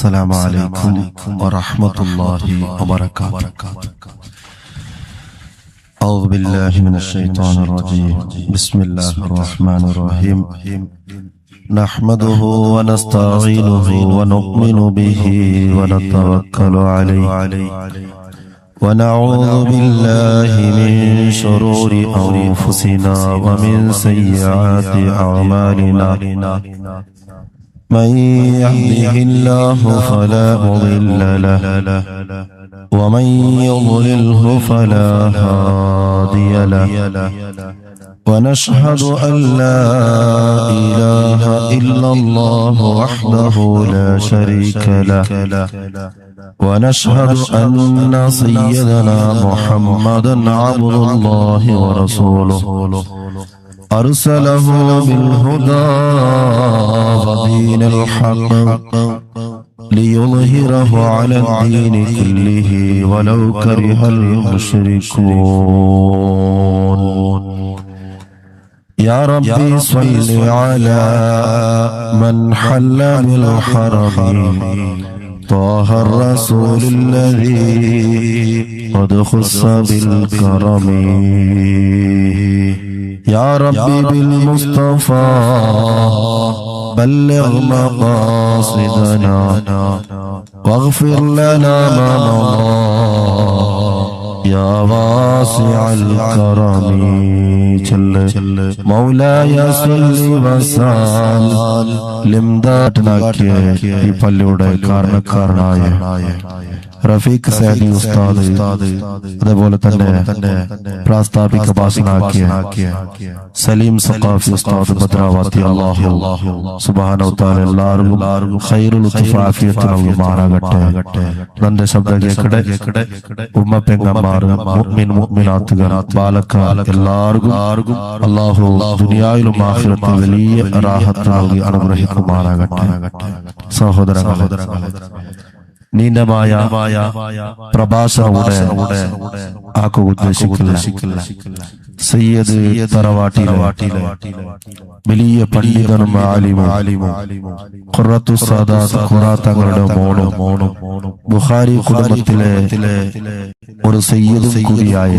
السلام عليكم ورحمة الله وبركاته. أعوذ بالله من الشيطان الرجيم. بسم الله الرحمن الرحيم. نحمده ونستعينه ونؤمن به ونتوكل عليه ونعوذ بالله من شرور أنفسنا ومن سيئات أعمالنا. من يهده الله فلا مضل له ومن يضلله فلا هادي له. ونشهد أن لا إله إلا الله وحده لا شريك له. ونشهد أن سيدنا محمدا عبد الله ورسوله أرسله بالهدى ودين الحق ليظهره على الدين كله ولو كره المشركون. يا ربي صل على من حل بالحرم طه الرسول الذي قد خص بالكرم. يا ربي بالمصطفى بلغ مقاصدنا واغفر لنا ما مضى يا واسع الكرم. مولاي صل وسلم ദാറ്റനാക്കിയ ഈ പള്ളിയുടെ കാരണക്കാരനായ റഫീഖ് സഅദി ഉസ്താദ്, അതേപോലെ തന്നെ പ്രാസ്താവിക ഭാഷണാക്കിയ സലീം സഖാഫി ഉസ്താദ് ഭദ്രാവാത്തി, അല്ലാഹു സുബ്ഹാനഹു വ തആല എല്ലാവർക്കും ഖൈറുൽ ആഫിയത്ത് നൽകുമാറാകട്ടെ. തന്റെ ശബ്ദം കേൾക്കട്ടെ. ഉമ്മ പെങ്ങന്മാർ, മുഅ്മിൻ മുഅ്മിനാത്തുകൾ, ബാലക്കാർ എല്ലാവർക്കും അല്ലാഹു ദുനിയായിലും ആഖിറത്തിലും വലിയ റാഹത്ത് നൽകി അനുഗ്രഹിക്കുമാറാകട്ടെ. സഹോദരങ്ങളെ, നീണ്ടമായ പ്രഭാഷണയുടെ ആക്കുക ഉദ്ദേശിക്കില്ല. സയ്യിദ് തറവാട്ടിലെ വലിയ പണ്ഡിതനും ആലിമും ഖുറത്തു സാദാത്ത് ഖുറാത്തങ്ങളുടെ മോണും ബുഖാരി കുടുംബത്തിലെ ഒരു സയ്യിദും കൂടിയായ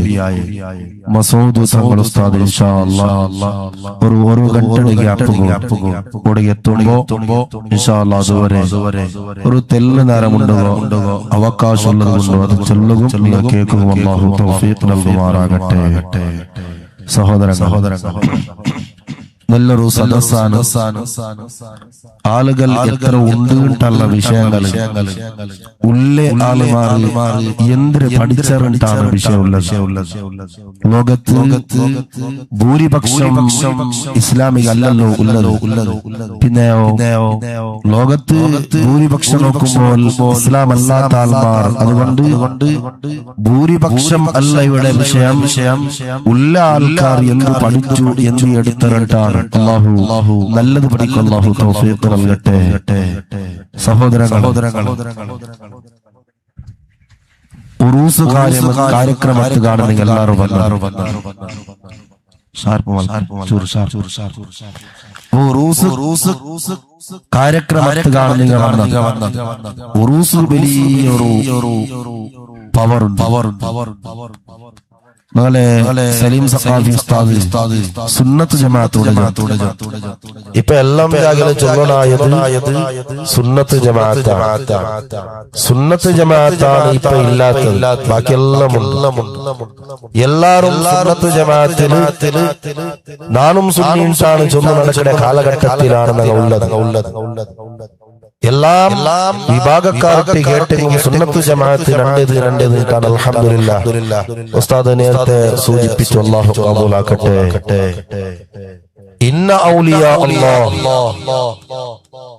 മസൂദ് തങ്ങൾ ഉസ്താദ് ഇൻഷാ അല്ലാഹ് ഒരു ഗಂಟೆಗೆ കൂടെ എത്തുമ്പോ ഇൻഷാ അല്ലാഹ് അതുവരെ ഒരു തെല്ല് നേരമുണ്ടോ അവകാശമുള്ളതുകൊണ്ടോ അത് ചൊല്ലുകയും നിങ്ങൾ കേൾക്കുകയും അല്ലാഹു തൗഫീഖ് നൽകുമാറാകട്ടെ. സഹോദരങ്ങൾ, നല്ലൊരു സദസ്സാണ്. ആളുകൾ എത്ര ഉണ്ടുകൊണ്ടുള്ള വിഷയങ്ങൾ ഉള്ളേ ആളുമാറി എന്തിന് പഠിച്ചറിഞ്ഞിട്ടാണ് വിഷയമുള്ളത്. ലോകത്ത് ഭൂരിപക്ഷം ഇസ്ലാമിക അല്ലല്ലോ ഉള്ളത്. പിന്നെയോ ലോകത്ത് ഭൂരിപക്ഷം നോക്കുമ്പോൾ ഇസ്ലാം അല്ലാത്ത ആൾമാർ. അതുകൊണ്ട് ഭൂരിപക്ഷം അല്ല ഇവിടെ വിഷയം. ഉള്ള ആൾക്കാർ എന്ത് പഠിച്ചു എന്ന് എടുത്തറിഞ്ഞിട്ടാണ്. അല്ലാഹു നല്ലത് പഠിക്കും. അല്ലാഹു തൗഫീഖ് നൽകട്ടെ. സഹോദരങ്ങൾ, ഉറൂസ് കാര്യക്രമത്തിൽ കാണുന്ന എല്ലാവരും കാര്യക്രമത്തിൽ കാണുന്ന ഉറൂസ് വലിയൊരു പവറുണ്ട്. സലീം സഖാഫി ഉസ്താദ് സുന്നത്ത് ജമാഅത്തോടെ ഇപ്പൊ എല്ലാം ചൊല്ലണായത് സുന്നത്ത് ജമാഅത്താണ് ഇപ്പൊ ഇല്ലാത്തത്. ബാക്കിയെല്ലാം എല്ലാരും സുന്നത്ത് ജമാഅത്തിന് നാനും സുന്നിയാണ് ചൊന്നു നടക്കുന്ന കാലഘട്ടത്തിലാണ് ഉള്ളത്. എല്ലാം വിഭാഗക്കാർക്ക് കേട്ടെങ്കിലും സുന്നത്ത് ജമാഅത്ത് രണ്ടേത് നിൽക്കാൻ അൽഹംദുലില്ലാഹ് ഉസ്താദ് നേരത്തെ സൂചിപ്പിച്ചു. അല്ലാഹു ഖബൂലാക്കട്ടെ. ഇന്ന ഔലിയാ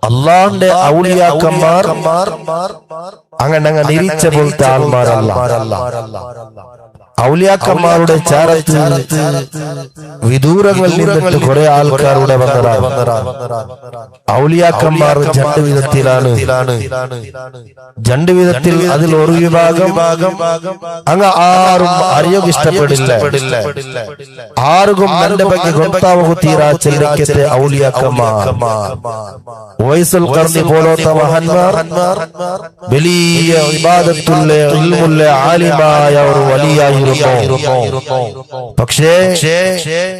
അല്ലാഹുവിന്റെ ഔലിയാക്കന്മാർ അങ്ങനെ നിരീച്ച പോലത്തെ ആൾമാരല്ല. ഔലിയാക്കന്മാരുടെ ചാരത്ത് വിദൂരങ്ങളിൽ നിന്നിട്ട് കുറെ ആൾക്കാരുടെ വന്നതാണ്. ഔലിയാക്കന്മാർ രണ്ട് വിധത്തിലാണ്. രണ്ട് വിധത്തിൽ അതിൽ ഒരു വിഭാഗം അങ്ങ് ആരും അറിയുക ഇഷ്ടപ്പെടില്ല. ആർക്കും നല്ല ಬಗ್ಗೆ ಗೊತ್ತಾಗುತ್ತೀರಾ ചെല്ലിക്കത്തെ ഔലിയാക്കന്മാർ. വൈസുൽ ഖർനി പോലത്തെ മഹാന്മാർ വലിയ ഇബാദത്തുള്ള ഇൽമുള്ള ആലിമായ ഒരു വലിയായിരുന്നു. പക്ഷേ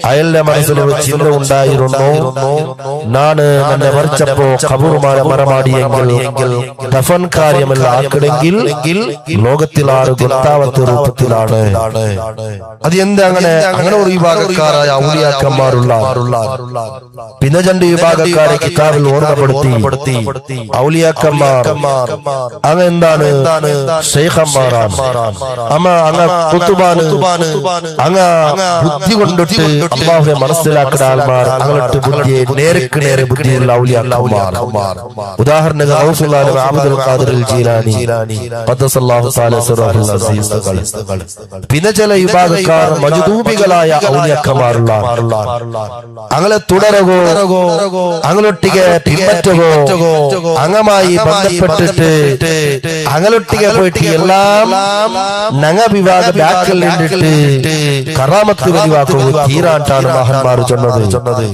അയാളുടെ മനസ്സിൽ ഒരു ചിന്ത ഉണ്ടായിരുന്നു, നാണ് എന്നെ മരിച്ചപ്പോ ഖബറുമാരെ മറമാടിയെങ്കിൽ ദഫൻ കാര്യമെല്ലാം ആക്കണമെങ്കിൽ ലോകത്തിൽ ആറ് ഗൊത്താവത്ത രൂപത്തിലാണ്. അത് എന്ത് അങ്ങനെ ഒരു വിഭാഗക്കാരായ ഔലിയാക്കന്മാരുള്ള. പിന്നെ രണ്ട് വിഭാഗക്കാരെ കിതാബിൽ ഓർമ്മപ്പെടുത്തി. ഔലിയാക്കന്മാർ അങ്ങ് എന്താണ്? ശൈഖന്മാരാണ്. അങ്ങ് ബുദ്ധി കൊണ്ടിട്ട് അല്ലാഹുവെ മനസ്സിലാക്കുന്ന ആൾമാർ, അങ്ങോട്ട് ബുദ്ധിയെ നേർക്ക് നേരെ ബുദ്ധിയുള്ള ഔലിയാക്കന്മാർ. ഉദാഹരണങ്ങൾ ഗൗസുൽ അബ്ദുൽ ഖാദിർ ജീലാനി ഖദ്ദസല്ലാഹു തആല സിറഹുൽ അസീസ്. പിന്നെ ചില വിഭാഗക്കാർ മജ്ദൂബികളായ ഔലിയാക്കന്മാരുള്ള. അങ്ങനെ തുടരകോ അങ്ങനൊട്ടിಗೆ പിൻപറ്റുകോ അങ്ങമായി ബന്ധപ്പെട്ടിട്ട് അങ്ങനൊട്ടിಗೆ പോയിട്ട് എല്ലാം ഞങ്ങ വിഭാഗ ബാക്കിൽ നിന്നിട്ട് കറാമത്ത് വെളിവാക്കോ തീരാട്ടാണ് മഹാന്മാർ ചൊന്നത്.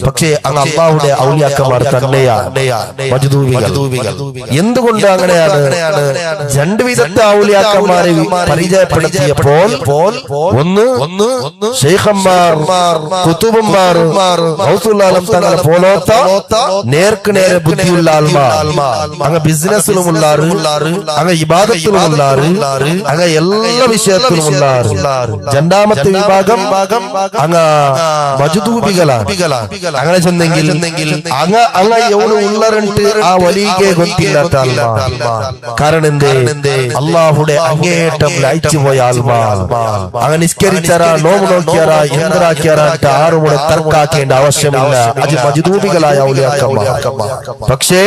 പക്ഷേ അങ്ങ് അല്ലാഹുവിന്റെ ഔലിയാക്കന്മാർ തന്നെയാണ് മജ്ദൂബികൾ. എന്തുകൊണ്ട് അങ്ങനെയാണ്? രണ്ട് വിധത്തെ ഔലിയാക്കന്മാരെ പരിചയപ്പെടുത്തിയപ്പോൾ ഒന്ന് ശൈഖന്മാർ, കുതുബന്മാർ, ഗൗസുൽ ആലം തങ്ങളെ പോലത്ത നേർക്ക് നേരെ ബുദ്ധിയുള്ള ആൾമാർ. അങ്ങ് ബിസിനസ്സിലും ഉള്ളാറ്, അങ്ങ് ഇബാദത്തിലും ഉള്ളാറ്, അങ്ങ് എല്ലാ വിഷയത്തിലും ഉള്ളാറ്. രണ്ടാമത്തെ വിഭാഗം അങ്ങ് മജ്ദൂബികളാണ്. അങ്ങനെ ചെന്നെങ്കിൽ അങ്ങ് എവിടെ ഉള്ളറിട്ട് ആ വലിയ ഗൊത്തില്ലാത്ത ആൾമാർ. കാരണം എന്തേ? അല്ലാഹുടെ അങ്ങേയറ്റം ലയിച്ചു പോയ ആൾമാർ. അങ്ങ് നിസ്കരിച്ചാരാ, നോമ്പ് നോക്കിയാരാ, എന്തരാക്കിയാരാ ആരും കൂടെ തർക്കാക്കേണ്ട ആവശ്യമില്ല. അത് മജ്ദൂബികളായ ഔലിയാക്കന്മാർ. പക്ഷേ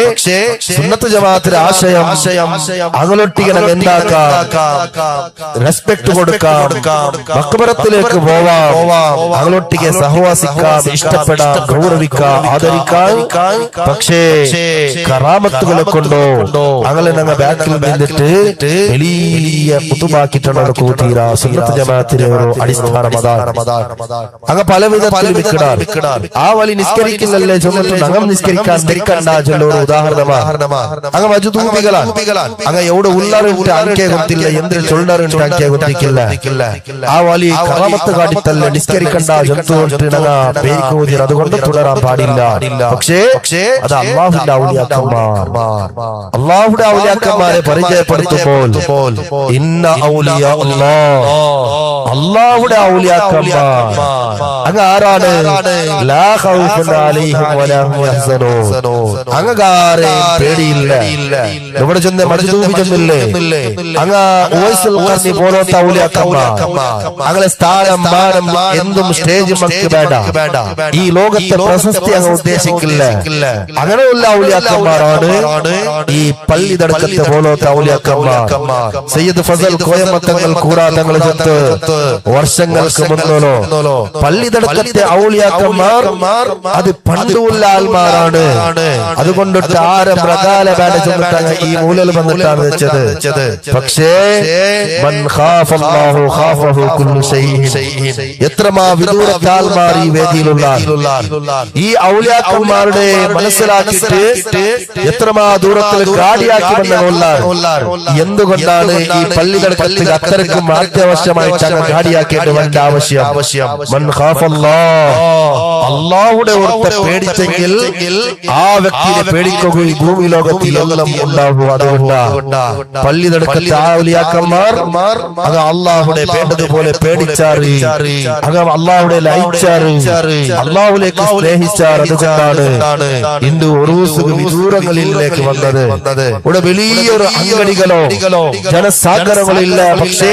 സുന്നത്ത് ജമാഅത്തിന്റെ ആശയം അങ്ങനൊട്ടിಗೆ നമുക്ക് എന്താക്കാം? റെസ്പെക്ട് കൊടുക്കാം, മക്ബറത്തിലേക്ക് പോവാം, അങ്ങനൊട്ടിಗೆ സഹവാസിക്കാം, ഇഷ്ടപ്പെടാം, ഗൗരവിക്കാം, ആദരിക്കാം. പക്ഷേ കറാമത്തുകളെ കൊണ്ടോ അങ്ങനെ ഞങ്ങൾ ബാക്കിൽ നിന്നിട്ട് വലിയ കുത്തുമാക്കിയിട്ടുള്ള കൂട്ടീര സുന്നത്ത് ജമാഅത്തിന്റെ ഒരു അടിസ്ഥാനം അതാണ്. അങ്ങ് പല വിധത്തിൽ വിൽക്കിടാൻ ആ വലി നിസ്കരിക്കുന്നല്ലേ ചൊന്നിട്ട് ഞങ്ങൾ നിസ്കരിക്കാൻ നിൽക്കണ്ട ചൊല്ലൊരു ഉദാഹരണമാണ്. അങ്ങ് മജ്ദൂബികളാണ്. അങ്ങ് എവിടെ ഉള്ളറിട്ട് അങ്കേ ಗೊತ್ತಿಲ್ಲ, എന്തിൽ ചൊല്ലറിട്ട് അങ്കേ ಗೊತ್ತಿಲ್ಲ. ആ വലി കറാമത്ത് കാട്ടിത്തല്ല നിസ്കരിക്കണ്ട ജന്തുവിട്ട് ഞങ്ങൾ പേരിക്കോതിർ, അതുകൊണ്ട് തുടരാൻ പാടില്ല. പക്ഷേ അത് അല്ലാഹുവിന്റെ ഔലിയാക്കന്മാർ. അല്ലാഹുവിന്റെ ഔലിയാക്കന്മാരെ പരിചയപ്പെടുത്തുമ്പോൾ ഇന്ന ഔലിയാ അല്ലാഹ്, അല്ലാഹുവിന്റെ ഔലിയാക്കന്മാർ അങ്ങ് ആരാണ്? ലാ ഖൗഫുൻ അലൈഹിം വലാ ഹും യഹ്സനൂൻ. അങ്ങാരെയും പേടിയില്ല. ഇവിടെ ചെന്ന് മജ്ദൂബി ചെന്നില്ലേ? അങ്ങ് ഉവൈസുൽ ഖർനി പോലത്തെ ഔലിയാക്കന്മാർ. അങ്ങനെ സ്ഥാനം മാനം എന്തും സ്റ്റേജ് മക്ക് വേണ്ട. ഈ ലോകത്തെ പ്രശസ്തി അങ്ങ് ഉദ്ദേശിക്കില്ല. അങ്ങനെയുള്ള ഔലിയാക്കന്മാരാണ് ഈ പള്ളി തടക്കത്തെ പോലത്തെ ഔലിയാക്കന്മാർ. സയ്യിദ് ഫസൽ കോയമ്മത്തങ്ങൾ കൂടാതങ്ങൾ ചെത്ത് വർഷങ്ങൾക്ക് മുന്നോലോ പള്ളി തടക്കത്തെ ഔലിയാക്കന്മാർ അത് പണ്ടുള്ള ആൾമാരാണ്. അതുകൊണ്ടിട്ട് ആരും പ്രകാല വേണ്ട ചെന്നിട്ടാണ് ഈ മൂലൽ വന്നിട്ടാണ് വെച്ചത്. പക്ഷേ എത്രമാ വിദൂരത്തെ ആൾമാർ ഈ വേദിയിലുള്ള ഈ ഔലിയാക്കന്മാരുടെ മനസ്സിലാക്കിയിട്ട് എത്രമാ ദൂരത്തിൽ ഗാഡിയാക്കി വന്നുള്ള. എന്തുകൊണ്ടാണ് ഈ പള്ളി തടക്കത്തിൽ അത്രയ്ക്കും അത്യാവശ്യമായിട്ട് അങ്ങ് ഗാഡിയാക്കേണ്ടി വേണ്ട ആവശ്യം? അല്ലാഹുടെ ഓർത്ത് പേടിച്ചെങ്കിൽ ആ വ്യക്തിയെ പേടിക്കുക ഈ ഭൂമി ലോകത്തിൽ എല്ലാം ഉണ്ടാവുക. അതുകൊണ്ടാ പള്ളി തടക്കത്തെ ഔലിയാക്കന്മാർ അത് അല്ലാഹുടെ വേണ്ടതുപോലെ പേടിച്ചാറ്, അത് അല്ലാഹുടെ ലയിച്ചാറ്, അല്ലാഹുലേക്ക് സ്നേഹിച്ചാറ്. അതുകൊണ്ടാണ് ഇന്ന് ഉറൂസ് വിദൂരങ്ങളിലേക്ക് വന്നത്. ഇവിടെ വലിയൊരു അംഗടികളോ ജനസാഗരങ്ങളില്ല. പക്ഷേ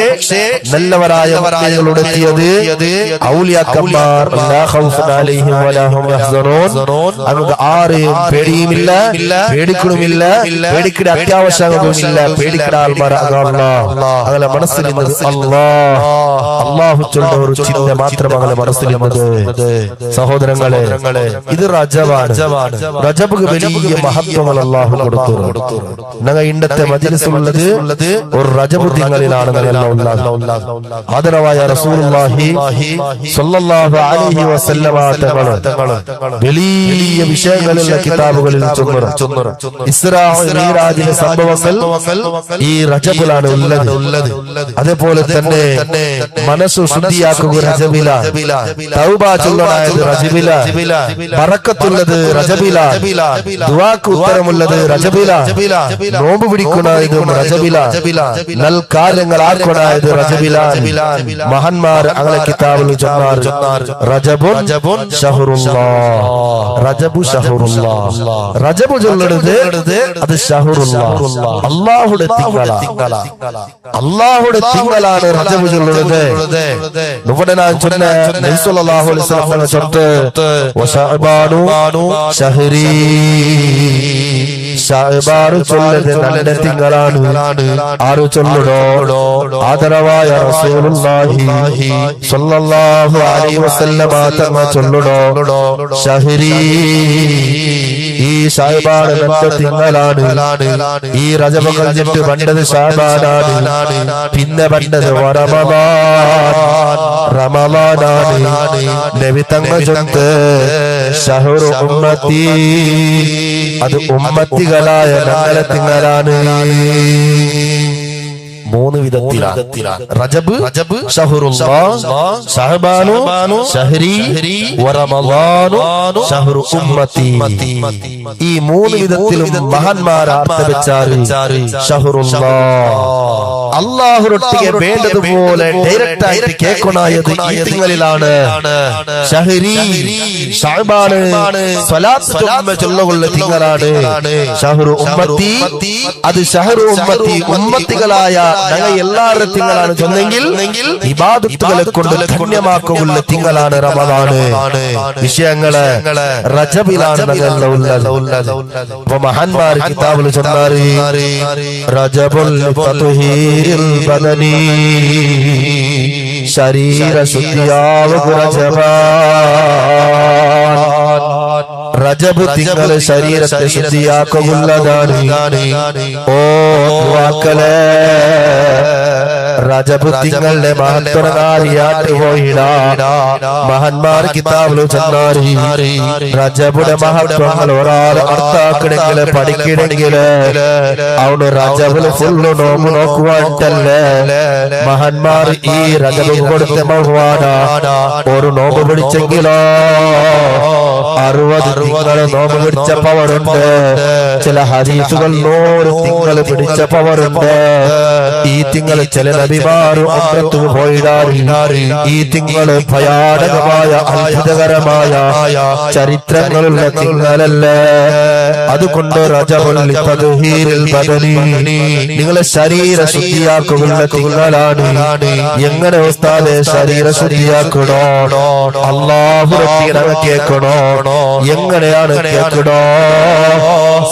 നല്ലവരായ മക്കളുടെ എത്തിയത് ഔലിയാക്കന്മാർ. നമുക്ക് ആരെയും പേടിയുമില്ല, പേടിക്കണമില്ല, പേടിക്കിടെ അത്യാവശ്യമില്ല, പേടിക്കിട ആൾമാർ അങ്ങനെ മനസ്സിൽ അല്ലാഹ് അള്ളാഹു ചൊല്ലുന്ന ഒരു ചിന്ത മാത്രമാണ് മനസ്സിലുള്ളത്. സഹോദരങ്ങളെ, ഇത് റജബാണ്. റജബ് വലിയ മഹത്വങ്ങൾ അള്ളാഹു കൊടുത്തു. ഞങ്ങൾ ഇന്നത്തെ മജ്‌ലിസിലുള്ളത് ഒരു റജബ് തിങ്കളിലാണ്. ആദരവായ റസൂലുള്ളാഹി സ്വല്ലല്ലാഹു അലൈഹി വസല്ലമ തങ്ങൾ വലിയ വിഷയങ്ങളുള്ള കിതാബുകളിൽ ചൊന്നു. ഇസ്രാ മിഅ്റാജിലെ സംഭവങ്ങൾ ഈ റജബിലാണ് ഉള്ളത്. അതേപോലെ തന്നെ മനസ്സു ശുദ്ധിയാക്കുക റജബില, തൗബ ചൊല്ലണത് റജബില, ബറക്കത്തുള്ളത് റജബില, ദുആക്ക് ഉത്തരമുള്ളത് റജബില, നോമ്പ് പിടിക്കുന്നത് റജബില, നൽകാര്യങ്ങൾ ആക്കണത് റജബില. മഹാന്മാർ അങ്ങനെ കിതാബിൽ ചൊന്നാർ റജബുൻ ഷഹറുല്ലാഹ്, റജബു ഷഹറുല്ലാഹ്. റജബ് ചൊല്ലണത് അത് ഷഹറുല്ലാഹ്, അല്ലാഹുവിന്റെ തിങ്കളാണ്. അല്ലാഹുവിന്റെ തിങ്കളാണ് റജബ് ചൊല്ലണത്. ഇവിടെ ഞാൻ ചൊന്ന നബി സല്ലല്ലാഹു അലൈഹി വസല്ലം ചൊല്ല് വശഅബാനു ഷഹരി, ഷഅബാനു ചൊല്ലത് നല്ല തിങ്കളാണ്. ആര് ചൊല്ലണോ? ആദരവായ റസൂലുള്ളാഹി സ്വല്ലല്ലാഹു അലൈഹി വസല്ലം തങ്ങൾ ചൊല്ലണോ ഷഹരി, ഈ ഷഅബാൻ നല്ല തിങ്കളാണ്. ഈ റജബ് കഴിഞ്ഞിട്ട് പണ്ടത് ശഅബാനാണ്, പിന്നെ പണ്ടത് റമളാനാണ്. നബി തങ്ങൾ ചൊല്ല് ഷഹറു ഉമ്മത്തി, അത് ഉമ്മത്തികളായ ഞങ്ങളെ തിങ്കളാണ്. മൂന്ന് വിധത്തിലാണ് റജബ്, ഷഹറുല്ലാഹ്, ശഅബാനു ഷഹരി, വറമളാനു ഷഹറു ഉമ്മത്തി. ഈ മൂന്ന് വിധത്തിലും മഹാന്മാർ അർത്ഥം വെച്ചാൽ ഷഹറുല്ലാഹ്, അല്ലാഹുവൊട്ടിಗೆ വേണ്ടതുപോലെ ഡയറക്റ്റ് ആയിട്ട് കേൾക്കണായത് ഈ തിങ്കളിലാണ്. ഷഹരി, ശഅബാൻ, സ്വലാത്ത് ചൊല്ലുള്ള തിങ്കളാണ്. ഷഹറു ഉമ്മത്തി, അത് ഷഹറു ഉമ്മത്തി, ഉമ്മത്തികളായ ഞങ്ങൾ എല്ലാവരുടെ തിങ്കളാണ് ചൊന്നെങ്കിൽ ഇബാദത്തുകളെ കൊണ്ട് ധന്യമാക്കുള്ള തിങ്കളാണ് റമദാന്. വിഷയങ്ങള് റജബിലാണ് ഉള്ളത്. അപ്പൊ മഹാന്മാർ കിതാബിൽ ചൊന്നാറ് റജബുൽ തത്ഹീരിൽ ബദനി, ശരീര ശുദ്ധിയാവുക റജബ് തിങ്കൾ ശരീരത്തെ ശുദ്ധിയാക്കുള്ളതാണ്. ഓ വാക്കലേ, റജബ് തിങ്കളുടെ മഹത്വകാരിയായിട്ട് പോയിടാ. മഹാന്മാർ കിതാബില് ചെന്നാരി റജബുടെ മഹത്വങ്ങൾ ഒരാൾ അർത്ഥാക്കണമെങ്കിൽ പഠിക്കണമെങ്കിൽ അവന് റജബില് ഫുള്ള് നോമ്പ് നോക്കുവാൻട്ടല്ലേ. മഹാന്മാർ ഈ റജബ് കൊടുത്ത ബഹുമാന ഒരു നോമ്പ് പിടിച്ചെങ്കിലോ 60 തിങ്കള് നോമ്പ് പിടിച്ച പവറുണ്ട്. ചില ഹദീസുകൾ 100 തിങ്കള് പിടിച്ച പവറുണ്ട്. ഈ തിങ്കള് ചില നബിമാരും ഉംറത്ത് പോയിടാറി. ഈ തിങ്കള് ഭയാനകമായ അത്ഭുതകരമായ ചരിത്രങ്ങളുള്ള തിങ്കളല്ലേ. അതുകൊണ്ട് റജബുൽ തത്ഹീരിൽ ബദനി, നിങ്ങളെ ശരീര ശുദ്ധിയാക്കുള്ള തിങ്കളാണ്. എങ്ങനെ ഉസ്താദേ ശരീര ശുദ്ധിയാക്കണോ? അല്ലാഹുവിനെ കേൾക്കണോ? എങ്ങനെയാണ് കേൾക്കണോ?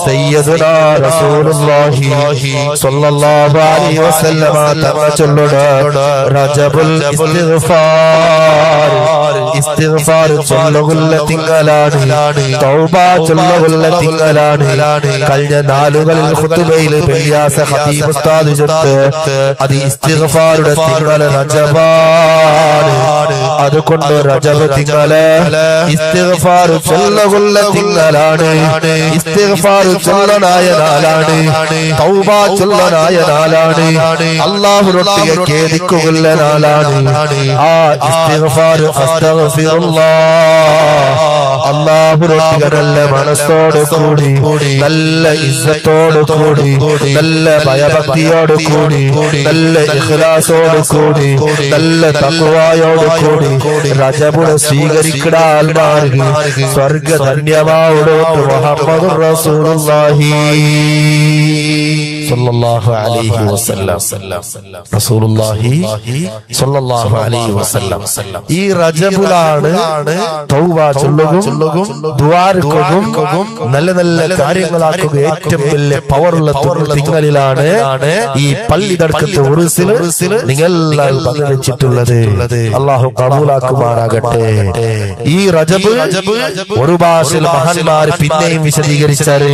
സയ്യിദുനാ റസൂലുള്ളാഹി സ്വല്ലല്ലാഹു അലൈഹി വസല്ലം തങ്ങൾ ചൊല്ലുന്നു റജബുൽ ഇസ്തിഗ്ഫാർ, ഇസ്തിഗ്ഫാർ ചൊല്ലുന്ന തിങ്കളാണ്. തൗബ ചൊല്ലുന്ന തിങ്കളാണ്. കഴിഞ്ഞ നാളുകളിൽ ഖുതുബയിൽ ബിയാസ ഖതീബ് ഉസ്താദ് ചൊല്ല് അത് ഇസ്തിഗ്ഫാറുടെ തിങ്കൾ റജബാണ്. അതുകൊണ്ട് റജബ് തിങ്കള് ഇസ്തിഗ്ഫാർ ചൊല്ലുന്ന തിങ്കളാണ്. ഇസ്തിഗ്ഫാർ ചൊല്ലനായ നാളാണ്. തൗബ ചൊല്ലനായ നാളാണ്. അല്ലാഹുവൊട്ടിಗೆ ഖേദിക്കുകയുള്ള നാളാണ്. ആ ഇസ്തിഗ്ഫാർ അസ്തഗ്ഫിറുല്ലാഹ്, അല്ലാഹുവൊട്ടിಗೆ നല്ല മനസ്സോട് കൂടി, നല്ല ഇസ്സത്തോട് കൂടി, നല്ല ഭയഭക്തിയോട് കൂടി, നല്ല ഇഖ്ലാസോട് കൂടി, നല്ല തഖ്വയോട് കൂടി റജബുടെ സ്വീകരിക്കടാൽ മാർഗി സ്വർഗ ധന്യമാവുടോട്ട് മുഹമ്മദുർ റസൂലുള്ളാഹി സ്വല്ലല്ലാഹു അലൈഹി വസല്ലം റസൂലുള്ളാഹി സ്വല്ലല്ലാഹു അലൈഹി വസല്ലം ഈ റജബിലാണ് തൗബ ചൊല്ലുകയും ദുആ എടുക്കുകയും നല്ല നല്ല കാര്യങ്ങളാക്കുക ഏറ്റവും വലിയ പവറുള്ള തിങ്കളിലാണ് ഈ പള്ളിതർക്കത്തെ ഉറുസിൽ നിങ്ങൾ പങ്കെടുത്തിട്ടുള്ളത്. അല്ലാഹു കബൂലാക്കുമാറാകട്ടെ. ഈ റജബ് ഒരു ഭാഷയിൽ മഹാന്മാർ പിന്നെയും വിശദീകരിച്ചാറ്.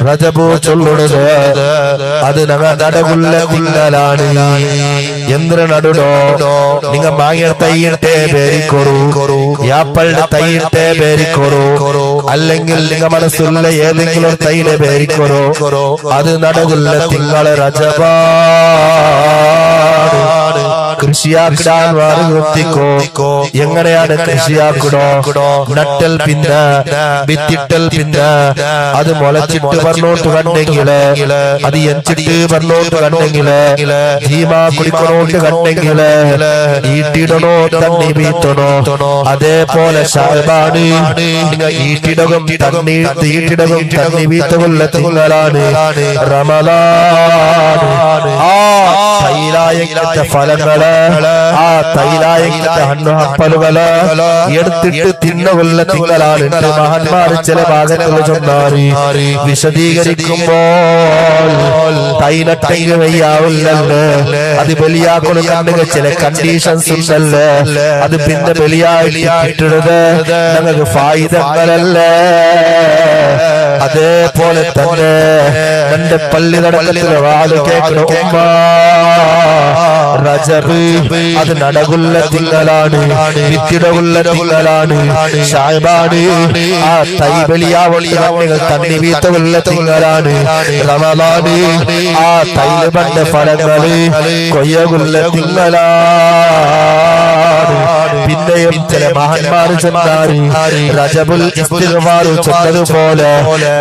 റജബ് ചൊല്ലുന്നത് അത് നടകുള്ള തിങ്കളാണ്. എന്തിന നടുടോ നിങ്ങ മാങ്ങ തൈയിട്ടേ പേരിക്കൊറു, യാപ്പളുടെ തൈയിട്ടേ പേരിക്കൊറു, അല്ലെങ്കിൽ നിങ്ങ മനസ്സുള്ള ഏതെങ്കിലും തൈയുടെ പേരിക്കൊറു. അത് നടകുള്ള തിങ്കള് റജബാണ്. കൃഷിയാക്കിടാൻ നിർത്തിക്കോ. എങ്ങനെയാണ് കൃഷിയാക്കിടോ? നട്ടൽ പിന്നെ വിത്തിട്ടൽ പിന്നെ അത് മുളച്ചിട്ട് പറഞ്ഞോട്ട് കണ്ടെങ്കില്, അത് എഞ്ചിട്ട് പറഞ്ഞോട്ട് കണ്ടെങ്കില്, ജീമാ കുടിക്കണോട്ട് കണ്ടെങ്കില്, ഈട്ടിടണോ തണ്ണി വീത്തണോ. അതേപോലെ ശഅബാണ് ഈട്ടിടകം തണ്ണി വീത്തുകൊള്ള തിങ്കളാണ് റമളാൻ. ആ തൈലായത്തെ ഫലങ്ങള്, ആ തൈലായത്തെ ഹണ്ണുഹപ്പലുകള് എടുത്തിട്ട് തിന്നുകൊള്ള തിങ്കളാണ്. മഹാന്മാർ ചില ഭാഗങ്ങൾ ചൊന്നാറി വിശദീകരിക്കുമ്പോൾ തൈനട്ടൈന് വയ്യാവില്ലല്ലോ, അത് ബലിയാക്കൊടുക്കണ്ടെങ്കിൽ ചില കണ്ടീഷൻസ് ഉണ്ടല്ലേ, അത് പിന്നെ ബലിയായിട്ടിടുന്നത് ഞങ്ങൾക്ക് ഫായിദങ്ങളല്ലേ. അതേപോലെ തന്നെ എന്റെ പള്ളി നടക്കത്തിലെ വാല് കേൾക്കണ ഉമ്മ, റജബ് അത് നടകുള്ള തിങ്കളാണ്, വിത്തിടകുള്ള തിങ്കളാണ്. ശഅബാണ് ആ തൈബലിയാവുള്ള തണ്ണി വീത്തുള്ള തിങ്കളാണ്. റമളാന് ആ തൈല് പണ്ട ഫലങ്ങള് കൊയ്യകുള്ള തിങ്കളാണ്. പിന്നെയും ചില മഹാന്മാർ ചെന്നാറി റജബുൽ ഇസ്തിഗ്ഫാർ ചൊന്നതുപോലെ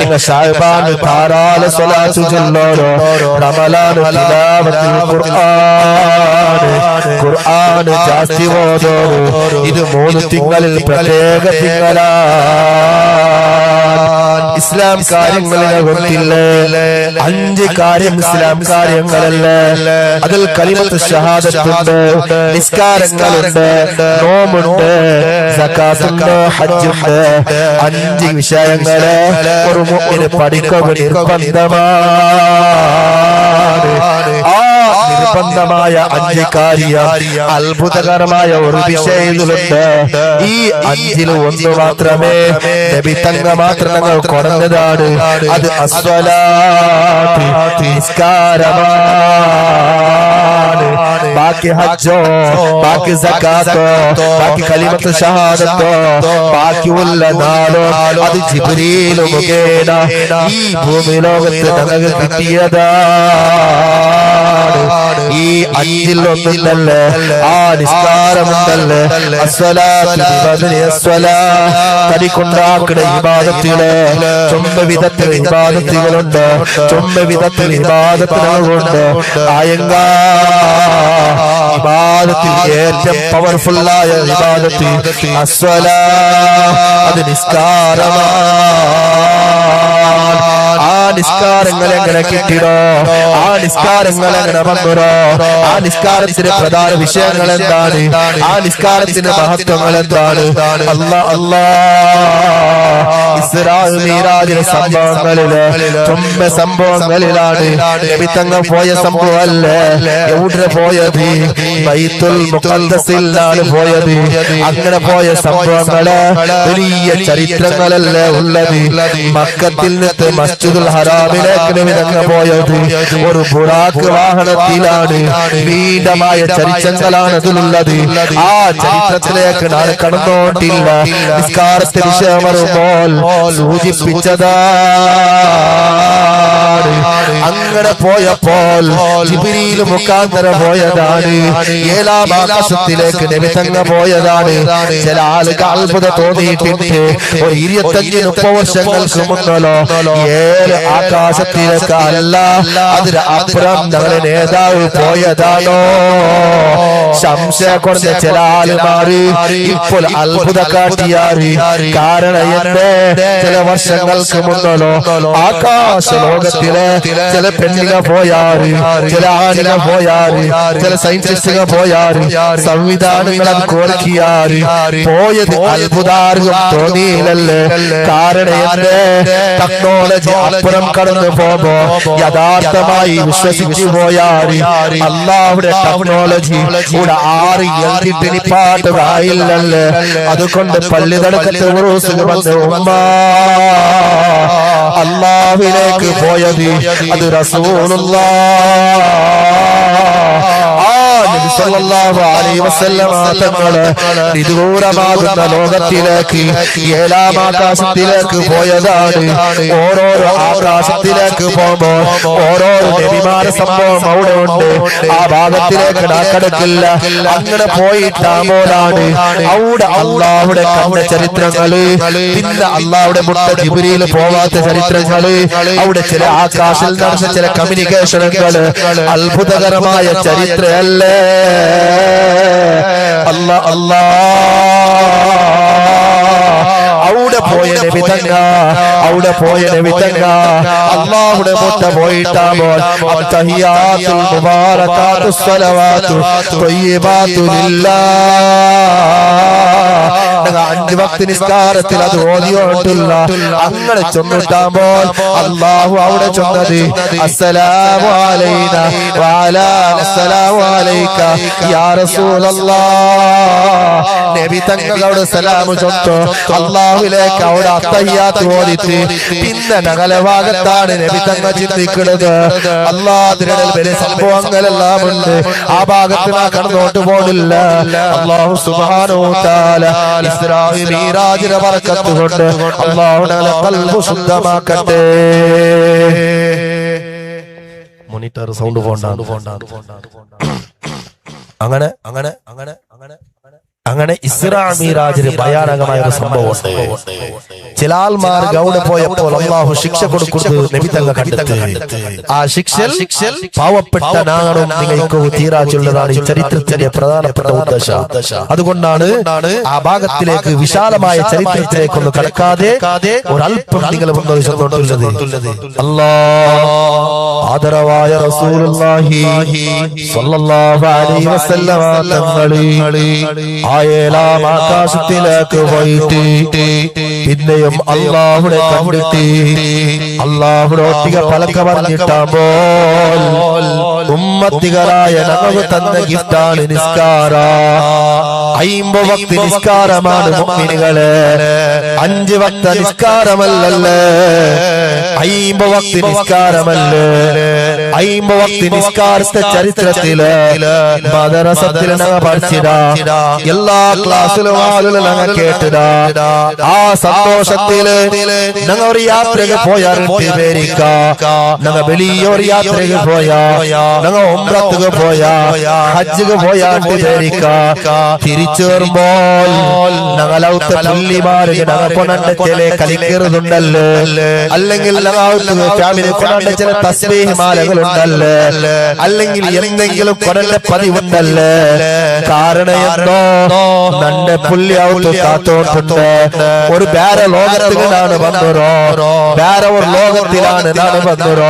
നിങ്ങൾ ശഅബാൻ ധാരാളം സ്വലാത്ത് ചൊല്ലോരോ, റമളാൻ തിലാവത്തുൽ ഖുർആൻ ജാസ്തി ഓതോ. ഇത് 3 തിങ്കളിൽ പ്രത്യേക തിങ്കളാണ്. ഇസ്ലാം കാര്യങ്ങളെ ಗೊತ್ತಿല്ലേ? 5 കാര്യം ഇസ്ലാം കാര്യങ്ങളല്ലേ. അതിൽ കലിമത്ത് ഷഹാദത്തുണ്ട്, നിസ്കാരങ്ങളുണ്ട്, നോമ്പുണ്ട്, സകാത്തുണ്ട്, ഹജ്ജുണ്ട്. 5 വിഷയങ്ങളെ ഒരു മുഅ്മിൻ പഠിക്കുക നിർബന്ധമാണ്. ആ നിർബന്ധമായ 5 കാര്യം അത്ഭുതകരമായ ഒരു വിഷയത്തിലുണ്ട്. ഈ 5-ൽ 1 മാത്രമേ നബി തങ്ങൾ മാത്രം ഞങ്ങൾ കുറഞ്ഞതാണ്. അത് അസ്സലാത്ത് നിസ്കാരമാണ്. ബാക്കി ഹജ്ജോ, ബാക്കി സകാത്തോ, ബാക്കി കലിമത്ത് ഷഹാദത്തോ, ബാക്കിയുള്ള നാളോ അത് ജിബ്രീൽ മുഖേന ഈ ഭൂമി ലോകത്ത് ഞങ്ങൾക്ക് കിട്ടിയതാണ്. ഈ 5-ൽ 1 ആ നിസ്കാരമുണ്ടല്ലേ. തടിക്കൊണ്ടാക്കുന്ന ഇബാദത്തില് 9 വിധത്തിൽ ഇബാദത്തുകളുണ്ട്, 9 വിധത്തിൽ ഇബാദത്തുകളുണ്ട്. ആയങ്കാ ഇബാദത്തിൽ ഏറ്റവും പവർഫുള്ളായ ഇബാദത്ത് അസ്സലാ, അത് നിസ്കാരമാണ്. ആ നിസ്കാരങ്ങൾ എങ്ങനെ കിട്ടിടോ? ആ നിസ്കാരങ്ങൾ എങ്ങനെ വന്നോ? ആ നിസ്കാരത്തിന്റെ പ്രധാന വിഷയങ്ങൾ എന്താണ്? ആ നിസ്കാരത്തിന്റെ മഹത്വങ്ങൾ എന്താണ്? ഇസ്രാ മിഅ്റാജിലെ സംഭവങ്ങളില് 9 സംഭവങ്ങളിലാണ് നബി തങ്ങൾ പോയ സംഭവമല്ലേ. എവിടെ പോയത്? ബൈത്തുൽ മുഖദ്ദസിലാണ് പോയത്. അങ്ങനെ പോയ സംഭവങ്ങള് വലിയ ചരിത്രങ്ങളല്ലേ ഉള്ളത്. മക്കത്തിൽ നിന്ന് മസ്ജിദുൽ ഹറാമിലേക്ക് നബി തങ്ങൾ പോയത് ഒരു ബുറാക്ക് വാഹനത്തിലാണ്. നീണ്ടമായ ചരിത്രങ്ങളാണ് അതിലുള്ളത്. ആ ചരിത്രത്തിലേക്ക് നാം കടന്നോട്ടില്ല. നിസ്കാരത്തെ വിഷയം വരുമ്പോൾ സൂചിപ്പിച്ചതാണ്. അങ്ങനെ പോയപ്പോൾ ജിബ്രീൽ മുഖാന്തരം പോയതാണ്. 7-ാം ആകാശത്തിലേക്ക് നബി തങ്ങൾ പോയതാണ്. ചില ആളുകൾ അത്ഭുതം തോന്നിയിട്ടുണ്ട്. ഒരു 25-30 വർഷങ്ങൾക്ക് മുന്നല്ലോ 7 ആകാശത്തിലേക്ക് അല്ല, അതിനപ്പുറം ഞങ്ങളെ നേതാവ് പോയതാണോ? സംശയം കൊണ്ട് ചില ആളുമാര് ഇപ്പോൾ അത്ഭുത കാട്ടിയാറ്. കാരണം എന്റെ ചില വർഷങ്ങൾക്ക് മുന്നോ ആകാശ ലോകത്തിലെ ചില പെണ്ണുകൾ പോയാറ്, ചില ആളുകൾ പോയാറ്, ചില സയന്റിസ്റ്റുകൾ പോയാറ്, സംവിധാനങ്ങളെ കോർക്കിയാറ്. പോയത് അത്ഭുതാർഗം തോന്നിയില്ലല്ലേ? കാരണം എന്റെ ടെക്നോളജി അപ്പുറം കടന്നു പോകുമ്പോ യഥാർത്ഥമായി വിശ്വസിച്ചു പോയാറ് അല്ലാഹുവിന്റെ ടെക്നോളജി ഇവിടെ ആറ് എഴുതിട്ട് പാട്ടുകായില്ലല്ലേ? അതുകൊണ്ട് പള്ളി തടക്കത്തെ വന്ന് ഉമ്മ അല്ലാഹുവിലേക്ക് പോയത് അത് നബി സല്ലല്ലാഹു അലൈഹി വസല്ലം തങ്ങളെ വിദൂരമാകുന്ന ലോകത്തിലേക്ക് ഏഴാം ആകാശത്തിലേക്ക് പോയതാണ്. ഓരോരോ ആകാശത്തിലേക്ക് പോകുമ്പോ ഓരോരോ നബിമാരെ സംഭവം അവിടെ ഉണ്ട്. ആ ഭാഗത്തിലേക്ക് കടക്കില്ല. അങ്ങനെ പോയിട്ടാകുമ്പോഴാണ് അവിടെ അല്ലാഹുവിന്റെ കണ്ട ചരിത്രങ്ങള്, പിന്നെ അല്ലാഹുവിന്റെ മുട്ട ജിബ്രീൽ പോവാത്ത ചരിത്രങ്ങള്, അവിടെ ചില ആകാശത്തിൽ നടന്ന ചില കമ്മ്യൂണിക്കേഷനുകള് അത്ഭുതകരമായ ചരിത്രമല്ലേ? അവിടെ പോയ നബിതങ്ങ അല്ലാഹുവിന്റെ മുട്ട പോയിട്ടാകുമ്പോൾ അത്തഹിയാത്തുൽ മുബാറകാത്തുസ് സ്വലവാത്തു ത്വയ്യിബാത്തു ലില്ലാഹ് 5 വക്ത് നിസ്കാരത്തിൽ അത് ഓതിയോട്ടുള്ള അങ്ങനെ ചൊന്നിട്ടാകുമ്പോൾ അല്ലാഹു അവിടെ ചൊന്നത് അസ്സലാമു അലൈനാ വഅലാ അസ്സലാമു അലൈക യാ റസൂലല്ലാഹ്. നബി തങ്ങളുടെ സലാം ചൊന്നു അല്ലാഹുവിലേക്ക് അവിടെ അത്തഹിയാത്ത് ഓതിട്ട് പിന്നെ ഞങ്ങളെ ഭാഗത്താണ് നബി തങ്ങൾ ചിന്തിക്കുന്നത്. അല്ലാഹുവിന്റെ വലിയ സംഭവങ്ങളെല്ലാം ഉണ്ട്. ആ ഭാഗത്ത് നാ കടന്നോട്ട് പോകില്ല. അല്ലാഹു സുബ്ഹാനഹു വ തആല ഇസ്രാഈ മിറാജിന്റെ ബറക്കത്ത് കൊണ്ട് അല്ലാഹുവിന്റെ ഖൽബ് ശുദ്ധമാക്കട്ടെ. മോണിറ്റർ സൗണ്ട് പോണ്ട. അങ്ങനെ ഇസ്രാ മിറാജിന് ഭയാനകമായ ഒരു സംഭവമുണ്ട്. ചില ആൾമാർ ഗൗഡ പോയപ്പോൾ അല്ലാഹു ശിക്ഷ കൊടുക്കുന്നത് നബി തങ്ങൾ കണ്ടെത്തി. ആ ശിക്ഷ പാവപ്പെട്ട നാടും നിങ്ങൾക്ക് തീരാച്ചുള്ളതാണ് ഈ ചരിത്രത്തിന്റെ പ്രധാനപ്പെട്ട ഉദ്ദേശം. അതുകൊണ്ടാണ് ആ ഭാഗത്തിലേക്ക് വിശാലമായ ചരിത്രത്തിലേക്ക് ഒന്ന് കടക്കാതെ ഒരല്പം നിങ്ങൾ മുന്നോട്ട് ചെന്നുകൊണ്ടുള്ളത്. ആദരവായ റസൂലുള്ളാഹി സ്വല്ലല്ലാഹു അലൈഹി വസല്ലം തങ്ങളെ ഏഴാം ആകാശത്തിലേക്ക് പോയിട്ട് പിന്നെയും അല്ലാഹുവിനെ കണ്ടിട്ട് അല്ലാഹുവിനെ ഒട്ടിക പലക്ക പറഞ്ഞിട്ടാകുമ്പോൾ ഉമ്മത്തികളായ നമുക്ക് തന്ന ഗിഫ്റ്റാണ് നിസ്കാര. 50 വക്ത് നിസ്കാരമാണ് മുഅ്മിനുകളെ, 5 വക്ത് നിസ്കാരമല്ലല്ലേ? 50 വക്ത് നിസ്കാരമല്ലേ? 50 വക്ത് നിസ്കാരത്തെ ചരിത്രത്തില് മദ്രസത്തിൽ ഞങ്ങൾ പഠിച്ചിടാ, എല്ലാ ക്ലാസ്സിലും ആളുകൾ ഞങ്ങൾ കേട്ടിടാ. ആ സന്തോഷത്തില് ഞങ്ങൾ ഒരു യാത്രക്ക് പോയാറുണ്ട്. ഞങ്ങൾ വലിയൊരു യാത്രക്ക് പോയാ, ഞങ്ങൾ ഉംറക്ക് പോയാ, ഹജ്ജ് പോയാണ്ട് തിരിച്ചു വരുമ്പോൾ ഞങ്ങളൗത്ത് പുള്ളിമാര് ഞങ്ങൾ കൊണ്ട ചില കളിക്കറുതുണ്ടല്ലോ, അല്ലെങ്കിൽ ഫാമിലി കൊണ്ട ചില തസ്ബീഹ് മാലകളുണ്ടല്ലേ, അല്ലെങ്കിൽ എന്തെങ്കിലും കൊണ്ട പതിവുണ്ടല്ലേ. കാരണം എന്തോ നന്റെ പുള്ളി ഔത്ത് കാത്തോട്ടുണ്ട്. ഒരു വേറെ ലോകത്തിലാണ് വന്നോ, വേറെ ഒരു ലോകത്തിലാണ് നാണ് വന്നോ.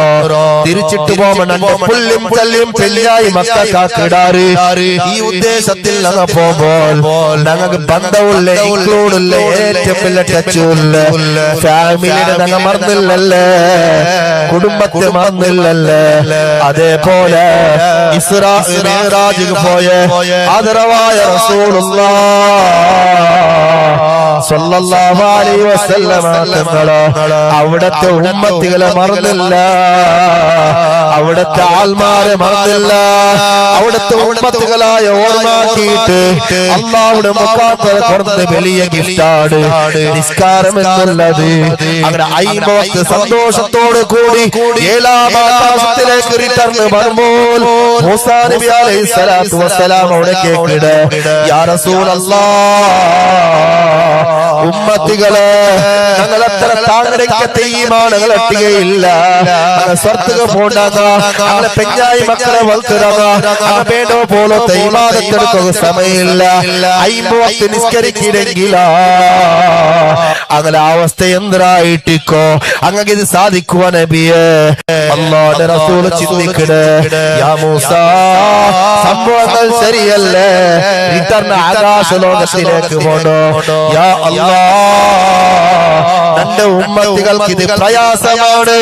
തിരിച്ചിട്ട് പോകുമ്പോ നന്റെ പുള്ളിയും തല്ലിയും പെല്ലായി മക്കാക്കിടാറ്. ഈ ഉദ്ദേശത്തിൽ ഞങ്ങൾ പോകുമ്പോൾ ഞങ്ങൾക്ക് ബന്ധമുള്ള ഇൻക്ലൂഡുള്ള ഏറ്റവും വലിയ ടച്ചുള്ള ഫാമിലിനെ ഞങ്ങൾ മറന്നില്ലല്ലേ, കുടുംബത്തെ മറന്നില്ലല്ലേ. അതേപോലെ ഇസ്രാ മിഅ്റാജിന് പോയ ആദരവായ റസൂലുള്ളാഹ് സ്വല്ലല്ലാഹു അലൈഹി വസല്ലം തങ്ങളെ അവിടത്തെ ഉമ്മത്തികളെ മറന്നില്ല, അവിടത്തെ ആൾമാരെ മറന്നില്ല. അവിടത്തെ ഉമ്മത്തുകളായ ഓർമ്മാക്കിയിട്ട് അല്ലാഹുവിന്റെ മുഖാന്തര കൊടുത്ത വലിയ ഗിഫ്റ്റാണ് നിസ്കാരം എന്നുള്ളത്. അങ്ങനെ 50 വക്ത് സന്തോഷത്തോട് കൂടി ഏഴാം ആകാശത്തിലേക്ക് റിട്ടേൺ വരുമ്പോൾ മൂസാ നബി അലൈഹി സ്വലാത്തു വസ്സലാം അവിടെ കേൾക്കിട, യാ റസൂലല്ലാഹ് ഉമ്മത്തികളെ ഞങ്ങൾ അത്ര താങ്ങടക്കത്തെ ഈമാൻ ഞങ്ങൾ എത്തുകയില്ല. സ്വർത്തുക പോണ്ടാക ഞങ്ങളെ പെഞ്ഞായി മക്കളെ വളർത്തുക വേണ്ടോ പോലത്തെ ഇബാദത്തെടുക്കുക സമയമില്ല. 50 വക്ത് നിസ്കരിക്കില്ലെങ്കിലാ അങ്ങനെ അവസ്ഥ എന്തായിട്ടിക്കോ അങ്ങനെ ഇത് സാധിക്കുവാ നബിയെ. അല്ലാഹുവിന്റെ റസൂൽ ചിന്തിക്കണേ, യാ മൂസ സംഭവങ്ങൾ ശരിയല്ലേ, റിട്ടർൻ ആകാശ ലോകത്തിലേക്ക് പോണോ. യാ അല്ലാഹ് തന്റെ ഉമ്മത്തികൾക്ക് ഇത് പ്രയാസമാണ്,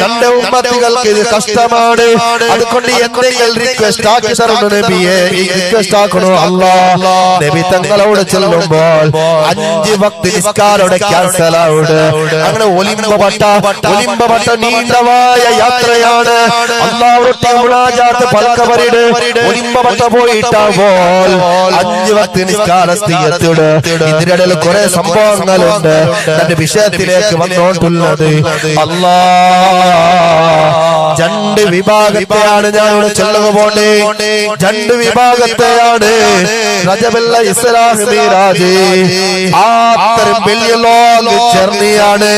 തന്റെ ഉമ്മത്തികൾക്ക് ഇത് കഷ്ടമാണ്. അതുകൊണ്ട് എന്തെങ്കിലും റിക്വസ്റ്റ് ആക്കി തരണോ നബിയെ, ഈ റിക്വസ്റ്റ് ആക്കണോ അല്ലാഹ്. നബി തങ്ങളോട് ചെല്ലുമ്പോൾ 5 വക്ത് നിസ്കാരയുടെ ക്യാൻസൽ ആവുണ്ട്. അങ്ങനെ ഒലിമ്പപ്പെട്ട നീണ്ടമായ യാത്രയാണ്. അല്ലാഹുവിന്റെ മുനാജാത്ത് പൽക്കവരിട് ഒലിമ്പപ്പെട്ട പോയിട്ടാവോൾ 5 വക്ത് നിസ്കാരത്തിയെത്തിട്. ഇതിനിടയിൽ കുറെ സംഭവങ്ങളുണ്ട്. തന്റെ വിഷയത്തിലേക്ക് വന്നോണ്ടുള്ളത് അല്ലാഹ് 2 വിഭാഗത്തെയാണ് ഞാൻ ഇവിടെ ചൊല്ലുക പോണ്ടേ. 2 വിഭാഗത്തെയാണ് റജബില്ല ഇസ്രാഹ് മിറാജ്. അത്രയും വലിയ ലോങ് ജേർണിയാണ്.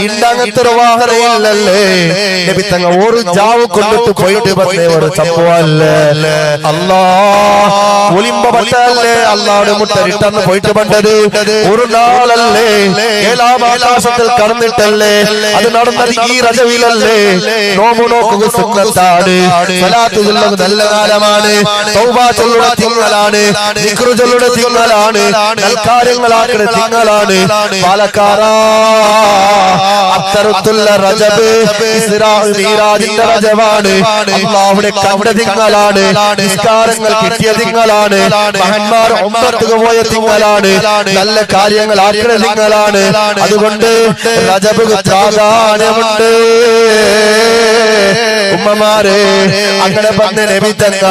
ഇണ്ടങ്ങനത്തെ ഒരു വാഹനമില്ലല്ലേ. നബി തങ്ങൾ ഒരു ജാവ് കൊണ്ടിട്ട് പോയിട്ട് വന്ന ഒരു സംഭവമല്ലേ. അല്ലാഹ് ഒലിമ്പപ്പെട്ടല്ലേ, അല്ലാഹുവിന്റെ മുട്ട റിട്ടർന്ന് പോയിട്ട് പണ്ടത് ഒരു നാളല്ലേ, 7-ാം ആകാശത്തിൽ കടന്നിട്ടല്ലേ. അത് നടന്നത് ഈ റജബിലല്ലേ. നോമ്പ് നോക്കുക സുന്നത്താണ്, സ്വലാത്ത് ചൊല്ലുക നല്ല കാലമാണ്, തൗബ ചൊല്ലുക തിങ്കളാണ്, ദിക്ർ ചൊല്ലുക തിങ്കളാണ്, നൽകാര്യങ്ങളാക്കുന്ന തിങ്കളാണ്. പാലക്കാരാ അത്തരത്തുള്ള റജബ് ഇസ്രാഹ് മിറാജിന്റെ റജബാണ്. അല്ലാഹുവിനെ കണ്ട തിങ്കളാണ്, നിസ്കാരങ്ങൾ കിട്ടിയ തിങ്കളാണ്, മഹന്മാർ ഉംറക്ക് പോയ തിങ്കളാണ്, നല്ല കാര്യങ്ങൾ ആക്കുന്ന തിങ്കളാണ്. അതുകൊണ്ട് റജബ് പ്രാധാന്യമുണ്ട്. ഉമ്മമാരെ അങ്ങനെ പറഞ്ഞ നബി തങ്ങ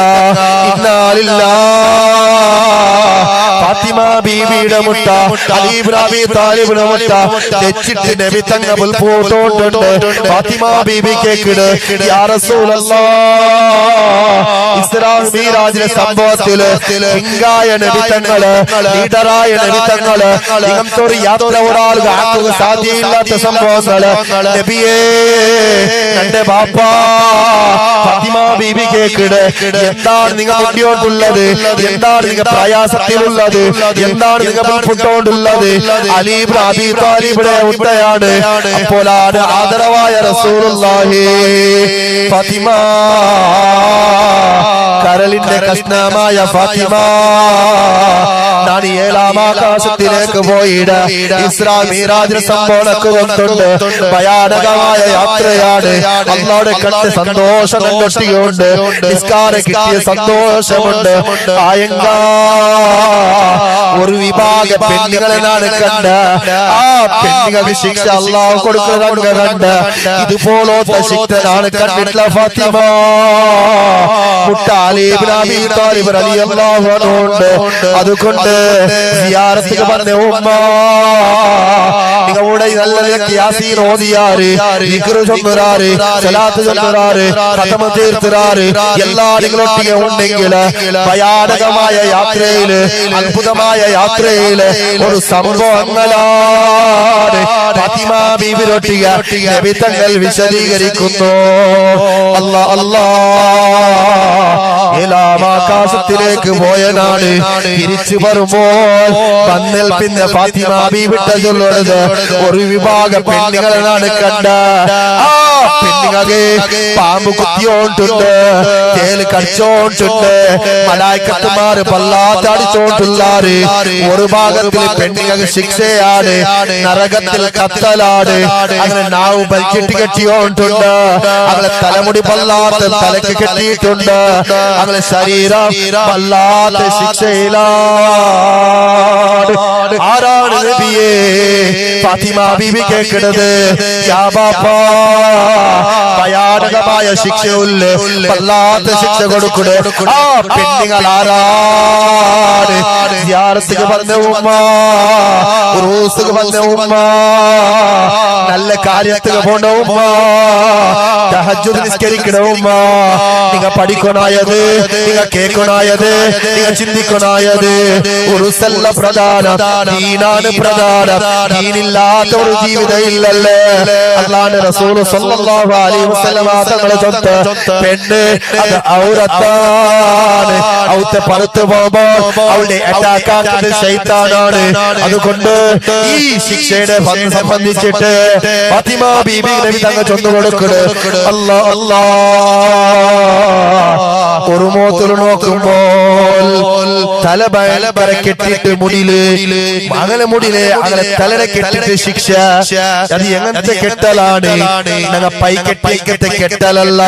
ഫാത്തിമ ബീവിയുടെ മുട്ട, അലി ഇബ്നു അബീ താലിബിന്റെ മുട്ട തെച്ചിട്ട് നബി തങ്ങൾ പോട്ടോട്ടുണ്ട്. ഫാത്തിമ ബീബി കേക്കിട്, യാ റസൂലല്ലാഹ് ഇസ്രാഹ് മിറാജിലെ സംഭവത്തില് ഹിംഗായ നബി തങ്ങള്, ലീഡറായ നബി തങ്ങള് ഇങ്ങനത്തെ ഒരു യാത്ര ഒരാൾക്ക് ആക്കുക സാധ്യയില്ലാത്ത സംഭവങ്ങള് നബിയേ എന്റെ ബാപ്പ ഫാത്തിമ ബീബി കേക്കിട്, എന്താണ് നിങ്ങൾ മുന്നോട്ടുള്ളത്, എന്താണ് നിങ്ങൾ പ്രയാസത്തിലുള്ളത്, എന്താണ് നിങ്ങൾ മുൻപോട്ടുള്ളത്. അലി ഇബ്നു അബീ താലിബിന്റെ ഉത്തയാണ്. അപ്പോഴാണ് ആദരവായ റസൂലുള്ളാഹി ഫാത്തിമ, കരളിന്റെ കഷ്ണമായ ഫാത്തിമ, ഞാൻ 7-ാം ആകാശത്തിലേക്ക് പോയിട ഇസ്രാ മിറാജിന് സംഭവനക്ക് കൊണ്ടുണ്ട്. ഭയാനകമായ യാത്രയാണ്. അല്ലാഹുവിനെ കണ്ട് സന്തോഷം കണ്ടെത്തിയുണ്ട്, നിസ്കാരം കിട്ടിയ സന്തോഷമുണ്ട്. ആയങ്ക ഒരു വിഭാഗ പെണ്ണുങ്ങളെ നാണ് കണ്ട്, ആ പെണ്ണുങ്ങൾക്ക് ശിക്ഷ അല്ലാഹു കൊടുക്കുന്നത് കണ്ട് ഇതുപോലത്തെ ശിക്ഷനാണ് കണ്ടിട്ടുള്ള ഫാത്തിമ. മുട്ട അലി ഇബ്നു അബീ താലിബ് റളിയല്ലാഹു അൻഹു ഉണ്ട്. അതുകൊണ്ട് സിയാറത്തിക്ക് പറഞ്ഞ ഉമ്മ, നിങ്ങളുടെ നല്ല യാസീൻ ഓതിയാറ്, ദിക്ർ ചൊല്ലുറാറ്, സ്വലാത്ത് ചൊല്ലുറാറ്, ഖതമ തീർത്തുറാറ് എല്ലാ നിങ്ങളൊട്ടിಗೆ ഉണ്ടെങ്കിൽ ഭയാനകമായ യാത്രയില്, അത്ഭുതമായ യാത്രയില് ഒരു സംഭവങ്ങളാണ് ഫാത്തിമ ബീവിയൊട്ടിಗೆ നബി തങ്ങൾ വിശദീകരിക്കുന്നു. അല്ലാഹ് അല്ലാഹ് 7-ാം ആകാശത്തിലേക്ക് പോയനാണ്. തിരിച്ചു വരുമ്പോൾ വന്നിൽ പിന്നെ ഫാത്തിമ ബീവിട്ട ചൊല്ലുന്നത് ഒരു വിഭാഗ പെണ്ണുങ്ങളാണ് കണ്ട. ആ പെണ്ണുങ്ങളെ പാമ്പ് കുത്തിയോണ്ടുണ്ട്, തേല് കടിച്ചോണ്ടുണ്ട്, മലായിക്കത്തുമാര് പല്ലാത്തടിച്ചോണ്ടുള്ളാറ്. ഒരു ഭാഗത്തിൽ പെണ്ണുങ്ങൾക്ക് ശിക്ഷയാണ്, നരകത്തിൽ കത്തലാണ്. അങ്ങനെ നാവ് വലിച്ചിട്ട് കെട്ടിയോണ്ടുണ്ട്, അങ്ങനെ തലമുടി പല്ലാത്ത തലക്ക് കെട്ടിയിട്ടുണ്ട്, അങ്ങനെ ശരീരം വല്ലാത്ത ശിക്ഷയിലാണ്. ആരാണ് നബിയെ? ഫാത്തിമ ബീവി കേൾക്കുന്നത്, യാ ബാപ്പാ ഭയാനകമായ ശിക്ഷയുള്ള വല്ലാത്ത ശിക്ഷ കൊടുക്കുക. ആ പെണ്ണുങ്ങൾ ആരാണ്? സിയാറത്തുക്ക് വന്ന ഉമ്മ, ഉറൂസുക്ക് വന്ന ഉമ്മ, നല്ല കാര്യത്തിന് പോണ ഉമ്മ, തഹജ്ജുദ് നിസ്കരിക്കണ ഉമ്മ, നിങ്ങൾ പഠിക്കണായത് നിങ്ങൾ കേൾക്കണായത്, നിങ്ങൾ ചിന്തിക്കണായത് ഉറുസല്ല പ്രധാനം, ദീനാണ് പ്രധാനം. ദീനില്ലാത്ത ഒരു ജീവിതം ഇല്ലല്ലേ. അല്ലാഹുവിന്റെ റസൂൽ സ്വല്ലല്ലാഹു അലൈഹി വസല്ലം തങ്ങളെ ചൊല്ല് പെണ്ണ് അത് ഔറത്താണ്. ഔത്തെ പുറത്തു പോകുമ്പോൾ അവളുടെ അറ്റാക്ക് ആക്കുന്നത് ശൈത്താനാണ്. അതുകൊണ്ട് ഈ ശിക്ഷയുടെ സംബന്ധിച്ചിട്ട് ഫാത്തിമ ബീബി നബി തങ്ങൾ ചൊന്നു കൊടുക്കണ്, അല്ലാ അല്ലാ ഒരു മോത്തിൽ നോക്കുമ്പോൾ തല ഭയങ്കര കെട്ടിട്ട് മുടിയില് അങ്ങനെ തലനെ കെട്ടിട്ട് ശിക്ഷ. അത് എങ്ങനത്തെ കെട്ടലാണ്? ഞങ്ങൾ പൈ കെട്ടിക്കത്തെ കെട്ടലല്ല.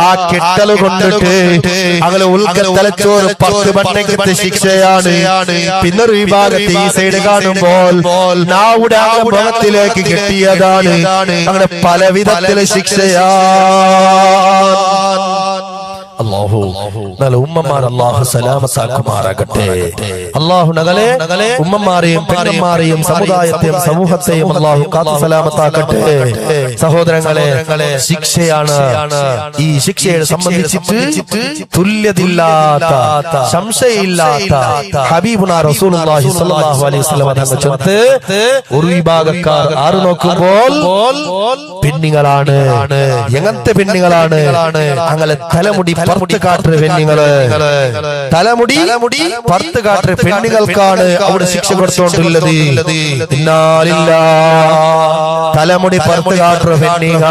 ആ കെട്ടല് കൊണ്ടിട്ട് അങ്ങനെ ഉൾക്ക തലച്ചോറ് 10 മണിക്കത്തെ ശിക്ഷയാണ്. പിന്നൊരു വിഭാഗത്തെ ഈ സൈഡ് കാണുമ്പോൾ നാവുടെ ആ മുഖത്തിലേക്ക് കെട്ടിയതാണ്. അങ്ങനെ പല വിധത്തിലെ ശിക്ഷയാ. അല്ലാഹു നല്ല ഉമ്മമാർ അല്ലാഹു സലാമത്താക്കുമാറാകട്ടെ. അല്ലാഹു നഗലെ ഉമ്മമാരെയും പെണ്ണന്മാരെയും സമുദായത്തെയും സമൂഹത്തെയും അല്ലാഹു കാത്തു സലാമത്താക്കട്ടെ. സഹോദരങ്ങളെ, ശിക്ഷയാണ്. ഈ ശിക്ഷയെ സംബന്ധിച്ചിട്ട് തുല്യതില്ലാത്ത, സംശയമില്ലാത്ത ഹബീബുനാ റസൂലുള്ളാഹി സ്വല്ലല്ലാഹു അലൈഹി വസല്ലം തങ്ങൾ ചൊല്ല് ഒരു വിഭാഗക്കാർ ആറ് നോക്കുമ്പോൾ പെണ്ണുങ്ങളാണ്. എങ്ങനത്തെ പെണ്ണുങ്ങളാണ്? അങ്ങനെ തലമുടി പുറത്ത് കാട്ടുന്ന പെണ്ണുങ്ങള്, തലമുടി പുറത്ത് കാട്ടുന്ന പെണ്ണുങ്ങൾക്കാണ് അവിടെ ശിക്ഷ കൊടുത്തോണ്ടുള്ളത്. തലമുടി പുറത്ത് കാട്ടുന്ന പെണ്ണുങ്ങ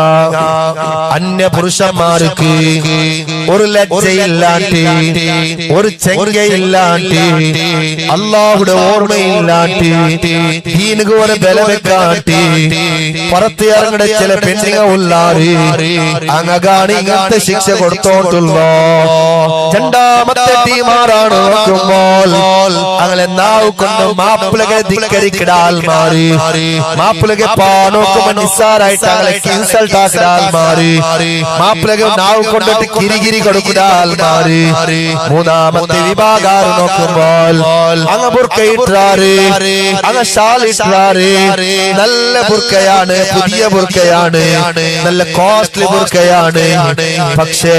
അന്യ പുരുഷന്മാർക്ക് ഒരു ലജ്ജയില്ലാണ്ട്, ഒരു ചെങ്കയില്ലാണ്ട്, അല്ലാഹുടെ ഓർമ്മയില്ലാണ്ട്, ദീനുക്ക് ഒരു ബലവെക്കാട്ടി പുറത്ത് ഇറങ്ങുന്ന ചില പെണ്ണുങ്ങൾ ഉള്ളാറ് അങ്ങാണ് ഇങ്ങനത്തെ ശിക്ഷ കൊടുത്തോണ്ടുള്ളോ. രണ്ടാമത്തെ ടീമാറാണ് നോക്കുമ്പോൾ അങ്ങനെ നാവ് കൊണ്ട് മാപ്പിളകെ ധിക്കരിക്കിടാൽ മാറി, മാപ്പിളകെ നോക്കുമ്പോ നിസ്സാരായിട്ട് അങ്ങനെ ഇൻസൾട്ട് ആക്കിടാൽ മാറി, മാപ്പിളകെ നാവ് കൊണ്ടിട്ട് കിരികിരി കൊടുക്കിടാൽ മാറി. മൂന്നാമത്തെ വിഭാഗം നോക്കുമ്പോൾ അങ്ങ ബുർക്കയിട്ടാറ്, അങ്ങ ഷാൾ ഇട്ടാറ്. നല്ല ബുർക്കയാണ്, പുതിയ ബുർക്കയാണ്, നല്ല കോസ്റ്റ്ലി ബുർക്കയാണ്. പക്ഷേ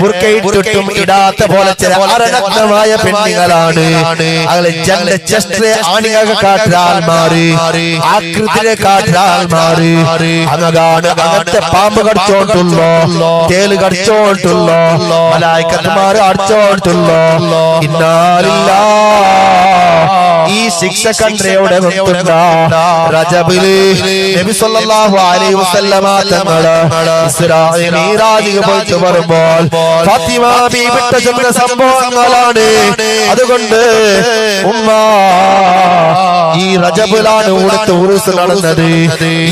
ബുർക്കയിട്ടും ഇടാത്ത പോലെ ചില അരണഗ്നമായ പെണ്ണുങ്ങളാണ്. അങ്ങനെ ചെസ്റ്റ് ആണികൾ കാട്ടാൽ മാറി, ആകൃതിയെ കാട്ടാൽ മാറി. അങ്ങാണ് അങ്ങനത്തെ പാമ്പ് കടിച്ചോണ്ടുള്ളോ, തേല് കടിച്ചോണ്ടുള്ളോ, മലായിക്കത്തുമാർ അടിച്ചോണ്ടുള്ളോ. ഇന്നാലില്ലാ ഈ ശിക്ഷ കണ്ട്രയുടെ റജബില് നബി സല്ലല്ലാഹു അലൈഹി വസല്ലമ തങ്ങള് ഇസ്രാ മിഅ്റാജിൽ പോയിട്ട് വരുമ്പോൾ ഫാത്തിമ ബീബി ചൊല്ലുന്ന സംഭവങ്ങളാണ്. അതുകൊണ്ട് ഉമ്മ ഈ റജബിലാണ് ഇവിടുത്തെ ഉറൂസ് നടന്നത്.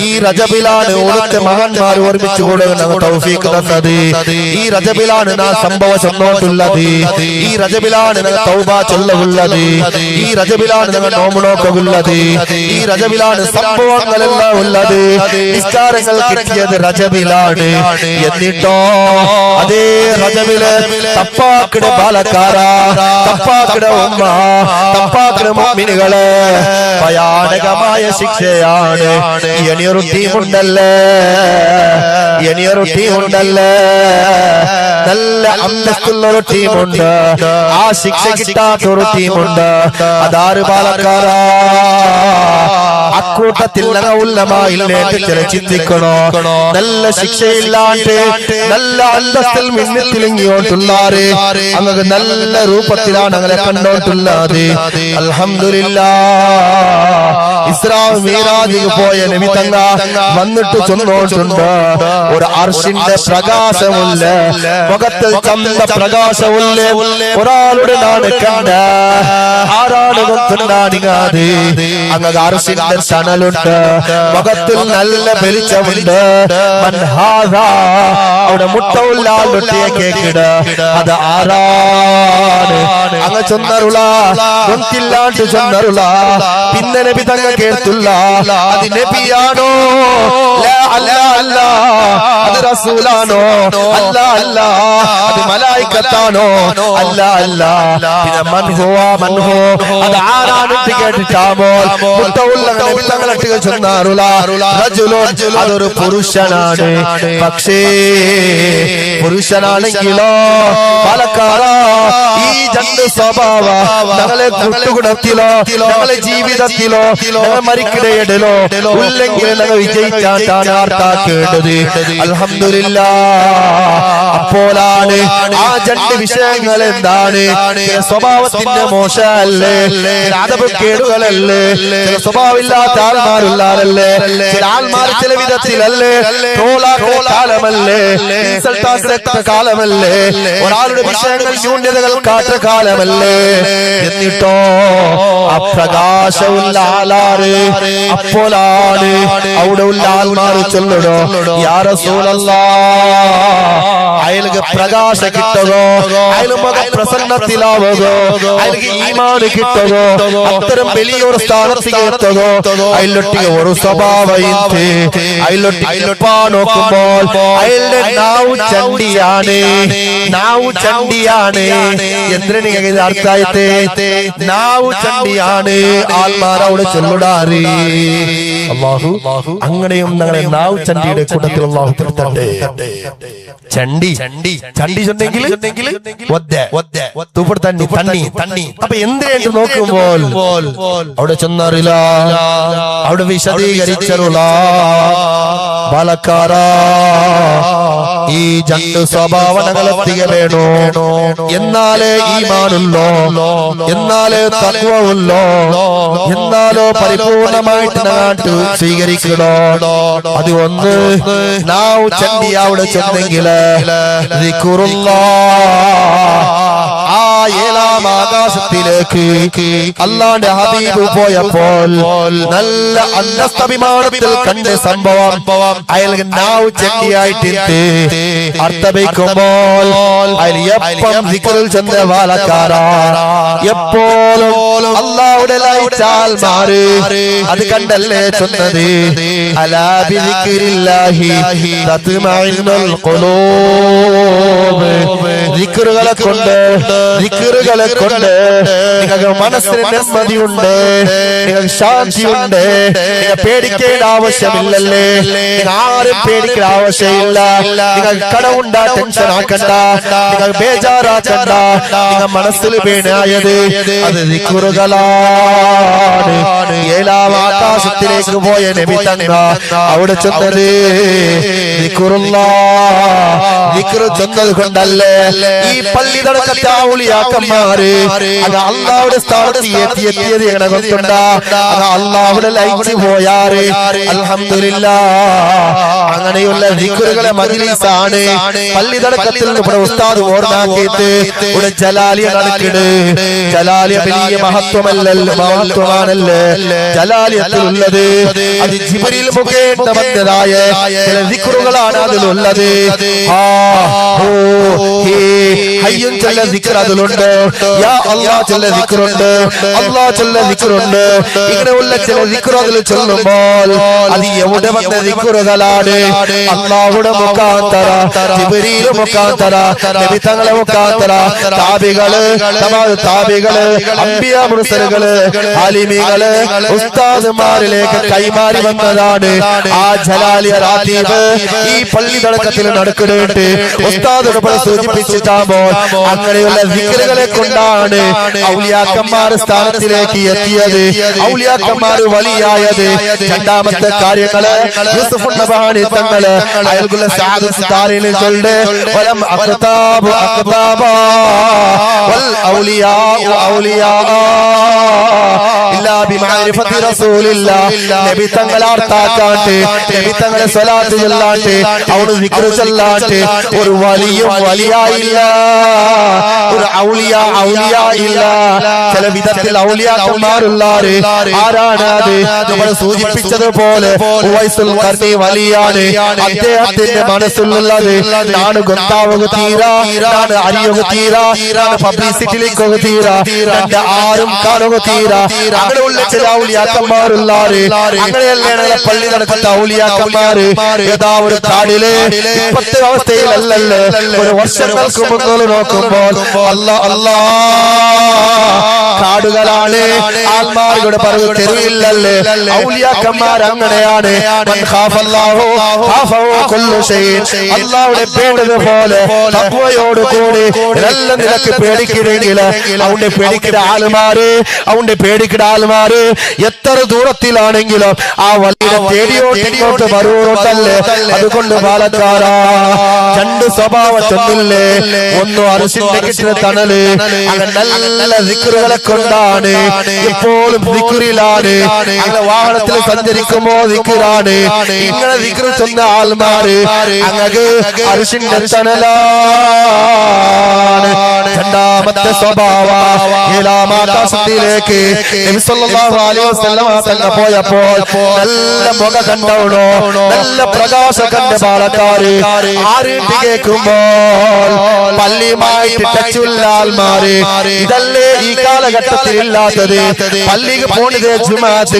ഈ റജബിലാണ് ഇവിടുത്തെ മഹാന്മാർ ഒരുമിച്ച് കൂടെ തൗഫീഖ് തന്നത്. ഈ റജബിലാണ് നാ സംഭവം ചൊന്നോട്ടുള്ളത്. ഈ റജബിലാണ് ഞങ്ങൾ തൗബ ചൊല്ലുള്ളത്. ഈ റജബിലാണ് ഞങ്ങൾ നോമ്പ് നോക്കുള്ളത്. ഈ റജബിലാണ് സംഭവങ്ങളെല്ലാം ഉള്ളത്. നിസ്കാരങ്ങൾ കിട്ടിയത് റജബിലാണ്. എന്നിട്ടോ അതേ റജബില് തപ്പാക്കിടെ ബാലക്കാര, തപ്പാക്കിടെ ഉമ്മ, തപ്പാക്കിടെ മുഅ്മിനുകളെ ഭയാനകമായ ശിക്ഷയാണ്. ഇനിയൊരു ടീമുണ്ടല്ലേ, ഇനിയൊരു ടീമുണ്ടല്ലേ, നല്ല അന്തസ്സുള്ള ഒരു ടീമുണ്ട്. ആ ശിക്ഷ കിട്ടാത്ത ഒരു ടീമുണ്ട്. അതാറ് ബാലക്കാര. അക്കൂട്ടത്തിൽ ഉല്ലമായില്ലേട്ട് ചില ചിന്തിക്കണോ. നല്ല ശിക്ഷയില്ലാണ്ട് നല്ല അന്തസ്സിൽ മിന്നിത്തിലിങ്ങിയോട്ടുള്ളാറ് അങ്ങനെ നല്ല രൂപത്തിലാണ് അങ്ങനെ കണ്ടോട്ടുള്ളത്. അൽഹംദുലില്ലാഹ് ഇസ്രാ മിഅ്റാജിൽ പോയ നബി തങ്ങ വന്നിട്ട് ചൊന്നോട്ടുണ്ട് ഒരു അർശിന്റെ പ്രകാശമുള്ള മുഖത്തിൽ ചന്ത പ്രകാശമുള്ള ഒരാളുടെ നാട് കണ്ട ആരാണ് കൊണ്ടാണിങ്ങാതെ അങ്ങ് അർശിന്റെ തണലുണ്ട്, മുഖത്തിൽ നല്ല വെളിച്ചമുണ്ട്. അവിടെ മുട്ടവുള്ളാളുട്ടിയെ കേക്കിട് അത് ആരാണ്? അങ്ങ് ചൊന്നറുള കൊണ്ടില്ലാണ്ട് ചൊന്നറുള. പിന്നെ നബി തങ്ങ കേട്ടുള്ള അത് നബിയാണോ? അല്ല അല്ല, അത് റസൂലാണോ? അല്ല അല്ല, അത് മലായികത്താണോ? അല്ല അല്ല. പിന്നെ മൻഹോ അത് ആരാണെന്ന് കേട്ടിട്ടാമോ? മുത്തഉള്ള നബി തങ്ങളെ ചൊന്നാറുല റജുലുൻ അതൊരു പുരുഷനാണ്. പക്ഷേ പുരുഷനാണെങ്കിലോ പാലക്കാരാ ഈ രണ്ട് സ്വഭാവ ഞങ്ങളെ കൂട്ടുകുണത്തിലോ ഞങ്ങളെ ജീവിതത്തിലോ ഞങ്ങൾ മരിക്കിടയിടലോ ഇല്ലെങ്കിൽ ഞങ്ങൾ വിജയിച്ചാണ് ആർക്കാക്കേണ്ടത്. അൽഹംദുലില്ലാഹ്. അപ്പോഴാണ് ആ രണ്ട് വിഷയങ്ങൾ എന്താണ്? സ്വഭാവത്തിന്റെ മോശമല്ലേ, അതവ് കേടുകളല്ലേ, ചില സ്വഭാവമില്ലാത്ത ആൾമാരുള്ളാരല്ലേ, ചില ആൾമാർ ചില വിധത്തിലല്ലേ, കാലമല്ലേ, കാലമല്ലേ, ഒരാളുടെ വിഷയങ്ങൾ ശൂന്യതകൾ കാട്ട കാലമല്ലേ. എന്നിട്ടോ അപ്രകാശമുള്ള ആളാറ് അപ്പോഴാണ് അവിടെ ഉള്ള ആൾമാർ ചൊല്ലടോ യാ റസൂലല്ലാഹ് അയാൾക്ക് പ്രകാശ കിട്ടുകോ, അയാൾ മുഖ പ്രസന്നത്തിലാവുകോ, അയാൾക്ക് ഈമാന് കിട്ടുകോ, അത്തരം വലിയൊരു സ്ഥാനത്തേക്ക് എത്തുകോ. അയാളൊട്ടിಗೆ ഒരു സ്വഭാവയിത്ത് അയാളൊട്ടിಗೆ നോക്കുമ്പോൾ അയാളുടെ നാവ് ചണ്ടിയാണ്. നാവ് ചണ്ടിയാണ് എന്തിനാണ് ഇത് അർത്ഥായിത്തെ? നാവ് ചണ്ടിയാണ് ആൾമാർ അവിടെ ചൊല്ലുടാറ്. അല്ലാഹു അങ്ങനെയും ഞങ്ങളെ നാവ് ചണ്ടിയുടെ കൂട്ടത്തിൽ അല്ലാഹു പെടുത്തട്ടെ. ചണ്ടി ചണ്ടി ചൊന്നെങ്കിൽ തണ്ണി. അപ്പൊ എന്തിനു നോക്കുമ്പോൾ അവിടെ ചെന്നറിയില്ല, അവിടെ വിശദീകരിച്ചറുള്ള ബാലക്കാര ഈ രണ്ട് സ്വഭാവനകളെത്തിക വേണോ, എന്നാലേ ഈമാനുള്ളോ, എന്നാലേ തഖ്വഉള്ളോ, എന്നാലോ പരിപൂർണമായിട്ട് നാട്ട് സ്വീകരിക്കണോ. അത് ഒന്ന് നാവ് ചണ്ടി അവിടെ ചെന്നെങ്കിൽ ആ ഏഴാം ആകാശത്തിലേക്ക് അല്ലാഹുവിന്റെ ഹബീബ് പോയപ്പോൾ നല്ല അന്തസ്തഭിമാനത്തിൽ കണ്ട സംഭവം അയാൾക്ക് നാവ് ചണ്ടിയായിട്ട് അർത്ഥവയ്ക്കുമ്പോൾ അയാൾ എപ്പം ദിക്റിൽ ചെന്ന വാലക്കാരാ എപ്പോഴും അല്ലാഹുവിന്റെ ലൈറ്റാൽ മാറി അത് കണ്ടല്ലേ ചൊന്നത് അലാ ബിദിക്രില്ലാഹി തത്മഇന്നുൽ ഖുലൂബ്. ദിക്റുകളെ കൊണ്ട് നിങ്ങൾക്ക് മനസ്സിന് നെമ്മതിയുണ്ട്, നിങ്ങൾക്ക് ശാന്തിയുണ്ട്, നിങ്ങൾ പേടിക്കേണ്ട ആവശ്യമില്ലല്ലേ, നിങ്ങൾ ആരും പേടിക്കേണ്ട ആവശ്യമില്ല, നിങ്ങൾ കടവുണ്ടാ ടെൻഷൻ ആക്കണ്ട, നിങ്ങൾ ബേജാറാക്കണ്ട. നിങ്ങൾ മനസ്സിൽ പേണായത് അത് ദിക്റുകളാണ്. ഏഴാം ആകാശത്തിലേക്ക് പോയ നബി തങ്ങൾ അവിടെ ചെന്നത് ദിക്റ് ചെന്നത് കൊണ്ടല്ലേ. ഈ പള്ളി നടക്കത്തെ ഔലിയാക്കന്മാര് അത് അല്ലാഹുവിന്റെ സ്ഥാനത്ത് എത്തിയത് എങ്ങനെ കൊണ്ടുണ്ടാ? അത് അല്ലാഹുവിന്റെ ലയിച്ചു പോയാറ്. അൽഹംദുലില്ലാഹ്. അങ്ങനെയുള്ള ദിക്റുകളെ മജ്ലിസാണ് പള്ളി നടക്കത്തിൽ ഇവിടെ ഉസ്താദ് ഓർമ്മയാക്കിയിട്ട് ഇവിടെ ജലാലിയ നടക്കിട്. ജലാലിയ വലിയ മഹത്വമാണല്ലേ ജലാലിയത്തിലുള്ളത്. അത് ജിബ്രീൽ മുഖേന വന്നതായ ചില ദിക്റുകളാണ് അതിലുള്ളത്. ഹയ്യും ചില ദിക്ർ അതിലുണ്ട്, യാ അല്ലാഹ് ചില ദിക്റുണ്ട്, അല്ലാഹ് ചില ദിക്റുണ്ട്. ഇങ്ങനെയുള്ള ചില ദിക്ർ അതിൽ ചൊല്ലുമ്പോൾ അത് എവിടെ വന്ന ദിക്റുകളാണ്? അല്ലാഹുവിന്റെ മുഖാന്തര, ജിബ്രീൽ മുഖാന്തര, നബി തങ്ങളെ മുഖാന്തര, താബികള്, അംബിയാ മുർസലുകള്, ആലിമീകള്, ഉസ്താദുമാരിലേക്ക് കൈമാറി വന്നതാണ്. ആ ജലാലിയ റാത്തീബ് ഈ പള്ളി നടക്കത്തിൽ നടക്കുന്നുണ്ട്. ഉസ്താദുകൾ സൂചിപ്പിച്ചിട്ടാകുമ്പോൾ അങ്ങനെയുള്ള ദിക്റുകളെ കൊണ്ടാണ് ഔലിയാക്കന്മാർ സ്ഥാനത്തിലേക്ക് എത്തിയത്, ഔലിയാക്കന്മാർ വലിയായത്. രണ്ടാമത്തെ കാര്യങ്ങള് യൂസുഫ് നബഹാനി തങ്ങള് അയൽക്കുള്ള സാദുസ്താരിൽ ചൊല്ല് വലം അഖ്താബു അഖ്താബാ വൽ ഔലിയാ ഔലിയാ ഇല്ലാ ബിമഅരിഫത്തി റസൂലില്ലാഹ്. നബി തങ്ങളെ അർത്ഥാക്കാട്ട്, നബി തങ്ങളെ സ്വലാത്ത് ചൊല്ലാട്ട്, അവിടെ ദിക്ർ ചൊല്ലാട്ട് ഒരു വലിയും വലിയായില്ല, ഒരു ഔലിയായില്ല. ചില വിധത്തിൽ ഔലിയാക്കന്മാരുള്ളാര് ആരാണ്? അത് നമ്മൾ സൂചിപ്പിച്ചതുപോലെ ഉവൈസുൽ ഖർനി വലിയാണ്. അദ്ദേഹത്തിന്റെ മനസ്സിലുള്ളത് നാണ് ഗൊത്താവുക തീരാ, നാണ് അറിയുക തീരാ, നാണ് പബ്ലിസിറ്റിയിലേക്ക് തീരാ, രണ്ട് ആരും കാണുക തീരാ. അങ്ങനെയുള്ള ചില ഔലിയാക്കന്മാരുള്ളാര്. അങ്ങനെയല്ലേ പള്ളി നടക്കുന്ന ഔലിയാക്കന്മാര് ഏതാ ഒരു കാടില് ഇപ്പത്തെ അവസ്ഥയിലല്ലല്ലോ, ഒരു വർഷങ്ങൾക്ക് മുമ്പ് നോക്കുമ്പോൾ അല്ലാ കാടുകളാണ്, ആൽമാരുടെ പറവ് തെരുവില്ലല്ലേ. ഔലിയാക്കന്മാർ അങ്ങനെയാണ്. അല്ലാഹുവിനെ പേടിയതുപോലെ തഖ്വയോട് കൂടി എല്ലാം നിനക്ക് പേടിക്കണമെങ്കിൽ അവന്റെ പേടിക്കുന്ന ആൾമാര് എത്ര ദൂരത്തിലാണെങ്കിലും ആ വലിയ തേടിയോട്ട് വരൂട്ടല്ലേ. അതുകൊണ്ട് പാലക്കാരാ രണ്ട് സ്വഭാവത്തൊന്നില്ലേ. ഒന്ന് അർശിന്റെ കിട്ടുന്ന തണല്, അങ്ങനെ നല്ല ദിക്റുകളെ കൊണ്ടാണ്, എപ്പോഴും ദിക്റിലാണ്. അങ്ങനെ വാഹനത്തിൽ സഞ്ചരിക്കുമ്പോ ദിക്റാണ്. ഇങ്ങനെ ദിക്റ് ചെന്ന ആൾമാര് അങ്ങക്ക് അർശിന്റെ തണലാണ്. രണ്ടാമത്തെ സ്വഭാവ ഏഴാമാകാശത്തിലേക്ക് നബി സല്ലല്ലാഹു അലൈഹി വസല്ലം തങ്ങൾ പോയപ്പോൾ നല്ല മുഖ കണ്ടവണോ, നല്ല പ്രകാശ കണ്ട പാലക്കാര് ആറിട്ട് കേൾക്കുമ്പോൾ പള്ളിയുമായിട്ട് ടച്ചുള്ള ആൾമാര് ഇതല്ലേ ഈ കാലഘട്ടത്തിൽ ഇല്ലാത്തത്. പള്ളിക്ക് പോണത് ജുമാഅത്ത്,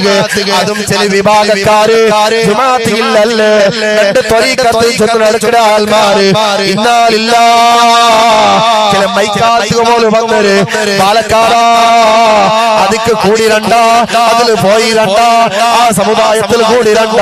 അതും ചില വിഭാഗക്കാര് ജുമാഅത്ത് ഇല്ലല്ലേ. രണ്ട് ത്വരീഖത്ത് ചെന്ന് നടക്കുന്ന ആൾമാര് ഇന്നാലില്ല ചില മൈക്കാത്തുക പോലെ വന്നര് പാലക്കാടാ അതിക്ക് കൂടി രണ്ട, അതിൽ പോയി രണ്ട, ആ സമുദായത്തിൽ കൂടി രണ്ട.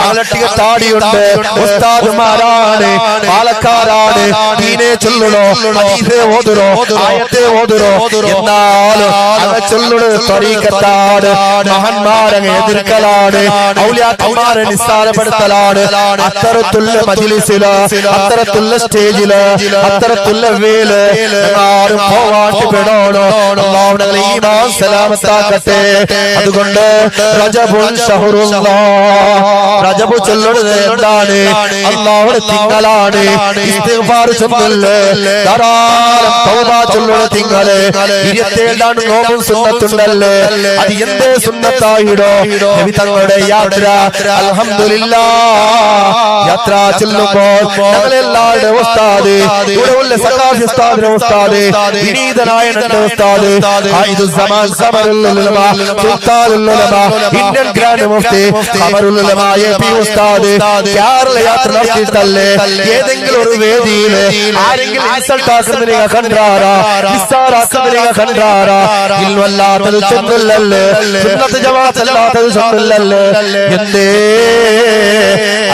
അലട്ടിക താടിയുണ്ട്, ഉസ്താദുമാരാണ്, പാലക്കാരാണ്. ദീനെ ചൊല്ലണോ, ഹദീസേ ഓതുറോ, ആയത്തെ ഓതുറോ, എന്നാലും അത് ചൊല്ലണ ത്വരീഖത്താണ്. മഹാന്മാരങ്ങ് എതിർക്കലാണ്, ഔലിയാക്കന്മാരെ നിസ്സാരപ്പെടുത്തലാണ്. അത്തരത്തുള്ള മജ്ലിസില്, അത്തരത്തുള്ള സ്റ്റേജില്, അത്തരത്തുള്ള വേല് ആരും പോവാട്ട് പെടണോ. അല്ലാഹുവിനെ ഈമാൻ സലാമത്താക്കട്ടെ. അതുകൊണ്ട് റജബുൽ ഷഹ്റുല്ലാഹ്, റജബ് ചൊല്ലുന്നത് എന്താണ്? അല്ലാഹുവിന്റെ തിങ്കളാണ്. ഇസ്തിഗ്ഫാർ ചൊല്ലുന്നത്, ധാരാളം തൗബ ചൊല്ലുന്ന തിങ്കള്. 27 നോമ്പും സുന്നത്തുണ്ടല്ലേ. അത് എന്തേ സുന്നത്തായിടോ? നബി തങ്ങളുടെ യാത്ര, അൽഹംദുലില്ലാഹ്, യാത്ര ചൊല്ലുമ്പോൾ ഞങ്ങളെല്ലാവരുടെ ഉസ്താദ്, ഇവിടെ ഉള്ള സഖാഫി ഉസ്താദിന്റെ ഉസ്താദ്, വിനീതനായ എന്റെ ഉസ്താദ്, ഖായിദുസ്സമാൻ ഖമറുൽ ഉലമ, സുൽത്താനുൽ ഉലമ, ഇന്ത്യൻ ഗ്രാൻഡ് മുഫ്തി ഖമറുൽ ഉലമ എപി ഉസ്താദ് കേരള യാത്ര നടത്തിയിട്ടല്ലേ ഏതെങ്കിലും ഒരു വേദിയിൽ ആരെങ്കിലും ഇൻസൾട്ട് ആക്കുന്നതിനെ കണ്ടാറാ, നിസ്സാരാക്കുന്നതിനെ കണ്ടാറാ? ഇല്ലല്ലാത്തത് ചൊല്ലല്ലേ, സുന്നത്ത് ജമാഅത്ത് അല്ലാത്തത് ചൊല്ലല്ലേ. എന്തേ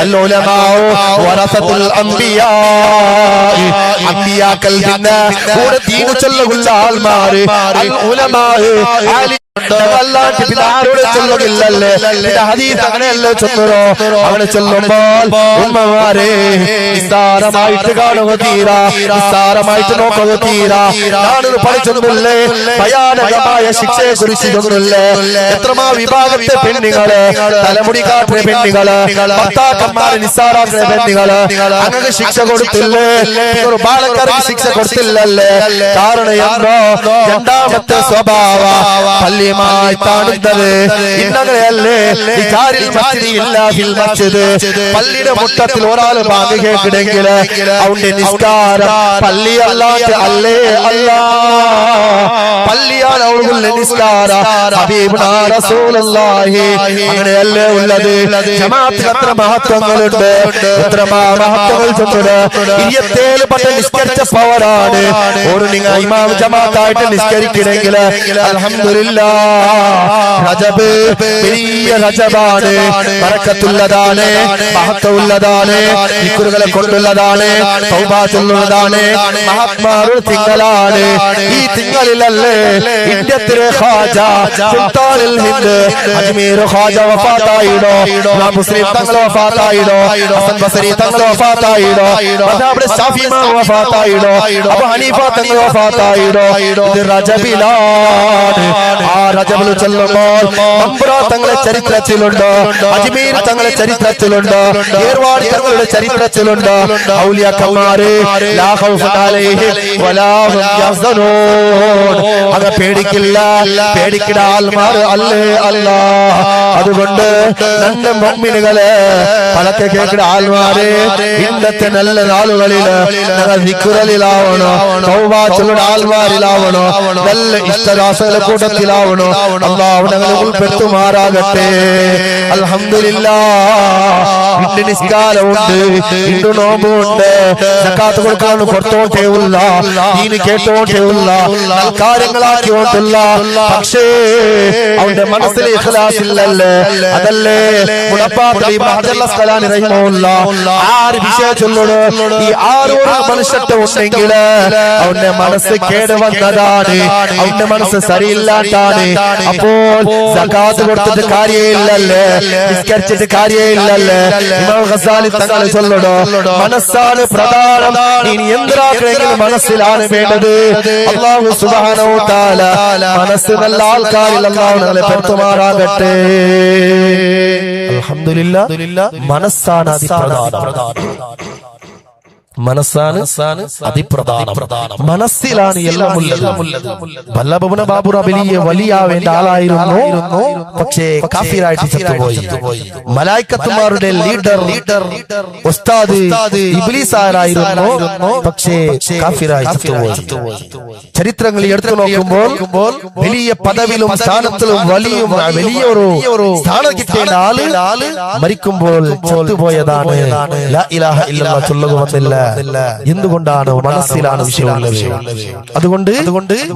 അൽഉലമാഉ വറസത്തുൽ അംബിയാ, അംബിയാക്കൾ പിന്നെ കൂടെ ദീൻ ചൊല്ലുള്ള ആൾമാര് അൽഉലമാഉ ആലി അല്ലാണ്ട് പിന്നെ ആരോട് ചൊല്ലുന്നില്ലല്ലേ. പിന്നെ ഹദീസ് അങ്ങനെയല്ലേ ചൊല്ലോ. അങ്ങനെ ചൊല്ലുമ്പോൾ ഉമ്മമാരെ നിസ്സാരമായിട്ട് കാണുക തീരാ, നിസ്സാരമായിട്ട് നോക്കുക തീരാ. ഞാനത് പഠിച്ചൊന്നുമില്ലേ, ഭയാനകമായ ശിക്ഷയെ കുറിച്ച് ചൊന്നില്ലേ. എത്രമാ വിഭാഗത്തെ പെണ്ണുങ്ങള്, തലമുടി കാട്ടുന്ന പെണ്ണുങ്ങള്, ഭർത്താക്കന്മാരെ നിസ്സാരാക്കുന്ന പെണ്ണുങ്ങള്, അങ്ങനെ ശിക്ഷ കൊടുത്തില്ലേ. ഒരു ബാലക്കാർക്ക് ശിക്ഷ കൊടുത്തില്ലല്ലേ. കാരണം എന്തോ രണ്ടാമത്തെ സ്വഭാവ പള്ളിയുമായി കാണുന്നത് ഇന്നങ്ങനെയല്ലേ. പള്ളിയുടെ മുട്ടത്തിൽ ഒരാൾ ബാങ്ക് കേൾക്കണമെങ്കിൽ അവന്റെ നിസ്കാരം പള്ളി അല്ലാത്ത അല്ലേ അല്ല, പള്ളിയാണ് അവളുള്ള നിസ്കാരം. ഹബീബുനാ റസൂലുള്ളാഹി അങ്ങനെയല്ലേ ഉള്ളത്. ജമാഅത്തിന് എത്ര മഹത്വങ്ങളുണ്ട്, എത്ര മഹത്വങ്ങൾ ചൊല്ലുന്നത്. 27 പട്ടം നിസ്കരിച്ച പവറാണ്. ഒരു നിങ്ങൾ ഇമാം ജമാഅത്തായിട്ട് നിസ്കരിക്കണമെങ്കിൽ അൽഹംദുലില്ലാഹ് റജബ് വലിയ റജബാണ്, ബറക്കത്തുള്ളതാണ്, മഹത്വമുള്ളതാണ്, ദിക്റുകളെ കൊണ്ടുള്ളതാണ്, തൗബ ചൊല്ലുന്നതാണ്, മഹാത്മാരുടെ തിങ്കളാണ്. ഈ തിങ്കളിലല്ലേ ഇന്ത്യത്തിലെ ഖാജ സുൽത്താനുൽ ഹിന്ദ് അജ്മീർ ഖാജ വഫാത്തായിടോ, മുസ്ലിം തങ്ങൾ വഫാത്തായിടോ, ഹസൻ ബസരി തങ്ങൾ വഫാത്തായിടോ, മദ്ഹബ് ശാഫി ഇമാം വഫാത്തായിടോ, അബൂ ഹനീഫ തങ്ങൾ വഫാത്തായിടോ. ഇത് റജബിലാണ്. ആ റജബിൽ ചൊല്ലുമ്പോൾ മമ്പുറ തങ്ങളെ ചരിത്രത്തിലുണ്ട്, അജ്മീർ തങ്ങളെ ചരിത്രത്തിലുണ്ട്, ഏർവാടി തങ്ങളുടെ ചരിത്രത്തിലുണ്ട്. ഔലിയാക്കന്മാരെ ലാ ഖൗഫുൻ അലൈഹിം വലാ ഹും യഹ്സനൂൻ, അങ്ങ് പേടിക്കില്ല, പേടിക്കുന്ന ആൾമാർ അല്ലേ അല്ലാ. അതുകൊണ്ട് രണ്ട് മുഅ്മിനുകളെ പലക്കെ കേൾക്കുന്ന ആൾമാരെ ഇന്നത്തെ നല്ല നാളുകളില് ഞങ്ങൾ ദിക്റിലാവണോ, തൗബ ചൊല്ലുന്ന ആൾമാരിലാവണോ, നല്ല ഇഷ്ടദാസകളുടെ കൂട്ടത്തിലാവണോ. അല്ലാഹു ഞങ്ങളെ ഉൾപ്പെടുത്തുമാറാകട്ടെ. അൽഹംദുലില്ലാഹ് ഇണ്ട് നിസ്കാരമുണ്ട്, ഇണ്ട് നോമ്പുണ്ട്, സക്കാത്ത് കൊടുക്കാൻ കൊടുത്തോട്ടേ ഉള്ള, ദീന് കേട്ടോട്ടേ ഉള്ള, കാര്യങ്ങളാക്കിയോട്ടുള്ള, പക്ഷേ അവന്റെ മനസ്സിൽ ഇഖ്ലാസ് ഇല്ലല്ലേ. അതല്ലേ ആറ് വിശേഷങ്ങളോട് ഈ ആറോട് മനുഷ്യത്തെ ഉണ്ടെങ്കിൽ അവന്റെ മനസ്സ് കേടുവന്നതാണ്, അവന്റെ മനസ്സ് ശരിയില്ലാത്താണ്. അപ്പോൾ സകാത്ത് കൊടുത്തിട്ട് കാര്യമില്ലല്ലേ, നിസ്കരിച്ചിട്ട് കാര്യമില്ലല്ലേ. ഇമാം ഗസാലി തങ്ങൾ ചൊല്ലടോ, മനസ്സാണ് പ്രധാനം, ഇനി എന്തിനാക്കണമെങ്കിലും മനസ്സിലാണ് വേണ്ടത്. അല്ലാഹു സുബ്ഹാനഹു വ തആല മനസ്സ് നല്ല ആൾക്കാരിൽ അല്ലാഹു നമ്മളെ പെരുമാറാകട്ടെ. അൽഹംദുലില്ലാഹ്, മനസ്സാണ് അതിപ്രധാനം, മനസ്സാണ് അതിപ്രധാനം, മനസ്സിലാണ് എല്ലാം ഉള്ളത്. വല്ലഭുന ബാബുറ വലിയാവേണ്ട ആളായിരുന്നു, പക്ഷേ കാഫിറായിട്ട് ചത്തുപോയി. മലായിക്കത്തുമാരുടെ ലീഡർ ഉസ്താദ് ഇബ്ലീസ് ആയിരുന്നു, പക്ഷേ കാഫിറായി ചത്തുപോയി. ചരിത്രങ്ങൾ എടുത്തു നോക്കുമ്പോൾ വലിയ പദവിയിലും സ്ഥാനത്തിലും വലിയൊരു സ്ഥാനം കിട്ടേണ്ട ആള് മരിക്കുമ്പോൾ ചത്തുപോയതാണ്. ലാ ഇലാഹ ഇല്ലല്ലാഹ് ചൊല്ലുക വന്നില്ല. എന്തുകൊണ്ടാണ്? മനസ്സിലാണ് വിഷയമുള്ളത്. അതുകൊണ്ട്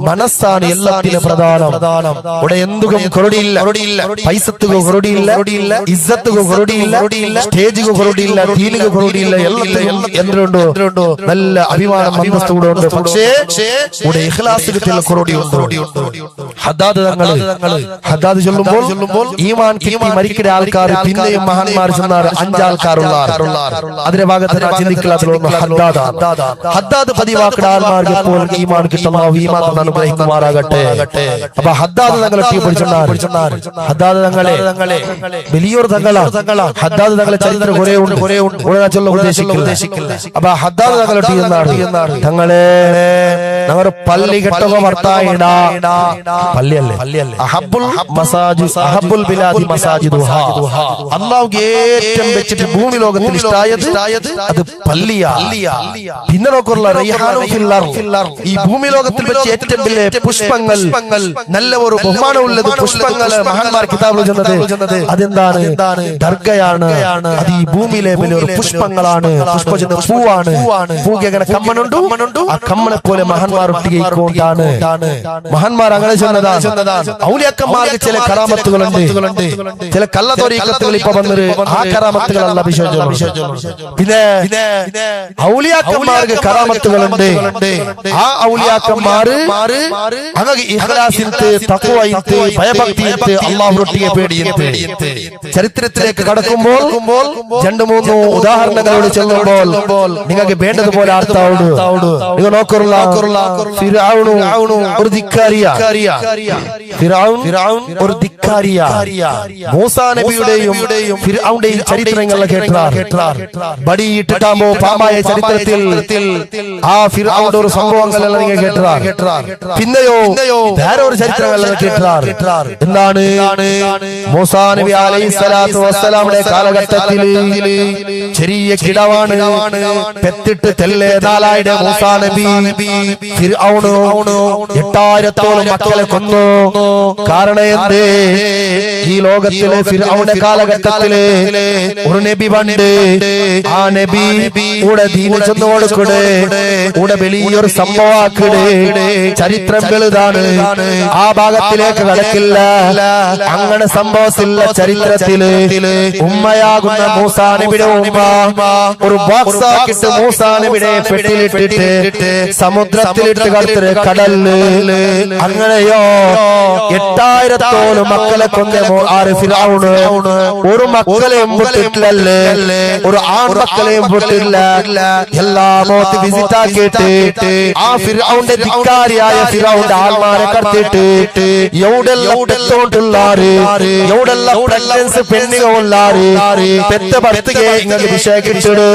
മനസ്സാണ് എല്ലാത്തിനും പ്രധാനം. ഇവിടെ എന്തും കൊറടിയില്ല, പൈസത്തുക കൊറടിയില്ല, ഇസ്സത്തുക കൊറടിയില്ല, സ്റ്റേജുക കൊറടിയില്ല, ദീനുക കൊറടിയില്ല, എല്ലാത്തിനും എന്തുണ്ടോ നല്ല അഭിമാനം അന്തസ്തൂടെ ഉണ്ട്. പക്ഷേ ഇവിടെ ഇഖ്ലാസിൽ കൊറടിയുണ്ട്. ഹദ്ദാദ് ചൊല്ലുമ്പോൾ ഈമാൻ കിട്ടി മരിക്കുന്ന ആൾക്കാർ പിന്നെയും മഹാന്മാർ ചെന്നാർ 5 ആൾക്കാരുള്ള അതിന്റെ ഭാഗത്ത് ചിന്തിക്കലാത്തിലുള്ള ഹദ്ദാദ് പതിവാക്കുന്ന ആൾമാർക്ക് എപ്പോഴും ഈമാൻ കിട്ടുന്ന ഈമാൻ അനുഗ്രഹിക്കുമാറാകട്ടെ. അപ്പൊ ഹദ്ദാദ് തങ്ങളെ പിടിച്ചെന്നാർ ഹദ്ദാദ് തങ്ങളെ വലിയൊരു തങ്ങളാണ്. ഹദ്ദാദ് തങ്ങളെ ചരിത്രം കുറെ ഉണ്ട്, ചൊല്ല ഉദ്ദേശിക്കില്ല. അപ്പൊ ഹദ്ദാദ് തങ്ങളെ തങ്ങളെ ഞങ്ങൾ പള്ളി കെട്ടുക വർത്തായിട പള്ളിയല്ലേ, അഹബ്ബുൽ മസാജിദ് അഹബ്ബുൽ ബിലാദി മസാജിദുഹാ. അല്ലാഹുവിന് ഏറ്റവും വെച്ചിട്ട് ഭൂമി ലോകത്തിൽ ഇഷ്ടായത് അത് പള്ളിയാ. പിന്നെ നോക്കുള്ള ഈ ഭൂമി ലോകത്തിൽ വെച്ച് ഏറ്റവും വലിയ പുഷ്പങ്ങൾ, നല്ല ഒരു ബഹുമാനമുള്ളത് പുഷ്പങ്ങൾ മഹാന്മാർ കിതാബിൽ ചെന്നത് അതെന്താണ്? ദർഗയാണ്. അത് ഈ ഭൂമിയിലെ വലിയൊരു പുഷ്പങ്ങളാണ്, പുഷ്പചിഹ്ന പൂവാണ്. പൂങ്ങനെ കമ്മനുണ്ട്, ആ കമ്മനെ പോലെ മഹാന്മാർ ഒട്ടിക്കൊണ്ടാണ്. മഹാന്മാർ അങ്ങനെ ചെന്നതാണ്. ഔലിയാക്കന്മാർക്ക് ചില കറാമത്തുകളുണ്ട്, ചില കള്ളത്തൊരീക്കത്തുകൾ ഇപ്പൊ വന്നത് ആ കറാമത്തുകളല്ല വിശേഷം. പിന്നെ ഔലിയാക്കന്മാർക്ക് കറാമത്തുകളുണ്ട്. ആ ഔലിയാക്കന്മാര് അങ്ങനെ ഇഖ്ലാസിന്റെ തഖ്വയിന്റെ ഭയഭക്തിയുടെ അല്ലാഹുവിനെ പേടിയുടെ ചരിത്രത്തിലേക്ക് കടക്കുമ്പോൾ 2-3 ഉദാഹരണങ്ങളോട് ചെല്ലുമ്പോൾ നിങ്ങൾക്ക് വേണ്ടതുപോലെ അർത്ഥമുണ്ട്. നിങ്ങൾ നോക്കുള്ള ഫിർഔൻ ഒരു ധിക്കാരിയ, ഫിർഔൻ ഒരു ധിക്കാരിയ. മൂസാ നബിയുടെയും ഫിർഔന്റെയും ചരിത്രങ്ങൾ കേട്ടാർ. ബടിയിട്ടാകുമ്പോ പാമായ ചരിത്രത്തിൽ ആ ഫിർഔന്റെ ഒരു സംഭവങ്ങളെല്ലാം നിങ്ങൾ കേട്ടാർ. പിന്നെയോ വേറെ ഒരു ചരിത്രങ്ങളെല്ലാം കേട്ടാർ. എന്താണ്? മൂസാ നബി അലൈഹിസ്സലാത്തു വസ്സലാമിന്റെ കാലഘട്ടത്തിൽ ചെറിയ കിടവാണ്, പെത്തിട്ട് തെല്ലേ നാലായുടെ മൂസാ നബി ഫിർഔൻ 8000 മക്കളെ കൊന്നു. കാരണം എന്തേ? ഈ ലോകത്തിലെ ഫിർഔന്റെ കാലഘട്ടത്തില് ഒരു നബി പണ്ട്, ആ നബി ഇവിടെ ദീന ചെന്നു കൊടുക്കടെ, ഇവിടെ വലിയൊരു സംഭവമാക്കടെ, ചരിത്രം വലുതാണ്. ആ ഭാഗത്തിലേക്ക് കടക്കില്ല. അങ്ങനെ സംഭവത്തില്ല. ചരിത്രത്തില് ഉമ്മയാകുന്ന മൂസാ നബിയുടെ ഉമ്മ ഒരു ബോക്സ് ആക്കിട്ട് മൂസാ നബിയുടെ പെട്ടിലിട്ടിട്ട് സമുദ്രത്തിലിട്ട് കടത്തില് കടലില്. അങ്ങനെയോ 8000 മക്കളെ കൊന്ന ഫിർഔൻ ഒരു മക്കളെയും പൊട്ടിട്ടില്ലല്ലേ, ഒരു ആൺമക്കളെയും പൊട്ടില്ല. എല്ലാമോത്ത് വിസിറ്റ് ആക്കിയിട്ട് ആ ഫിർഔന്റെ ധിക്കാരിയായ ഫിർഔന്റെ ആൾമാരെ കടത്തിട്ട് എവിടെല്ലാം എത്തോണ്ടുള്ളാറ്, എവിടെല്ലാം പ്രഗ്നൻസി പെണ്ണുകളുള്ളാറ്, പെറ്റ ഭർത്തകയെ ഇങ്ങനെ വിഷയിച്ചിട്ട്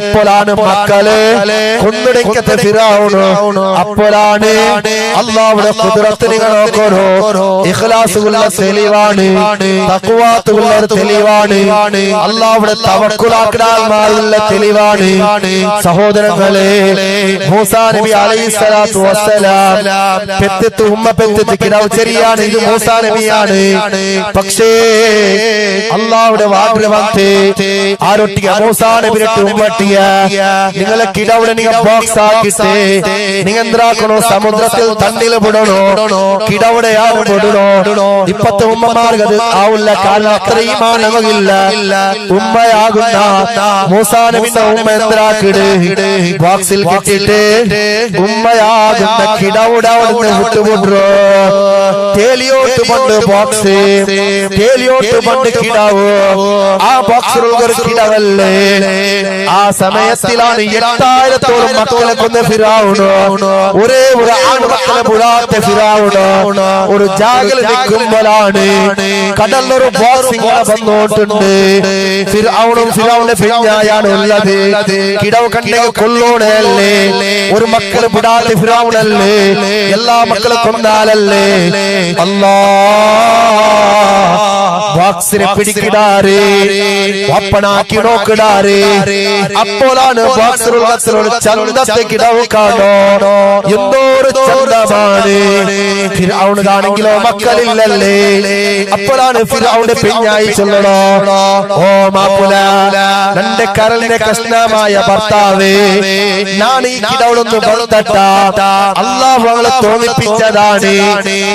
അപ്പോഴാണ് മക്കളെ കൊന്നിടക്കത്തെ ഫിർഔൻ. അപ്പോഴാണ് അല്ലാഹുവിന്റെ ഖുദ്റത്ത് നിങ്ങൾ നോക്കണോ, ഇഖ്ലാസുള്ള തെളിവാണ്, തഖ്വാത്തുള്ള തെളിവാണ്, അല്ലാഹുവിന്റെ തവക്കുലാക്കലാൽമാരുള്ള തെളിവാണ്. സഹോദരങ്ങളെ, മൂസാ നബി അലൈഹിസ്സലാത്തു വസ്സലാം പെറ്റത്ത് ഉമ്മ പെറ്റത്ത് കിടാവ് ചെറിയാണ്. ഇത് മൂസാ നബിയാണ്. പക്ഷേ അള്ളാഹുടെ വാതിൽ വന്ന് ആരൊട്ടിയ മൂസാ നബിയുടെ ഉമ്മട്ടിയ നിങ്ങളെ കിടാവിടെ നിങ്ങൾ ബോക്സ് ആക്കിട്ട് നിങ്ങൾ എന്താക്കണോ, സമുദ്രത്തിൽ തണ്ണിൽ വിടണോ, കിടാവിടെ ആരും വിടണോ. ഇപ്പത്തെ ഉമ്മമാർക്ക് അത് ആവില്ല. കാരണം അത്രയും നമുക്കില്ല. ഉമ്മയാകുന്ന മൂസാ നബിയുടെ ഉമ്മ എന്താക്കിട് ബോക്സിൽ കിട്ടിട്ട് ഉമ്മയാകുന്ന കിടാവിടെ അവിടുന്ന് വിട്ടുവിടോ. തേലിയോട്ട് പണ്ട് ബോക്സ്, തേലിയോട്ട് പണ്ട് കിടാവ്. ആ ബോക്സിലുള്ള ഒരു കിടവല്ലേ. ആ സമയത്തിലാണ് 8000 മക്കളെ കൊന്ന ഫിറഔനോ, ഒരേ ഒരു ആൺമക്കളെ പുരാത്ത ഫിറഔനോ ഒരു ജാഗിൽ നിൽക്കുമ്പോഴാണ് കടലൊരു ബോക്സ് ഇങ്ങനെ വന്നോട്ടുണ്ട്. ഫിറഔനും ഫിറഔന്റെ പെഞ്ഞായാണ് ഉള്ളത്. കിടവ് കണ്ടെങ്കിൽ കൊല്ലോണല്ലേ. ഒരു മക്കളെ വിടാതെ ഫിറഔനല്ലേ. എല്ലാ മക്കളെ കൊന്നാലല്ലേ. അല്ലാ ബോക്സിനെ പിടിക്കിടാറ്, ഒപ്പനാക്കി നോക്കിടാറ്. അപ്പോഴാണ് ബോക്സിലുള്ള ചന്തത്തെ കിടവ് കാണോ. എന്തോരു ചന്തമാണ്. ഫിറഔനാണെങ്കിലോ മക്കളില്ലല്ലേ. അപ്പോഴാണ് ഫിറഔന്റെ പെഞ്ഞായി ചൊല്ലണോ, ഓ മാപ്പുല, എന്റെ കരലിന്റെ കഷ്ണമായ ഭർത്താവേ, ഞാൻ ഈ കിടവളൊന്ന് ബന്ധട്ട. അല്ലാഹു അവളെ തോന്നിപ്പിച്ചതാണ്.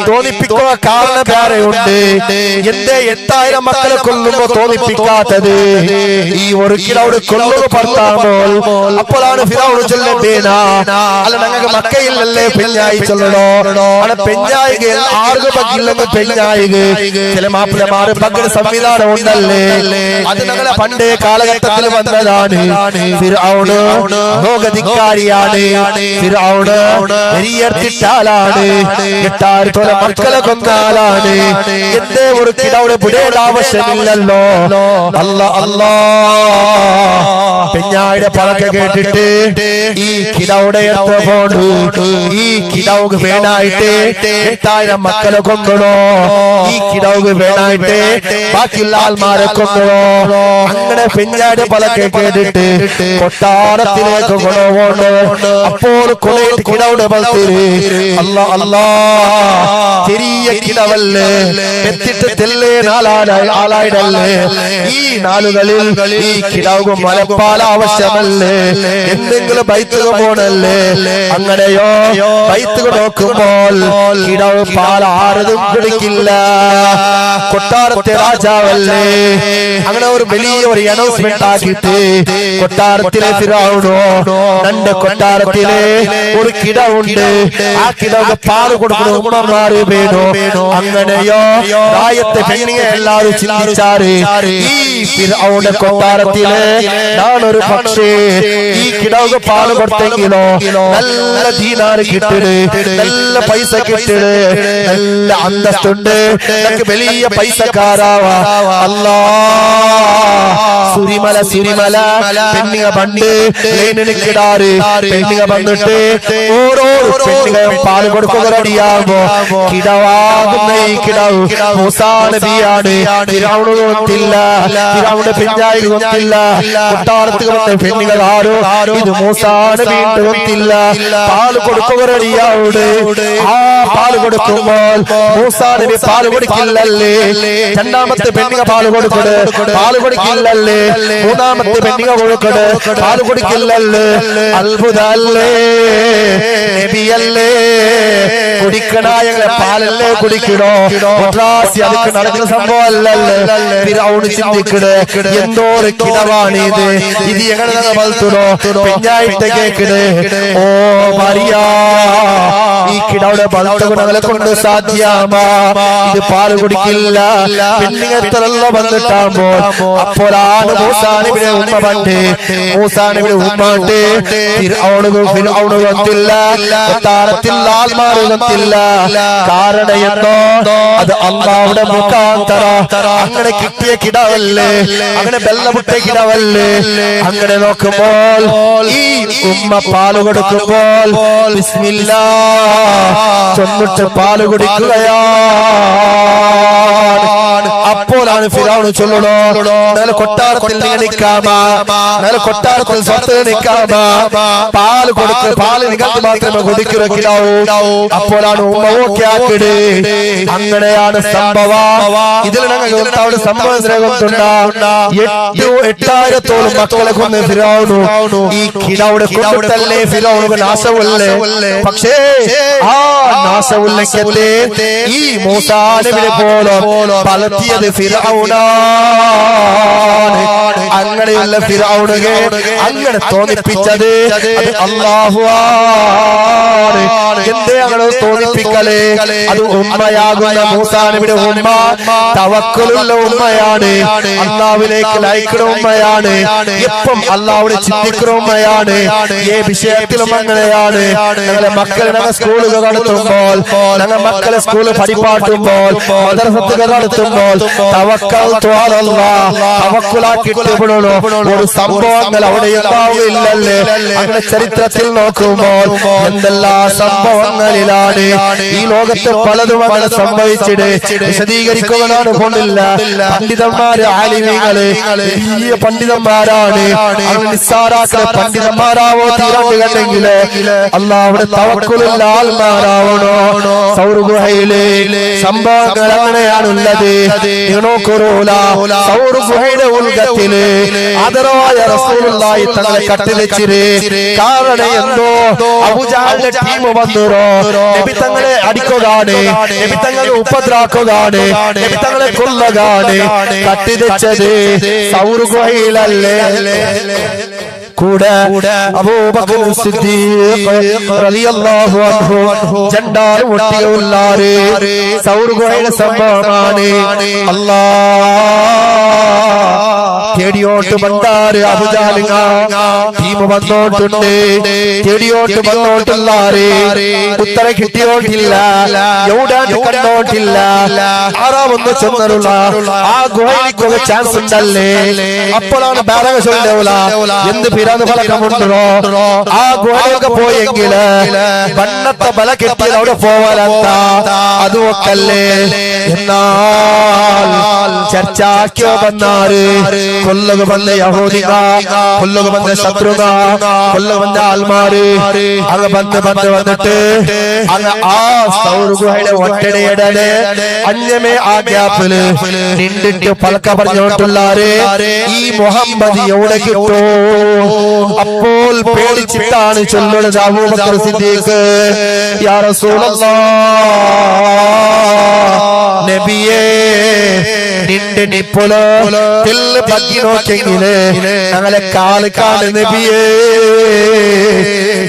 തോന്നിപ്പിക്കുക കാരണം വേറെയുണ്ട്. എന്റെ 8000 മക്കളെ കൊല്ലുമ്പോ തോന്നിപ്പിക്കാത്തത് ഈ ഒരു കിടവിടെ കൊല്ലുക ഭർത്താവോൾ. അപ്പോഴാണ് ഫിറഔൻ ചൊല്ലേന, അല്ല ഞങ്ങൾക്ക് മക്കയില്ലല്ലേ പെഞ്ഞായി ചൊല്ലണോ. അവിടെ പെഞ്ഞായിക ആർക്ക് പറ്റില്ലെങ്കിൽ പെഞ്ഞായിക ചില മാപ്പിളമാര് പകൽ സംവിധാനം ഉണ്ടല്ലേ. അത് ഞങ്ങളെ പണ്ടേ കാലഘട്ടത്തിൽ വന്നതാണ്. ഫിറഔന് ലോകധികാരിയാണ്. ഫിറഔന് വെരിയർത്തിട്ടാലാണ്. 8000 മക്കളെ കൊന്നാലാണ്. എന്റെ ഒരു കിടവിടെ വിടേണ്ട ആവശ്യമില്ലല്ലോ. അല്ലാ അല്ലാ പെഞ്ഞായുടെ പഴക്ക കേട്ടിട്ട് ഈ കിടവിടെ പോണു. ഈ കിടവുക്ക് വേണായിട്ട് 8000 മക്കളെ കൊന്നണോ. ഈ കിടവുക്ക് വേണായിട്ട് ബാക്കിയുള്ള ആൾമാരെ കൊന്നണോ. അങ്ങനെ പെഞ്ഞായുടെ പഴക്ക കേട്ടിട്ട് കൊട്ടാരത്തിലേക്ക് കൊണ്ടുപോകണോ. അപ്പോൾ കൊലയിട്ട് കിടവിടെ വളർത്തിരി. അല്ലാ അല്ലാ ചെറിയ കിടവല്ലേ. എത്തിട്ട് തെല്ലേ ആളായിടല്ലേ. ഈ നാളുകളിൽ ഈ കിടവും മലപ്പാല ആവശ്യമല്ലേ. എന്തെങ്കിലും ബൈത്തുക പോണല്ലേ. അങ്ങനെയോ ബൈത്തുക നോക്കുമ്പോൾ കിടവ് പാൽ ആരതും കുടിക്കില്ല. കൊട്ടാരത്തെ രാജാവല്ലേ. അങ്ങനെ ഒരു വലിയ ഒരു അനൗൺസ്മെന്റ് ആക്കിയിട്ട് കൊട്ടാരത്തിലെ ഫിറഔനോ രണ്ട് കൊട്ടാരത്തിലെ ഒരു കിടവുണ്ട്. ആ കിടവ് പാല് കൊടുക്കണം ഉമ്മമാര് വേണോ. അങ്ങനെയോ രായത്തെ പെണ്ണിനെ എല്ലാവരും ചിന്തിച്ചാറ്. ഈ ഫിറഔന്റെ കൊട്ടാരത്തിലെ ഞാനൊരു പക്ഷേ ഈ കിടവ് പാല് കൊടുത്തെങ്കിലോ നല്ല ദീനാറ് കിട്ടിട്, നല്ല പൈസ കിട്ടിട്, നല്ല അന്തസ്തുണ്ട്, എനിക്ക് വലിയ പൈസക്കാരാവാ. അല്ലാ സുരിമല സുരിമല പെണ്ണിക പണ്ട് കിടാറ്. പെണ്ണിക വന്നിട്ട് ഓരോ പെണ്ണിക പാല് കൊടുക്കുക റെഡിയാകുമ്പോ കിടവാകുന്ന ഈ കിടവ് മൂസാ നബിയാണ്. ഫിറഔന് കൊത്തില്ല, ഫിറഔന്റെ പെഞ്ഞായി കൊത്തില്ല. കൊട്ടാരത്തിൽ വന്ന പെണ്ണികൾ ആരോ ഇത് മൂസാ നബിയുടെ കൊത്തില്ല. പാല് കൊടുക്കുക റെഡിയാവുണ്ട്. ആ പാല് കൊടുക്കുമ്പോൾ മൂസാ നബി പാല് കൊടുക്കില്ലല്ലേ. രണ്ടാമത്തെ പെണ്ണിക പാല് കൊടുക്കട്, പാല് കൊടുക്കില്ലല്ലേ. മൂന്നാമത്തെ പെണ്ണിക കൊടുക്കട്, പാല് കൊടുക്കില്ലല്ലേ. അത്ഭുതല്ലേ നബിയല്ലേ. കുടിക്കണായ പാലല്ലേ കുടിക്കണോ. അതൊക്കെ നടക്കുന്ന സംഭവം അല്ലല്ലേ. ഫിറഔൻ ചിന്തിക്കട് എന്തോരു കിടവാണ് ഇത്. ഇത് എങ്ങനെ വളർത്തുന്നോ പെഞ്ഞായിട്ട് കേക്കട്. ഓ മറിയ, ഈ കിടവിടെ വളർത്തുകളെ കൊണ്ട് സാധ്യമാ. ഇത് പാല് കുടിക്കില്ല. പെണ്ണിങ്ങെത്രല്ല വന്നിട്ടാകുമ്പോ അപ്പോഴാണ് മൂസാ നബിയുടെ ഉമ്മ പണ്ട്. മൂസാ നബിയുടെ ഉമ്മാണ്ട് ഫിറഔന് വന്നില്ല. കൊട്ടാരത്തിൽ ആൾമാര് വന്നില്ല. കാരണം എന്നോ അത് അല്ലാഹുവിന്റെ മുഖാന്തര അങ്ങനെ കിട്ടിയ കിടവല്ലേ. അങ്ങനെ ബെല്ലമുട്ട കിടവല്ലേ. അങ്ങനെ നോക്കുമ്പോൾ ഈ ഉമ്മ പാല് കൊടുക്കുമ്പോൾ ബിസ്മില്ലാ ചൊന്നിട്ട് പാല് കുടിക്കുകയാണ്. അപ്പോൾ അപ്പോഴാണ് ഫിറഔൻ ചൊല്ലണോ നാളെ കൊട്ടാരത്തിൽ നിൽക്കാമാ നാളെ കൊട്ടാരത്തിൽ സ്വത്ത് നിൽക്കാമാ പാല് കൊടുത്ത് പാല് നിങ്ങൾക്ക് മാത്രമേ കുടിക്കുറക്കിടാവൂ അപ്പോഴാണ് ഉമ്മ ഓക്കെ ആക്കിട് അങ്ങനെയാണ് സംഭവം ഇതിൽ ഞങ്ങൾ അവിടെ സംഭവം എട്ടായിരത്തോളം മക്കളെ കൊന്ന് ഫിറഔനു ഈ കിടവിടെ കൊണ്ടിട്ടല്ലേ ഫിറഔനു നാശവല്ലേ പക്ഷേ ആ നാശവുല്ലക്കല്ലേ ഈ മൂസാ നബിയെ പോലെ പലത്തിയത് ഫിറഔനാണ് അങ്ങനെയുള്ള ഫിറഔനുകെ അങ്ങനെ തോന്നിപ്പിച്ചത് അത് അല്ലാഹുവാണ് എന്തേ അങ്ങനെ തോന്നിപ്പിക്കലേ അത് ഉമ്മയാകുന്ന മൂസാ നബിയുടെ ഉമ്മ തവക്കുലുള്ള ഉമ്മയാണ് അല്ലാഹുവിലേക്ക് ലയിക്കുന്ന ഉമ്മയാണ് എപ്പം അല്ലാഹുവിനെ ചിന്തിക്കുന്ന ഉമ്മയാണ് ഈ വിഷയത്തിലും അങ്ങനെയാണ് ഞങ്ങളെ മക്കളെ ഞങ്ങൾ സ്കൂളുകൾ നടത്തുമ്പോൾ ഞങ്ങൾ മക്കളെ സ്കൂളിൽ പഠിപ്പാട്ടുമ്പോൾ മദ്രസത്തുകൾ നടത്തുമ്പോൾ തവക്കൽതു അലല്ലാഹ് തവക്കുലാക്കിയിട്ടുള്ളൂ ഒരു സംഭവങ്ങൾ അവിടെ ഉണ്ടാവില്ലല്ലേ അങ്ങനെ ചരിത്രത്തിൽ നോക്കുമ്പോൾ എന്തെല്ലാം സംഭവങ്ങളിലാണ് ഈ ലോകത്ത് പലതും അങ്ങനെ സംഭവിച്ചിട്ട് വിശദീകരിക്കുന്നതാണ് കൊണ്ടില്ല പണ്ഡിതന്മാര് ആലിമീങ്ങള് വലിയ പണ്ഡിതന്മാരാണ് അവർ നിസ്സാരാക്കളെ പണ്ഡിതന്മാരാവോ തീരാണ്ട് കണ്ടെങ്കില് അല്ലാഹ് അവിടെ തവക്കുലുള്ള ആൾമാരാവണോ സൗർ ഗുഹയിലെ സംഭവങ്ങൾ അങ്ങനെയാണുള്ളത് സൗർ ഗുഹയുടെ ഉൽഗത്തില് ആദരവായ റസൂലുള്ളാഹി തങ്ങളെ കട്ടിലെച്ചിര് കാരണം എന്തോ അബൂജഹലിന്റെ ടീം വന്നോ നബി തങ്ങളെ അടിക്കുകയാണ് നബി തങ്ങളെ ഉപദ്രവിക്കുകയാണ് നബി തങ്ങളെ കൊല്ലുകയാണ് കട്ടിലെച്ചത് സൗർ ഗുഹയിലല്ലേ കൂടെ അബൂബക്കർ സിദ്ദീഖ് റളിയല്ലാഹു അൻഹു ജണ്ടാലും ഒട്ടിയുള്ളാരെ സൗർ ഗുഹയുടെ സംഭവമാണ് അല്ലാഹ് തേടിയോട്ട് വന്നാറ് അബൂജഹലിങ്ങ ടീം വന്നോട്ടുണ്ട് തേടിയോട്ട് വന്നോട്ടുള്ളാരെ ഉത്തര കിട്ടിയോട്ടില്ല എവിടാണ്ട് കണ്ടോട്ടില്ല ആറാമൊന്ന് ചെന്നുള്ള ആ ഗുഹയിലേക്ക് ചാൻസ് ഉണ്ടല്ലേ അപ്പോഴാണ് ബാരക ചൊല്ലൂല എന്ത് പിരാന്ന് ഫലക്കമുണ്ടോ ആ ഗുഹയൊക്കെ പോയെങ്കില് വണ്ണത്തെ ബല കെട്ടിയത് അവിടെ പോവാനത്ത അതുമൊക്കല്ലേ എന്നാൽ ചർച്ചാക്കിയോ വന്നാറ് കൊല്ലുക വന്ന യഹൂദിക കൊല്ലുക വന്ന ശത്രുക കൊല്ലുക വന്ന ആൽമാര് അങ്ങ് വന്നിട്ട് അങ്ങ് ആ സൗർ ഗുഹയുടെ ഒറ്റടയുടെ അന്യമേ ആ ഗ്യാപ്പില് നിണ്ടിട്ട് പലക്ക പറഞ്ഞോട്ടുള്ളാര് ഈ മുഹമ്മദ് എവിടെ കിട്ടോ അപ്പോൾ പേടിച്ചിട്ടാണ് ചൊല്ലുന്നത് അബൂബക്കർ സിദ്ദീഖ് യാ റസൂലല്ലാഹ് നബിയേ നിന്റെ നിപ്പുല തില്ല് പറ്റി നോക്കെങ്കില് ഞങ്ങളെ കാല് നബിയേ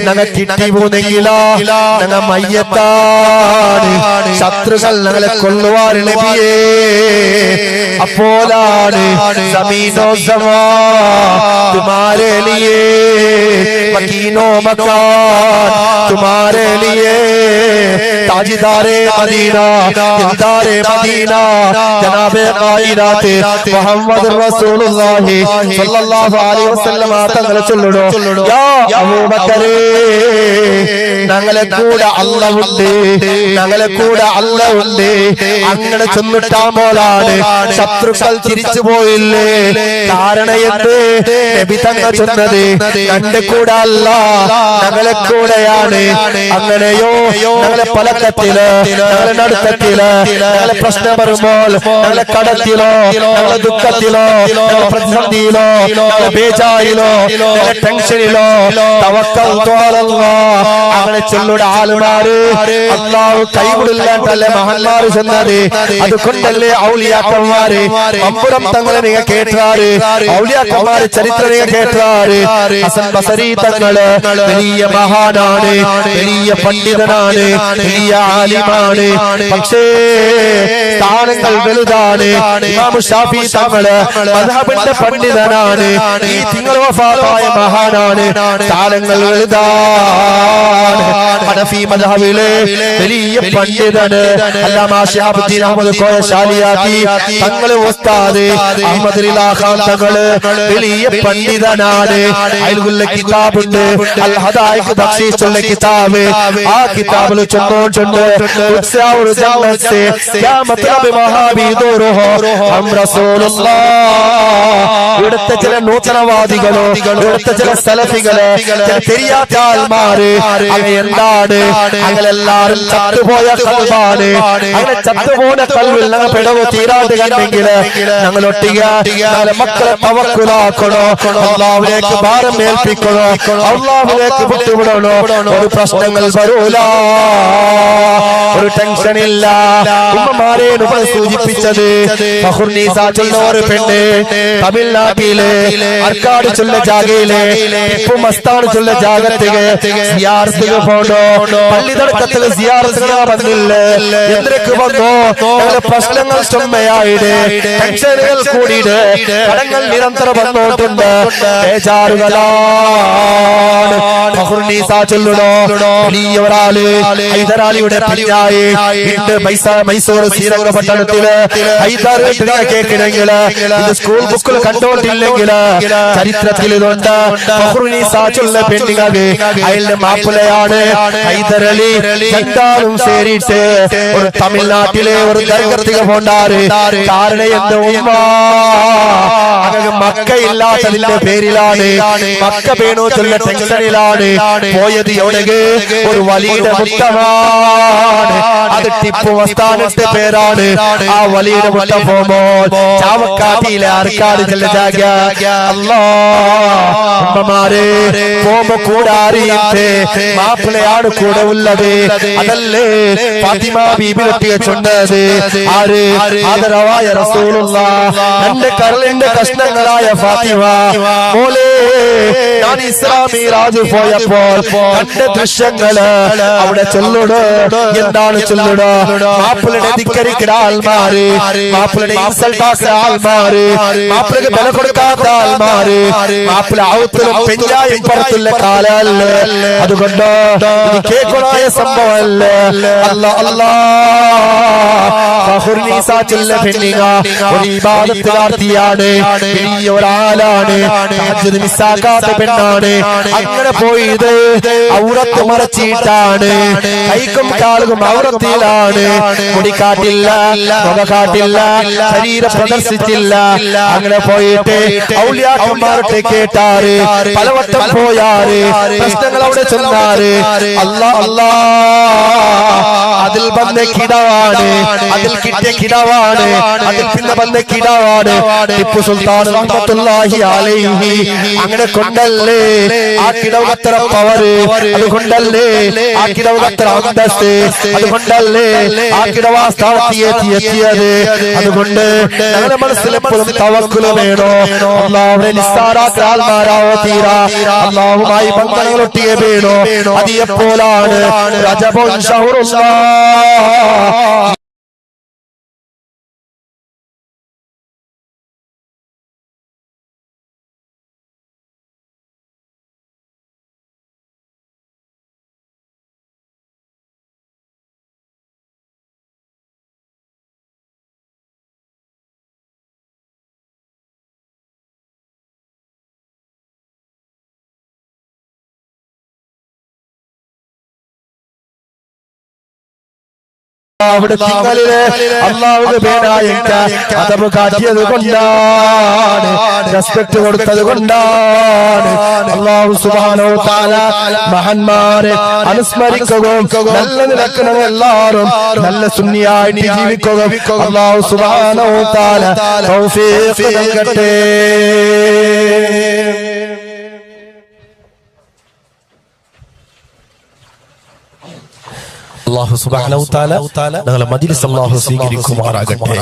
ഞങ്ങൾ കിട്ടി പോന്നെങ്കിലോ ഞങ്ങൾ മയ്യത്താണ് ശത്രുക്കൾ ഞങ്ങളെ കൊല്ലുവാൻ നബിയേ അപ്പോഴാണ് സമീനോ സമാ തുമാരെ ലിയേ മക്കീനോ മക്കാൻ തുമാരെ ലിയേ താജിദാരെ മദീന ദിൽദാരെ മദീന ജനാബെ ഖായിദാത്ത് മുഹമ്മദ് റസൂലുള്ളാഹി സ്വല്ലല്ലാഹു അലൈഹി വസല്ലം തങ്ങളെ ചൊല്ലുടോ യാ അബൂബക്കറേ ഞങ്ങളെ കൂടെ അല്ലാഹ് ഉണ്ട് ഞങ്ങളെ കൂടെ അല്ലാഹ് ഉണ്ട് അങ്ങനെ ചൊല്ലിട്ടാമോലാണ് ശത്രുക്കൾ തിരിച്ചു പോയില്ലേ കാരണം എന്ത് നബി തങ്ങൾ ചൊന്നത് എന്റെ കൂടെ അല്ല ഞങ്ങളെ കൂടെയാണ് അങ്ങനെയോ ഞങ്ങളെ പലക്കത്തില് ഞങ്ങളെ നടുക്കത്തില് ഞങ്ങളെ പ്രശ്നം വരുമ്പോൾ ഞങ്ങളെ കടത്തിലോ ഞങ്ങളെ ദുഃഖത്തിലോ ഞങ്ങളെ പ്രതിസന്ധിയിലോ ഞങ്ങളെ ബേജാറിലോ ഞങ്ങളെ ടെൻഷനിലോ തവക്കൽതു അലല്ലാഹ് അങ്ങനെ ചൊല്ലുടെ ആളുമാര് അല്ലാഹു കൈവിടില്ലാണ്ടല്ലേ മഹാന്മാര് ചെന്നത് അതുകൊണ്ടല്ലേ ഔലിയാക്കന്മാര് അമ്പുറം തങ്ങളെ നിങ്ങൾ കേട്ടാറ് ഔലിയാക്കന്മാര് ചരിത്രം നിങ്ങൾ കേട്ടാറ് ഹസൻ ബസരി തങ്ങള് വലിയ മഹാനാണ് വലിയ പണ്ഡിതനാണ് വലിയ ആലിമാണ് പക്ഷേ സ്ഥാനങ്ങൾ വലുതാണ് ഇമാം ഷാഫി തങ്ങള് മദ്ഹബിന്റെ പണ്ഡിതനാണ് ഈ തിങ്കൾ വഫാത്തായ മഹാനാണ് സ്ഥാനങ്ങൾ വലുതാണ് ഹനഫി മദ്ഹബിലെ വലിയ പണ്ഡിതന് അല്ലാമാ ശിഹാബുദ്ദീൻ അഹ്മദ് കോയ ശാലിയാത്തി തങ്ങള് ഉസ്താദ് അഹ്മദ് റിലാ ഖാൻ തങ്ങള് വലിയ പണ്ഡിതനാണ് അയൽകുല്ല കിതാബുണ്ട് അൽ ഹദായിഖ് ബഖീസുള്ള കിതാബ് ആ കിതാബിൽ ചൊന്നോണ്ട് വന്നോട്ടുണ്ട് ഇവിടുത്തെ ചില നൂതനവാദികളോ ഇവിടുത്തെ ചില സലഫികള് തിരിയാത്ത ആൾമാര് എന്താണ് അങ്ങനെല്ലാരും ചത്തുപോയ കൽവാണ് അങ്ങനെ ചത്തുപോയ കൽവിൽ ഞങ്ങൾ പിടവ് തീരാതെ കണ്ടെങ്കിൽ ഞങ്ങൾ ഒട്ടിക മക്കളെ തവക്കുലാക്കണോ അള്ളാഹുവിലേക്ക് ഭാരം ഏൽപ്പിക്കണോ അള്ളാഹുവിലേക്ക് വിട്ടുവിടണോ ഒരു പ്രശ്നങ്ങൾ വരൂല ഒരു ടെൻഷൻ ഇല്ല ഉമ്മമാരെ സൂചിപ്പിച്ചത് ഒരു പെണ്ണ് തമിഴ്നാട്ടിലെ അർക്കാട് ചൊല്ല ജാഗയിലെ ടിപ്പു മസ്താൻ ചൊല്ല ജാഗത്തില് സിയാറത്തുക പോണോ പള്ളിതടക്കത്തില് സിയാറത്തുക വന്നില്ല എന്തൊക്കെ വന്നോ പ്രശ്നങ്ങൾ ചുമയായിട്ട് ടെൻഷനുകൾ കൂടിയിട്ട് കടങ്ങൾ നിരന്തരം വന്നോട്ടുണ്ട് ബേജാറുകളാണ് വലിയ ഒരാള് ഹൈദരാലിയുടെ പിന്നായി മൈസൂർ ശ്രീരംഗപട്ടണത്തില് ഹൈദർ കേൾക്കണമെങ്കിൽ ഇത് സ്കൂൾ ബുക്കിൽ കണ്ടോട്ടില്ലെങ്കിൽ ചരിത്രത്തിൽ ഇതുണ്ട് പെണ്ണുങ്ങൾ അയാളുടെ മാപ്പിളയാണ് ഹൈദരലി എന്താലും ശരിയിട്ട് ഒരു തമിഴ്നാട്ടിലെ ഒരു ദർഗത്തിക പോണ്ടാറ് കാരണം എന്റെ ഉമ്മ മക്കയില്ലാത്തതിന്റെ പേരിലാണ് മക്ക വേണോ ചൊല്ല ടെൻഷനിലാണ് പോയത് എവിടെ ഒരു വലിയ മുട്ടമാണ് അത് ടിപ്പു മസ്താനത്തെ പേരാണ് ആ വലിയ മുട്ട പോകുമ്പോൾ ചാവക്കാട്ടിയിലെ ആർക്കാട് ചെല്ല ജാഗ അമ്മമാരെ പോകുമ്പോ കൂടെ അറിയിട്ട് മാപ്പിളയാണ് കൂടെ ഉള്ളത് അതല്ലേ ഫാത്തിമ ബീബി ഒട്ടിയ ചൊന്നത് ആര് ആദരവായ റസൂലുള്ള എന്റെ കരളിന്റെ കഷ്ണങ്ങളായ ഫാത്തിമ മോളെ ഞാൻ ഇസ്ലാമി രാജു പോയപ്പോൾ കണ്ട ദൃശ്യങ്ങള് അവിടെ ചൊല്ലുടോ എന്താണ് ചൊല്ലുടോ മാപ്പിളുടെ ധിക്കരിക്കുന്ന ആൾമാര് മാപ്പിളുടെ ഇൻസൾട്ടാക്കുന്ന ആൾമാര് മാപ്പിളക്ക് വില കൊടുക്കാത്ത ആൾമാര് മാപ്പിള ഔത്തിലും പെഞ്ചായും പുറത്തുള്ള കാലല്ലേ അതുകൊണ്ട് കേൾക്കണായ സംഭവമല്ലേ അല്ലാ അല്ലാ ാണ് വലിയ ഒരാളാണ് മിസ്സാക്കാത്ത പെണ്ണാണ് അങ്ങനെ പോയത് ഔറത്ത് മറച്ചിട്ടാണ് കൈക്കും കാലുകളും ഔറത്തിലാണ് മുടി കാട്ടില്ല മുഖ കാട്ടില്ല ശരീരം പ്രദർശിച്ചില്ല അങ്ങനെ പോയിട്ട് ഔലിയാക്കന്മാരുടെ കേട്ടാറ് പലവട്ടം പോയാറ് പ്രശ്നങ്ങൾ അവിടെ ചെന്നാറ് അല്ലാ അല്ലാ അതിൽ വന്ന കിടവാണ് അതിൽ കിട്ടിയ കിടവാണ് അതിൽ പിന്നെ വന്ന കിടവാണ് ടിപ്പു സുൽത്താൻ റഹ്മത്തുള്ളാഹി അലൈഹി അങ്ങനെ കൊണ്ടല്ലേ ആ കിടവത്ര പവറ് അതുകൊണ്ടല്ലേ ആ കിടവത്ര അന്തസ്ത് അതുകൊണ്ടല്ലേ ആ കിടവാ സ്ഥാനത്തെത്തിയത് അതുകൊണ്ട് ഞങ്ങളുടെ മനസ്സിലെപ്പോഴും തവക്കുൽ വേണോ അല്ലാഹുവിനെ നിസ്സാരാത്ത ആൾമാരാവോ തീരാ അല്ലാഹുമായി ബന്ധങ്ങൾ ഒട്ടിയ വേണോ അത് എപ്പോഴാണ് രജബുൻ ശഹറുല്ലാഹ് അവിടെ തിങ്കളില് അള്ളാഹുവിന്റെ പേരായ അതവ് കാട്ടിയത് കൊണ്ടാണ് റെസ്പെക്ട് കൊടുത്തത് കൊണ്ടാണ് അള്ളാഹു സുബ്ഹാനഹു വ തആല മഹാന്മാരെ അനുസ്മരിക്കുകയും നല്ല നിലക്കണം എല്ലാവരും നല്ല സുന്നിയായി ജീവിക്കുകയും അള്ളാഹു സുബ്ഹാനഹു വ തആല തൗഫീഖ് നൽകട്ടെ. അല്ലാഹു സുബ്ഹാനഹു വ തആല ഞങ്ങളുടെ മജ്‌ലിസ് അല്ലാഹു സ്വീകരിക്കുമാറാകട്ടെ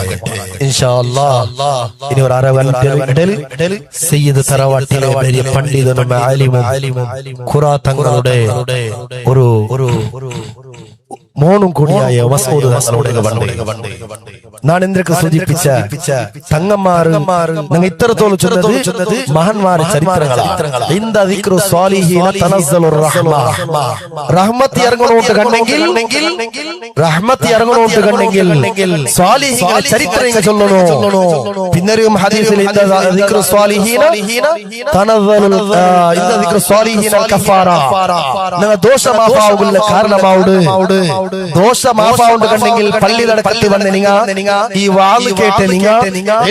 ഇൻഷാ അല്ലാഹ്. ഇനി ഒരു അരവൻറ്റിൽ സയ്യിദ് തറവാട്ടിലെ വലിയ പണ്ഡിതനും ആലിമും ഖുറാ തങ്ങളുടെ ഒരു മോണും കൂടിയായ മസ്ഊദ് തങ്ങളുടെ ഞാൻ എന്തൊക്കെ സൂചിപ്പിച്ച തങ്ങന്മാരും നിങ്ങൾ ഇത്രത്തോളം ചൊന്നത് മഹാന്മാരുടെ ചരിത്രങ്ങളാണ്. ഇന്ദ ദിക്റു സ്വാലിഹീന തനസ്സലുർ റഹ്മ റഹ്മത്ത് ഇറങ്ങണോട്ട് കണ്ടെങ്കിൽ റഹ്മത്ത് ഇറങ്ങണോട്ട് കണ്ടെങ്കിൽ സ്വാലിഹീങ്ങളുടെ ചരിത്രം നിങ്ങൾ ചൊല്ലണോ. പിന്നൊരു ഹദീസിൽ ഇന്ദ ദിക്റു സ്വാലിഹീന തനസ്സലുൽ ഇന്ദ ദിക്റു സ്വാലിഹീന കഫാറ നിങ്ങൾ ദോഷമാഫാവുള്ള കാരണമാവുട് ദോഷ മാഫാവുണ്ട് കണ്ടെങ്കിൽ പള്ളി നടക്കത്തി വന്ന് നിങ്ങ ഈ വാള് കേട്ട് നിങ്ങ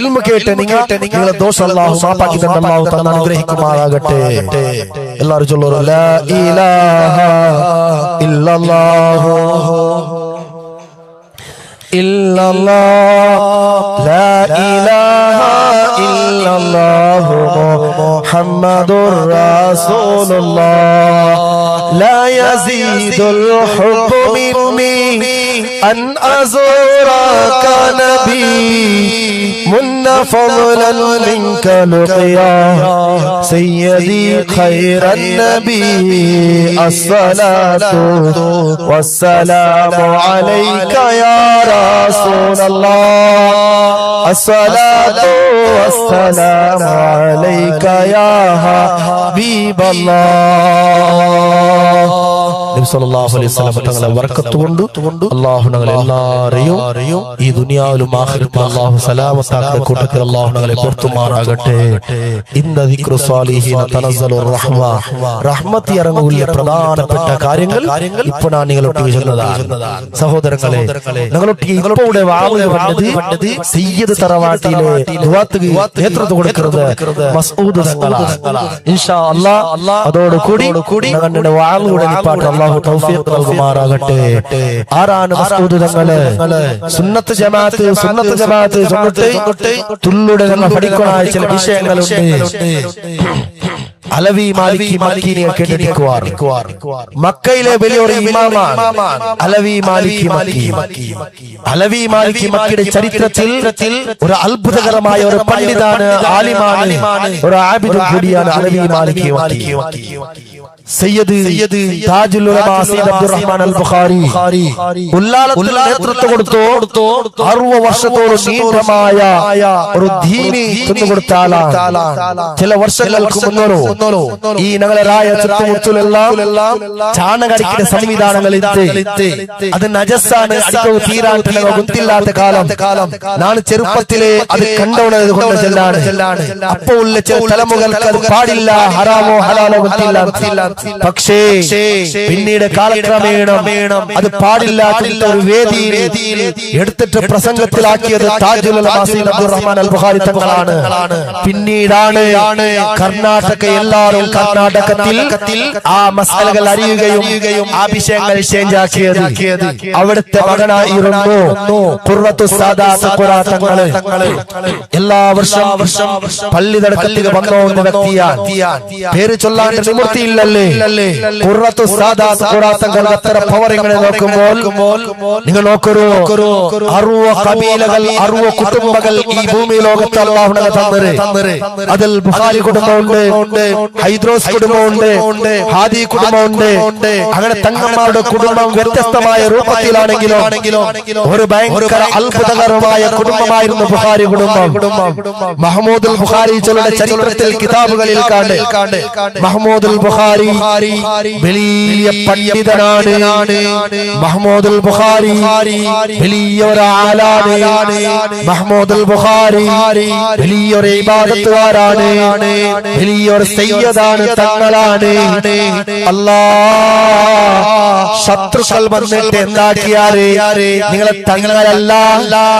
ഇൽമു കേട്ട് നിങ്ങളെ ദോഷം അല്ലാഹു മാഫാക്കി തന്ന അല്ലാഹു തന്ന അനുഗ്രഹിക്കുമാറാകട്ടെ. എല്ലാവരും ചൊല്ലൂ ലാ ഇലാഹ ഇല്ലല്ലാഹു ഇല്ലല്ലാഹ് ലാ ഇലാഹ ഇല്ലല്ലാഹു മുഹമ്മദുർ റസൂലുള്ളാഹ് ലാ യസീദുൽ ഹുബ്ബു മിന്നി അൻ അസൂറക നബി മുന്ന ഫളലൻ മിൻക ലുഖിയാ സയ്യിദി ഖൈറൻ നബി അസ്സലാത്തു വസ്സലാമു അലൈക യാ റസൂലല്ലാഹ് അസ്സലാത്തു വസ്സലാമു അലൈക യാ ഹബീബല്ലാഹ്. നബി സല്ലല്ലാഹു അലൈഹി വസല്ലം തങ്ങളെ ബർക്കത്ത് കൊണ്ട് അല്ലാഹു ഞങ്ങളെ എല്ലാവരെയും ഈ ദുനിയാവിലും ആഖിറത്തിലും അല്ലാഹു സലാമത്താക്കുന്ന കൂട്ടത്തിൽ അല്ലാഹു ഞങ്ങളെ പൊറുത്തുമാറാകട്ടെ. ഇന്ന ദിക്റു സ്വാലിഹീന തനസ്സലു റഹ്മ റഹ്മത്ത് ഇറങ്ങുന്ന പ്രധാനപ്പെട്ട കാര്യങ്ങൾ ഇപ്പോൾ ഞാൻ നിങ്ങളൊട്ടിಗೆ ചൊല്ലുന്നതാണ്. സഹോദരങ്ങളെ, ഞങ്ങളൊട്ടിಗೆ ഇപ്പോൾ ഇവിടെ വാവുക കണ്ടത് സയ്യിദ് തറവാട്ടിലെ ദുആക്ക് നേതൃത്വം കൊടുക്കുന്നത് മസ്ഊദ് തങ്ങളാണ്. ഇൻഷാ അല്ലാഹ് അതോടുകൂടി ഞങ്ങളുടെ വാവുകളുടെ നിപ്പാട്ട് അല്ലാഹു തൗഫീഖ് നൽകുമാറാകട്ടെ. ആരാണ് മസ്ഊദ് തങ്ങള്? സുന്നത്ത് ജമാഅത്ത് തുള്ളുടെ നമ്മൾ പഠിക്കുന്ന ചില വിഷയങ്ങളുണ്ട്. അലവി മാലിക്കി മക്കീനെ കേട്ടിരിക്കുവാർ. മക്കയിലെ വലിയൊരു ഇമാമാണ് അലവി മാലിക്കി മക്കി. അലവി മാലിക്കി മക്കിയുടെ ചരിത്രത്തിൽ ഒരു അത്ഭുതകരമായ ഒരു പണ്ഡിതാണ്, ആലിമാണ്, ഒരു ആബിദ് കൂടിയാണ് അലവി മാലിക്കി മക്കി. സയ്യിദ് താജുൽ ഉലമാ സയ്യിദ് അബ്ദുറഹ്മാൻ അൽ ബുഖാരി ഉള്ളാലത്തിൽ നേതൃത്വം കൊടുത്തു. 60 വർഷത്തോളം നീണ്ടമായ ഒരു ദീനി തന്നുകൊടുത്ത ആളാണ്. ചില വർഷങ്ങൾക്ക് മുന്നോ ഈ ഞങ്ങളെ രായ ചുറ്റുമുറ്റിലെല്ലാം ചാണകടിക്കുന്ന സംവിധാനങ്ങൾ അത് നജസ്സാണ്, അടിക്കവ് തീരാണ്ട് ഗുന്തില്ലാത്ത കാലം. നാണ് ചെറുപ്പത്തിലെ അത് കണ്ടോണത് കൊണ്ട് ചെല്ലാണ്. അപ്പോ ഉള്ള ചില തലമുകൾക്ക് അത് പാടില്ല, ഹറാമോ ഹലാലോ ഗുന്തില്ല. പക്ഷേ പിന്നീട് കാലക്രമേണ അത് പാടില്ലാത്ത ഒരു വേദിയിൽ എടുത്തിട്ട് പ്രസംഗത്തിലാക്കിയത് താജുൽ ഉലമാ സയ്യിദ് അബ്ദുറഹ്മാൻ അൽ ബുഖാരി തങ്ങളാണ്. പിന്നീടാണ് കർണാടക എല്ലാവരും കർണാടകത്തിൽ ആ മസാലകൾ അറിയുകയും ആ വിഷയങ്ങൾ ചേഞ്ച് ആക്കിയത്. അവിടുത്തെ മകനായിരുന്നു ഖുർറത്തു സാദാത്ത് ഖുറാ തങ്ങള്. എല്ലാ വർഷം പള്ളി നടക്കത്തിൽ വന്നോന്ന വ്യക്തിയാണ്. പേര് ചൊല്ലാണ്ട് നിവൃത്തിയില്ലല്ലേ. ഖുർറത്തു സാദാത്ത് ഖുറാ തങ്ങൾ അത്ര പവറിങ്ങനെ നോക്കുമ്പോൾ നിങ്ങൾ നോക്കൂ, 60 കബീലകൾ, 60 കുടുംബങ്ങൾ ഈ ഭൂമി ലോകത്ത് അല്ലാഹു തന്നത്. അതിൽ ബുഖാരി കുടുംബമുണ്ട്, ഹൈദ്രോസ് കുടുംബമുണ്ട്, ഹാദി കുടുംബമുണ്ട്. അങ്ങനെ തങ്ങന്മാരുടെ കുടുംബം വ്യത്യസ്തമായ രൂപത്തിലാണെങ്കിലും ഒരു ഭയങ്കര അത്ഭുതകരമായ കുടുംബമായിരുന്നു ബുഖാരി കുടുംബം. മഹ്മൂദുൽ ബുഖാരി ചരിത്രത്തിൽ കിതാബുകളിൽ കാണേ മഹ്മൂദുൽ ബുഖാരി വലിയ പണ്ഡിതനാണ്. മഹ്മൂദുൽ ബുഖാരി വലിയൊരു ആലാണ്. മഹ്മൂദുൽ ബുഖാരി വലിയൊരു ഇബാദത്തുകാരാണ്, വലിയൊരു സയ്യിദാണ്, തങ്ങളാണ്. ശത്രുക്കൾ വന്നിട്ട് എന്താക്കിയാറ്? നിങ്ങളെ തങ്ങളല്ല,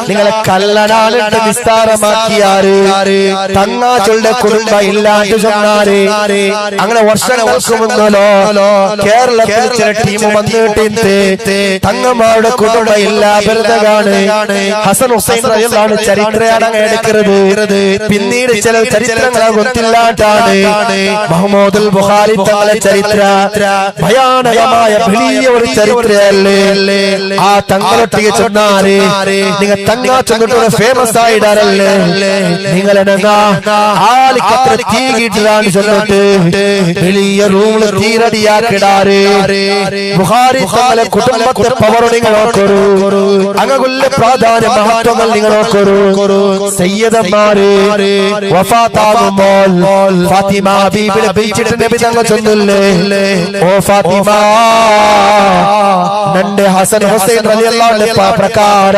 നിങ്ങളെ കല്ലനാളിട്ട് വിസ്താരമാക്കിയാറ്. തങ്ങാച്ചുകളുടെ കുടുംബം ഇല്ലാണ്ട് ചെന്നാറ്. അങ്ങനെ വർഷങ്ങൾക്ക് മുന്നോ കേരളത്തിൽ ചില ടീം വന്നിട്ട് തങ്ങന്മാരുടെ കുടുംബം ഇല്ലാ ബന്ധമാണ്. ഹസൻ ഹുസൈൻ റളിയല്ലാഹു ചരിത്രമാണ് എടുക്കുന്നത്. പിന്നീട് ചില ചരിത്രങ്ങളെ ಗೊತ್ತಿല്ലാട്ടാണ്. മഹ്മൂദുൽ ബുഖാരി തങ്ങളെ ചരിത്ര ഭയാനകമായ വലിയ ഒരു ചരിത്രയല്ലേ. ആ തങ്ങളൊട്ടിಗೆ ചെന്നാറ് നിങ്ങൾ തങ്ങാ ചെന്നിട്ട് ഫേമസ് ആയിടാറല്ലേ. നിങ്ങളെ ആളിക്കത്ര തീകിട്ടാണ് ചെന്നിട്ട് വലിയ റൂമിൽ തീരടിയാക്കിടാറ്. ബുഖാരി തങ്ങളെ കുടുംബത്തെ പവർ നിങ്ങൾ നോക്കൂ. അങ്ങുള്ള പ്രാധാന്യ മഹത്വങ്ങൾ നിങ്ങൾ നോക്കൂ. സയ്യിദന്മാര് വഫാത്താകുമ്പോൾ ഫാത്തിമ ബീബിയെ വിളിച്ചിട്ട് നബി തങ്ങൾ ചൊല്ലില്ലേ, ഓ ഫാത്തിമ നന്റെ ഹസൻ ഹുസൈൻ റളിയല്ലാഹു അൻഹു പ്രകാര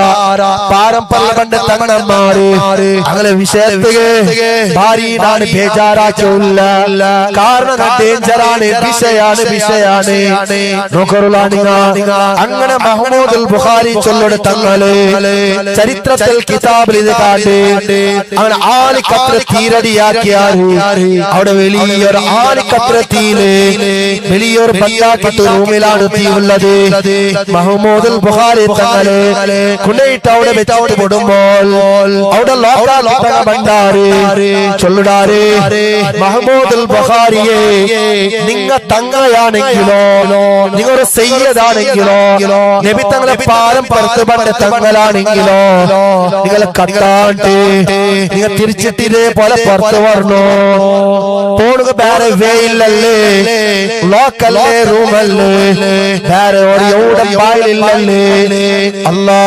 പാരമ്പര്യ കണ്ട തങ്ങന്മാര് അങ്ങനെ വിഷയത്തിಗೆ ಭಾರಿ ನಾನು ಬೇಜಾರಾಕಿಲ್ಲ. ಕಾರಣ ಡೇಂಜರ್ ആണ് വിഷയാണ് നോക്കറുലാണിങ്ങ അങ്ങനെ മുഹമ്മദുൽ ബുഖാരി ചൊല്ലുടെ തങ്ങള് ചരിത്രത്തിൽ കിതാബിൽ ഇത് കാട്ടി അങ്ങനെ ആലിക്കത്ര തീരടിയാക്കിയാറ് അവിടെ വലിയൊരു ആലിക്കത്രത്തിയില് വലിയൊരു പഞ്ചായത്ത് റൂമിലാണ് തീ ഉള്ളത് മുഹമ്മദുൽ ബുഖാരി തങ്ങള് കൊണ്ടുപോയിട്ട് അവിടെ വെച്ചിട്ട് വിടുമ്പോൾ അവിടെ ലോകാലോക ഭണ്ഡാര് ചൊല്ലുടാറ് മുഹമ്മദുൽ ബുഖാരിയെ നിങ്ങ തങ്ങളാണെങ്കിലോ നിങ്ങളൊരു സയ്യദാണെങ്കിലോ നബി തങ്ങളെ പാരമ്പര്യപ്പെട്ട തങ്ങളാണെങ്കിലോ നിങ്ങളെ കണ്ടാണ്ട് നിങ്ങൾ തിരിച്ചിട്ട് ഇതേപോലെ പുറത്ത് വരണോ പോണുക വേറെ വേയില്ലല്ലേ ലോക്കല്ലേ റൂമല്ലേ വേറെ ഒരു യൗഡം ബായിലില്ലല്ലേ അല്ലാ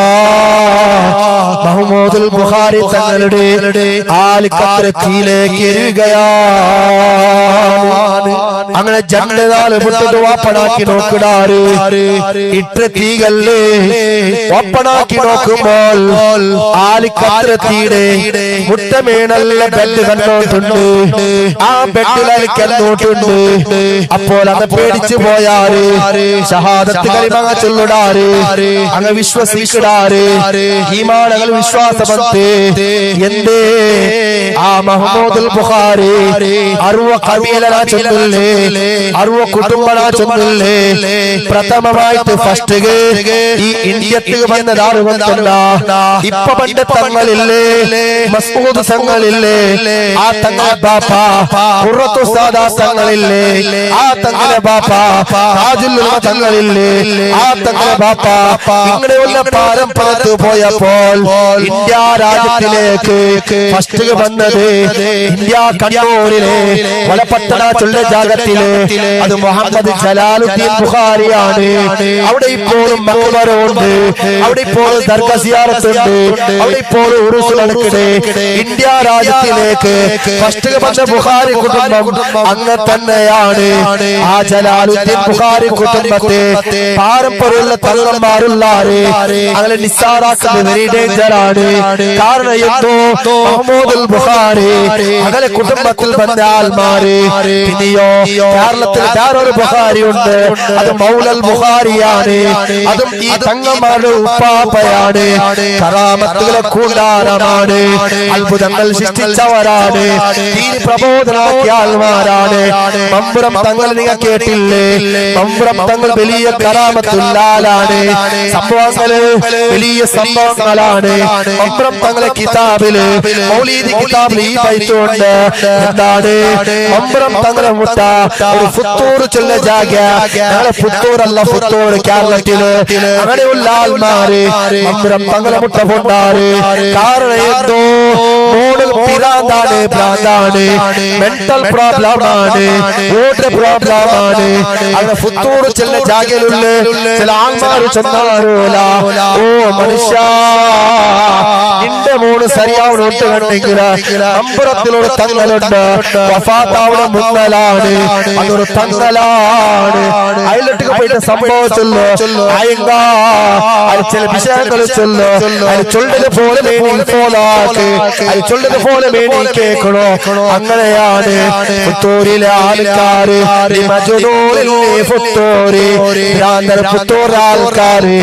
മുഹമ്മദുൽ ബുഖാരി തങ്ങളുടെ ആലിക്കത്രത്തിലേക്ക് എരിയുകയാണ് അങ്ങനെ ജന്നതാല് മുട്ടത് വാപ്പണാക്കി നോക്കിടാറ് ഇട്ട തീകല്ലേ വാപ്പണാക്കി നോക്കുമ്പോൾ ആലിക്കത്രത്തിയുടെ മുട്ടമേണല്ല ബെഡ് കണ്ടോട്ടുണ്ട് ആ ബെഡിലേക്ക് കണ്ടോട്ടുണ്ട് അപ്പോൾ അത് പേടിച്ചു പോയാറ് ഷഹാദത്ത് കലിമ ചൊല്ലിടാറ് അങ്ങ് വിശ്വസിക്കിടാറ് ഈമാനങ്ങൾ വിശ്വാസമത്തെ എന്തേ ആ മുഹമ്മദുൽ ബുഖാരി 60 കബീലന ചൊല്ലില്ലേ 60 കുടുംബന ചൊല്ലില്ലേ പ്രഥമമായിട്ട് ഫസ്റ്റ് ഈ ഇന്ത്യക്ക് വന്നതാണ് ഇപ്പൊ പണ്ട് തങ്ങളില്ലേ മസ്ഊദ് തങ്ങളില്ലേ ആ തങ്ങളെ ബാപ്പ ഖുറത്തു സാദാ തങ്ങളില്ലേ ആ തങ്ങളെ ബാപ്പ താജുൽ ഉലമ തങ്ങളില്ലേ ആ തങ്ങളെ ബാപ്പ ഇങ്ങനെയുള്ള പാരമ്പര്യത്ത് പോയപ്പോൾ ഇന്ത്യ രാജ്യത്തിലേക്ക് ഫസ്റ്റ് വന്നത് ഇന്ത്യ കണ്ണൂരിലെ വലപട്ടണ ചുള്ള ജാഗത്തിലെ അത് മുഹമ്മദ് ജലാലുദ്ദീൻ ബുഖാരിയാണ് അവിടെ ഇപ്പോഴും മഖബറുണ്ട് അവിടെ ഇപ്പോഴും ദർഗ സിയാറത്തുണ്ട് അവിടെ ഇപ്പോഴും ഉറൂസ് നടക്കുന്നുണ്ട് ഇന്ത്യ രാജ്യത്തിലേക്ക് ഫസ്റ്റ് വന്ന ബുഖാരി കുടുംബം അങ്ങ് തന്നെയാണ് ആ ജലാലുദ്ദീൻ ബുഖാരി കുടുംബത്തെ പാരമ്പര്യമുള്ള തങ്ങന്മാരുള്ളാറ് അങ്ങനെ നിസ്സാറാക്കുന്നത് വെരി ഡേഞ്ചർ ആണ് കാരണം എന്തോ മുഹമ്മദുൽ ബുഖാരി അങ്ങനെ കുടുംബത്തിൽ വന്ന ആൾമാര് പിന്നെയോ കേരളത്തിൽ വേറൊരു ബുഖാരി ഉണ്ട് അത് മൗലൽ ബുഖാരിയാണ് അതും ഈ തങ്ങന്മാരുടെ ഉപ്പാപ്പയാണ് കറാമത്തുകളെ കൂടാരമാണ് അത്ഭുതങ്ങൾ സൃഷ്ടിച്ചവരാണ് ദീനി പ്രബോധനാക്കിയ ആൾമാരാണ് മമ്പുറം തങ്ങൾ നിങ്ങൾ കേട്ടില്ലേ മമ്പുറം തങ്ങൾ വലിയ കറാമത്തുള്ളാലാണ് സംഭവങ്ങള് വലിയ സംഭവങ്ങളാണ് മമ്പുറം തങ്ങളെ കിതാബില് മൗലീദി കിതാബിൽ ഈ ബൈത്തുണ്ട് എന്താണ് മമ്പുറം തങ്ങളെ മുട്ട ഒരു ഫുത്തൂർ ചൊല്ല ജാഗ ഞങ്ങളെ ഫുത്തൂറല്ല ഫുത്തൂർ കേരളത്തില് അങ്ങനെയുള്ള ആൾമാര് മമ്പുറം തങ്ങളെ മുട്ട കൊണ്ടാറ് കാരണം എന്തോ ഭ്രാന്താണ് മെന്റൽ പ്രോബ്ലം ആണ് വോട്ട് പ്രോബ്ലം ആണ് അങ്ങനെ ഫുത്തൂർ ചെല്ല ജാഗയിലുള്ള ചില ആൾമാര് ചെന്നാറൂല ഓ മനുഷ്യ നിന്റെ മോള് ശരിയാവണോട്ട് കണ്ടെങ്കിൽ അമ്പുറത്തിലൊരു തങ്ങളുണ്ട് വഫാത്താവിടെ മുന്നലാണ് അതൊരു തങ്ങളാണ് അതിലൊട്ടൊക്കെ പോയിട്ട് സംഭവിച്ചല്ലോ അയങ്ക അത് ചില വിഷയങ്ങൾ ചൊല്ലോ അത് ചൊല്ലത് പോലെ വേണി പോലാക്ക് അത് ചൊല്ലത് പോലെ വേണി കേൾക്കണോ അങ്ങനെയാണ് പുത്തൂരിലെ ആൾക്കാര് പുത്തൂർ ആൾക്കാര്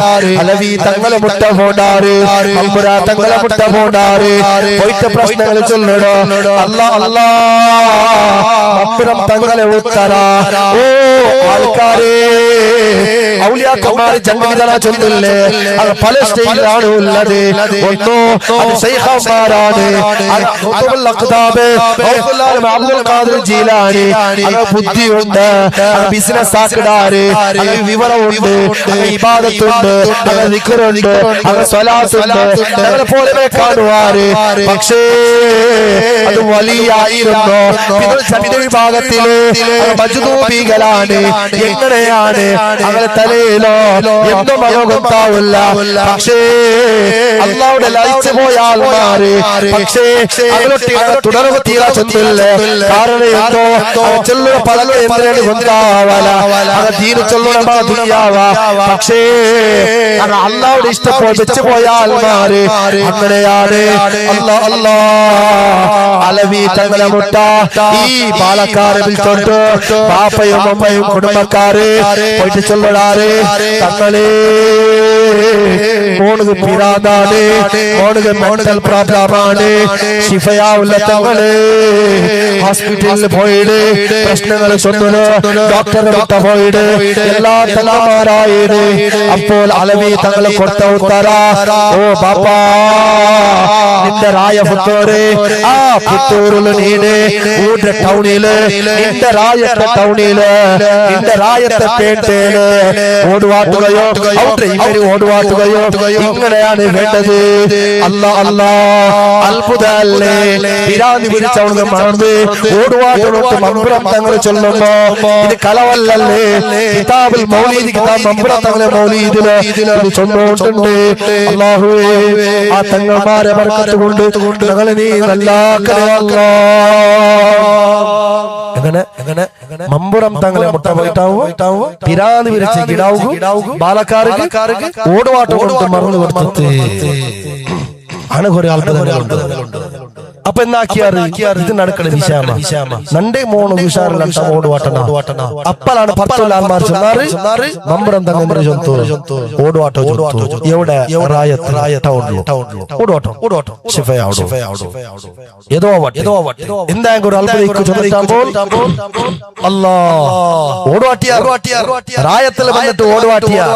അലവി തങ്ങളെ മുട്ട പോണ്ടാറ് അമ്പുര തങ്ങളെ മുട്ട പോണ്ടാറ് പോയിട്ട് പ്രശ്നങ്ങൾ ചൊല്ലണോ അല്ലാ അല്ലാ അമ്പുരം തങ്ങളെ ഉത്തര ഓ ആൾക്കാരെ ഔലിയാക്കന്മാർ ജന്മവിധന ചൊല്ലില്ലേ അത് പല സ്റ്റേജിലാണ് ഉള്ളത് ഒന്നോ അത് ശൈഖന്മാരാണ് അബ്ദുൽ ഖാദിർ ജീലാനി അത് ബുദ്ധിയുണ്ട് അത് ബിസിനസ് ആക്കിടാറ് അത് വിവരമുണ്ട് അത് ഇബാദത്തുണ്ട് അത് ദിക്റുണ്ട് അത് സ്വലാത്തുണ്ട് ഞങ്ങളെ പോലെ കാണുവാറ് പക്ഷേ അത് വലിയായിരുന്നു പിന്നെ വിഭാഗത്തില് മജ്ദൂബികളാണ് എങ്ങനെയാണ് അങ്ങനെ തലയിലോ എന്തോ മകത്താവില്ല പക്ഷേ അള്ളാഹുടെ ലയിച്ചു പോയ ആൾമാര് പക്ഷേ തുടർന്ന് തീരാ ചൊല്ലില്ല കാരണം എന്തോ ചൊല്ലുക പല എന്തിനാണ് കൊണ്ടാവല അത് തീരെ ചൊല്ലണ ദുനിയാവ പക്ഷേ അള്ളാഹുടെ ഇഷ്ടപ്പോ വെച്ചു പോയ ആൾമാര് അങ്ങനെയാ എവിടെയാണ്? അല്ലാ അല്ലാ, അലവി തങ്ങളെ മുട്ട ഈ പാലക്കാട് തൊട്ട് പാപ്പയും അമ്മയും കുടുംബക്കാര് പോയിട്ട് ചൊല്ലടാറ്, തങ്ങളെ മോണുക്ക് പിരാന്താണ്, മോണുക്ക് മെന്റൽ പ്രോബ്ലമാണ്, ശിഫയാവുള്ള തങ്ങള് ഹോസ്പിറ്റലിൽ പോയിട്ട് പ്രശ്നങ്ങൾ ചൊന്നു ഡോക്ടറെ വിട്ട പോയിട്ട് എല്ലാ തലമാരായത്. അപ്പോൾ അലവി തങ്ങൾ കൊടുത്ത ഉത്തര, ഓ ബാപ്പാ നിന്റെ റായ പുത്തൂര്, ആ പുത്തൂരിൽ നീന് ഊട്ട ടൗണില് നിന്റെ റായത്തെ ടൗണില് നിന്റെ റായത്തെ പേട്ടേല് ഓടുവാട്ടുകയോ ഇവര് ഓടുവാട്ടുകയോ ഇങ്ങനെയാണ് വേണ്ടത്. അല്ലാ അല്ലാ, അത്ഭുതല്ലേ, പിരാന്തി പിടിച്ചവർക്ക് മറന്ന് ഓടുവാട്ടോട്ട് മമ്പുറം തങ്ങൾ ചൊല്ലുമ്പോ ഇത് കലവല്ലല്ലേ. കിതാബിൽ മൗലീദ് കിതാബ് മമ്പുറം തങ്ങളെ മൗലീദില് ഇത് ചൊല്ലുന്നുണ്ട്. അല്ലാഹുവേ, ആ തങ്ങന്മാരെ ബർക്കത്ത് കൊണ്ട് ഞങ്ങളെ നീ നല്ലാക്കണേ അല്ലാ. എങ്ങനെ മമ്പുറം തങ്ങളെ മുട്ട പോയിട്ടാവോ പിരാന്തി വിരിച്ച് കിടാവുക ബാലക്കാർക്ക് ഓടുവാട്ടം കൊണ്ട് മറന്നു കൊടുത്തത് ആണ് കുറെ അത്ഭുതങ്ങളുണ്ട്. അപ്പൊ എന്നാക്കിയാറ് ഇത് നടക്കണ വിശാമ നന്റെ മോണ് വിഷാറില്ല ഓടുവാട്ടണ. അപ്പലാണ് പത്തുള്ള ആൾമാർ ചെന്നാറ് മമ്പുറം തങ്ങൾ ഓടുവാട്ടോ എവിടെ ഓടുവാട്ടോ ഏതോ എന്താ ഒരു അത്ഭുതം അല്ലാ ഓടുവാട്ടിയാർ റായത്തിൽ വന്നിട്ട് ഓടുവാട്ടിയാ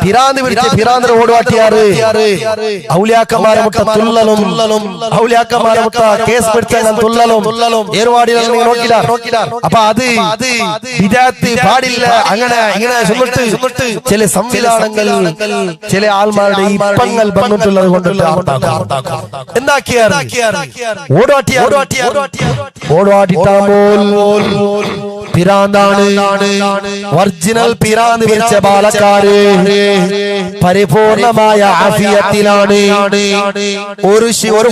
പിരാന്തി വിളിച്ച് പിരാന്തര ഓടുവാട്ടിയാറ് ഔലിയാക്കന്മാരെ മുട്ട തുള്ളലും ഔലിയാക്കന്മാരെ മുട്ട കേസ് പിടിച്ചാൽ തുള്ളലും ഏർവാടികൾ നോക്കില്ല. അപ്പൊ അത് വിദാത്ത് പാടില്ല. അങ്ങനെ ഇങ്ങനെ ചൊല്ലിട്ട് ചില സംവിധാനങ്ങൾ ചില ആൾമാരുടെ ഇപ്പങ്ങൾ വന്നിട്ടുള്ളത് കൊണ്ടിട്ട് എന്താക്കിയാർ ഓടുവാട്ടിട്ടാകുമ്പോൾ പിരാന്താണ് ഒറിജിനൽ പിരാന്ത് വിളിച്ച ബാലക്കാര് പരിപൂർണമായ ആഫിയത്തിലാണ്. ഒരു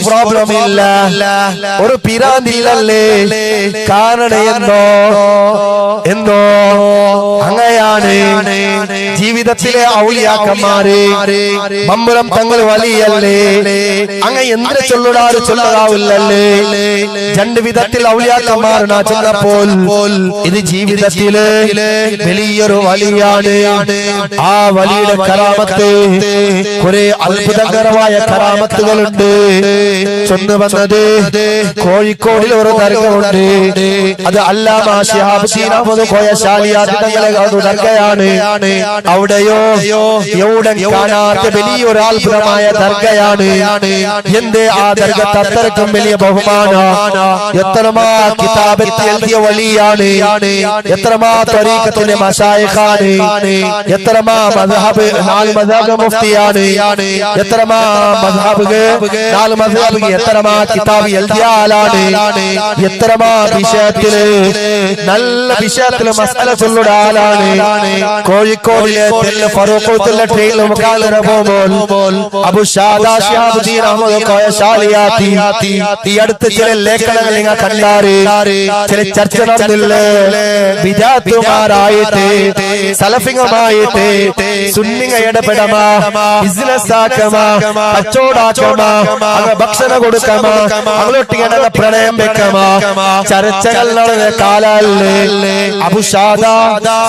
പ്രോബ്ലം ഇല്ല, ഒരു പിരാന്തില്ലല്ലേ. കാരണം എന്തോ അങ്ങനെയാണ് ജീവിതത്തിലെ ഔലിയാക്കന്മാര് മമ്പുറം തങ്ങൾ വലിയല്ലേ. അങ്ങനെ എന്ത് ചൊല്ലാവില്ലല്ലേ. രണ്ട് വിധത്തിൽ ഔലിയാക്കന്മാർ ചെന്നപ്പോൾ ഇത് ജീവിതത്തില് വലിയൊരു വലിയാണ്. ആ വലിയുടെ കറാമത്ത് കുറെ അത്ഭുതകരമായ കറാമത്തുകളുണ്ട്. ചൊന്നു വന്നത് കോഴിക്കോടിൽ ഒരു ദർഗമുണ്ട്. അത് അല്ലാമ ശിഹാബുദ്ദീൻ അഹ്മദ് കോയ ശാലിയാത്ത് തങ്ങളെ ദർഗയാണ്. അവിടെയോ എവിടെ കാണാത്ത വലിയൊരു അത്ഭുതമായ ദർഗയാണ്. എന്റെ ആ ദർഗത്ത് അത്രക്കും വലിയ ബഹുമാന. എത്രമാ കിതാബത്തിൽ എഴുതിയ വലിയാണ്, എത്രമാ ത്വരീഖത്തിന്റെ മശായിഖാണ്, എത്രമാ മദ്ഹബ് നാല് മദ്ഹബ് മുഫ്തിയാണ്, എത്രമാ മദ്ഹബ് നാല് മദ്ഹബ് എത്രമാ കിതാബ് എഴുതിയ ആളാണ്, എത്രമാ വിഷയത്തില് നല്ല വിഷയത്തില് മസ്അല ചൊല്ലുന്ന ആളാണ്. കോഴിക്കോടിലെ ഫറൂഖത്തുള്ള ട്രെയിനിൽ മുഖാലറ പോകുമ്പോൾ അബു ഷാദ ശിഹാബുദ്ദീൻ അഹ്മദ് കോയ ശാലിയാത്തി ഈ അടുത്ത് ചില ലേഖനങ്ങൾ നിങ്ങൾ കണ്ടാറ്. ചില ചർച്ച നടന്നില്ലേ വിദാത്തുമാരായിട്ട് സലഫിങ്ങമായിട്ട് സുന്നിങ്ങ ഇടപെടമ ബിസിനസ് ആക്കമ കച്ചവടാക്കമ അങ്ങനെ ഭക്ഷണം കൊടുക്കമ അങ്ങോട്ടിങ്ങനെ പ്രണയം വെക്കമ ചർച്ചകൾ നടന്ന കാലല്ലേ. അബു ഷാദ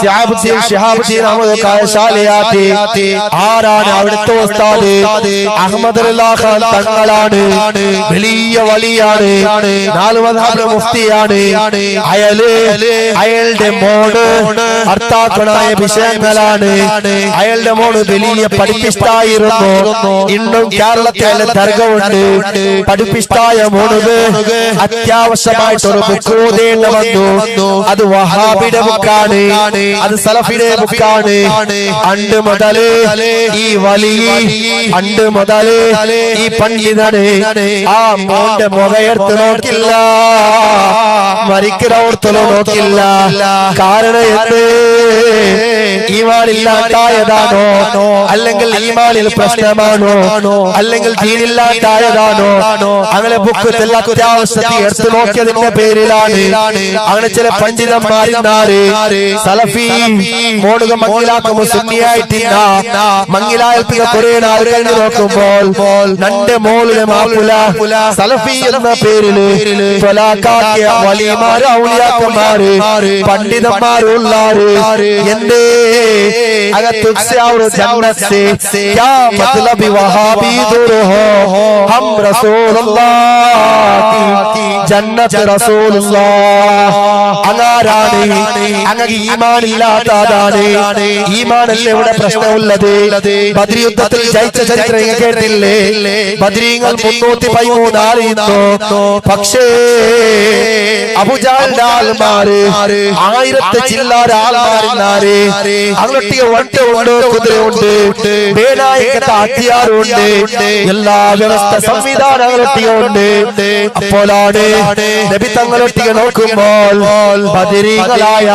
ശിഹാബുദ്ദീൻ അഹ്മദ് കോയ ശാലിയാത്തി ആരാണ്? അവിടുത്തെ ഉസ്താദ് അഹ്മദ് ഖാൻ തങ്ങളാണ്. വലിയ വലിയാണ്, നാല് മദ്ഹബിലെ മുഫ്തിയാണ്. അയാളുടെ മോണ് അർത്ഥാത്മനായ വിഷയങ്ങളാണ്. അയാളുടെ മോണ് വലിയ പഠിപ്പിസ്റ്റായിരുന്നു. ഇന്നും കേരളത്തിലെ ദർഗമുണ്ട്. പഠിപ്പിസ്റ്റായ മോണ് അത്യാവശ്യമായിട്ടൊരു ബുക്ക് ഓതേണ്ടി വന്നു. അത് വഹാബിയുടെ ബുക്കാണ്, അത് സലഫിയുടെ ബുക്കാണ്. അണ്ട് മുതല് ഈ വലിയ അണ്ട് മുതല് ഈ പണ്ഡിതന് ആ മോന്റെ മുഖയെടുത്ത് നോക്കില്ല, മരിക്കുന്നോർത്തലോ നോക്കില്ല. കാരണം എന്ത് ഈമാനില്ലാണ്ടായതാണോ അല്ലെങ്കിൽ ഈമാനിൽ പ്രശ്നമാണോ അല്ലെങ്കിൽ ദീനില്ലാണ്ടായതാണോ അങ്ങനെ ബുക്ക് അത്യാവശ്യത്തിൽ എടുത്തു നോക്കിയതിന്റെ പേരിലാണ് അങ്ങനെ ചില പണ്ഡിതന്മാരിന്നാറ് സലഫി മോടുക മങ്ങിലാക്കുമ്പോ സുന്നിയായിട്ടില്ല മങ്ങിലാൽപ്പിക കുറെ നാൾ കഴിഞ്ഞ് നോക്കുമ്പോൾ നന്റെ മോളിലെ മാപ്പുല സലഫി എന്ന പേരില് തൊലാക്കാക്കിയ വലിയമാര് ഔലിയാക്കന്മാര് പണ്ഡിതന്മാരുള്ളാര് എന്റെ അകത്തുക്സെ और जन्नत से क्या मतलब वहाबी दूर हो हम रसूलुल्लाह की जन्नत रसूलुल्लाह അങ്ങാരാണ് അങ്ങക്ക് ഈമാൻ ഇല്ലാത്തതാണ് ഈമാനല്ലേ ഇവിടെ പ്രശ്നമുള്ളത് ബദ്രി യുദ്ധത്തിൽ ജയിച്ച ചരിത്രം കേട്ടില്ലേ ബദ്രീങ്ങൾ 313 ആളിരുന്നു പക്ഷേ അബൂജഹലിന്റെ ആൾമാര് 1000 ചില്ലാര ആൾമാരിന്നാര് അങ്ങോട്ടേക്ക് വണ്ടി ഉണ്ട് കുതിരയുണ്ട് വേലായകത്തെ അത്യാറുണ്ട് എല്ലാ വ്യവസ്ഥ സംവിധാനങ്ങളൊട്ടിയുണ്ട് അപ്പോഴാണ് നബി തങ്ങളൊട്ടിയെ നോക്കുമ്പോൾ ബദരീകളായ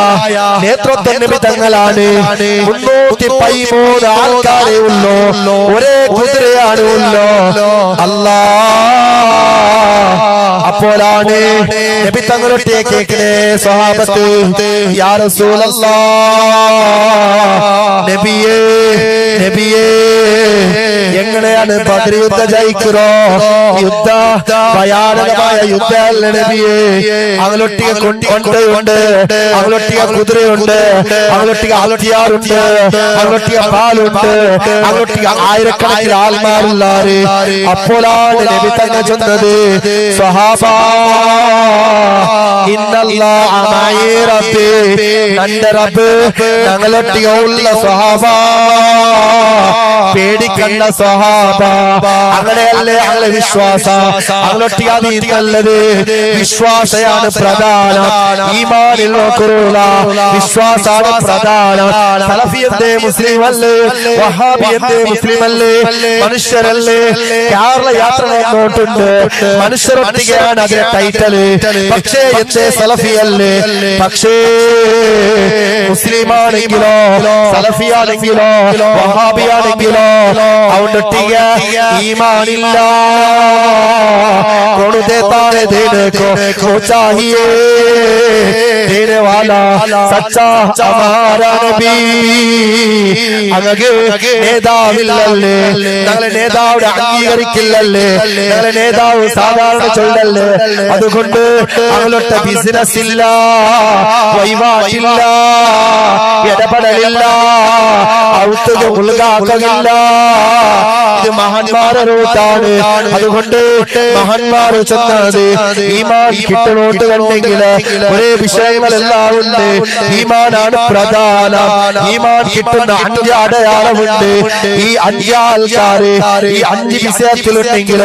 നേതൃത്വ നബി തങ്ങളാണ് 313 ആൾക്കാരെ ഉള്ളൂ ഒരേ കുതിരയാണ് ഉള്ളൂ അല്ലാ അപ്പോഴാണ് നബി തങ്ങളൊട്ടിയെ കേൾക്കണേ സ്വഹാബത്ത് യാ റസൂലല്ലാഹ് നബിയേ നബിയേ എങ്ങനെയാണ് ബദർ യുദ്ധം ജയിக்கிறോ യുദ്ധ ഭയാനകമായ യുദ്ധമല്ല നബിയേ അങ്ങോട്ടേക്ക് കൊണ്ടുണ്ട് അങ്ങോട്ടേക്ക് കുതിരയുണ്ട് അങ്ങോട്ടേക്ക് ഹത്യാറുണ്ട് അങ്ങോട്ടേക്ക് പാലുണ്ട് അങ്ങോട്ടേക്ക് ആയിരക്കണക്കിന് ആൾമാരുള്ളാര് അപ്പോഴാണ് നബി തങ്ങൾ ചൊന്നത് സ്വഹാബ ഇന്നല്ലാഹ മഅ റബ്ബി നന്റെ റബ്ബ് ഞങ്ങളൊട്ടിക ഉള്ള സ്വഹാബ പേടിക്കണ്ട സ്വഹാബ അങ്ങനെയല്ലേ ഞങ്ങളെ വിശ്വാസ അങ്ങോട്ടിയത് വിശ്വാസയാണ് പ്രധാനം ഈമാനിൽ നോക്കുറൂല വിശ്വാസാണ് പ്രധാനം സലഫിയന്റെ മുസ്ലിം അല്ലേ വഹാബിയന്റെ മുസ്ലിം അല്ലേ മനുഷ്യരല്ലേ കേരള യാത്ര നോട്ടുണ്ട് മനുഷ്യരൊട്ടികയാണ് അതിന്റെ ടൈറ്റല് പക്ഷേ എന്റെ സലഫിയല്ലേ പക്ഷേ മുസ്ലിമാണെങ്കിലോ സലഫിയാണെങ്കിലോ വഹാബിയാണെങ്കിലോ അവനൊട്ടിക ഈമാനില്ല कौन देता है देने को चाहिए देने वाला सच्चा हमारा नबी അങ്ങക്ക് നേതാവില്ലല്ലേ ഞങ്ങളെ നേതാവിടെ അംഗീകരിക്കില്ലല്ലേ ഞങ്ങളെ നേതാവ് സാധാരണ ചൊല്ലല്ലേ അതുകൊണ്ട് ഞങ്ങളൊട്ട ബിസിനസ് ഇല്ല വൈവാഹില്ല ഇടപെടലില്ല ഔത്തുക ഉൾഗാക്കില്ല ഇത് മഹാന്മാരുടെ റൂട്ടാണ് അതുകൊണ്ട് മഹാന്മാർ ചെന്നത് ഈമാൻ കിട്ടണോട്ട് കണ്ടെങ്കിൽ ഒരേ വിഷയങ്ങളെല്ലാം ഉണ്ട് ഈമാനാണ് പ്രധാനം ഈമാൻ കിട്ടുന്ന 5 അടയാളമുണ്ട് ഈ 5 ആൾക്കാര് ഈ 5 വിഷയത്തിലുണ്ടെങ്കിൽ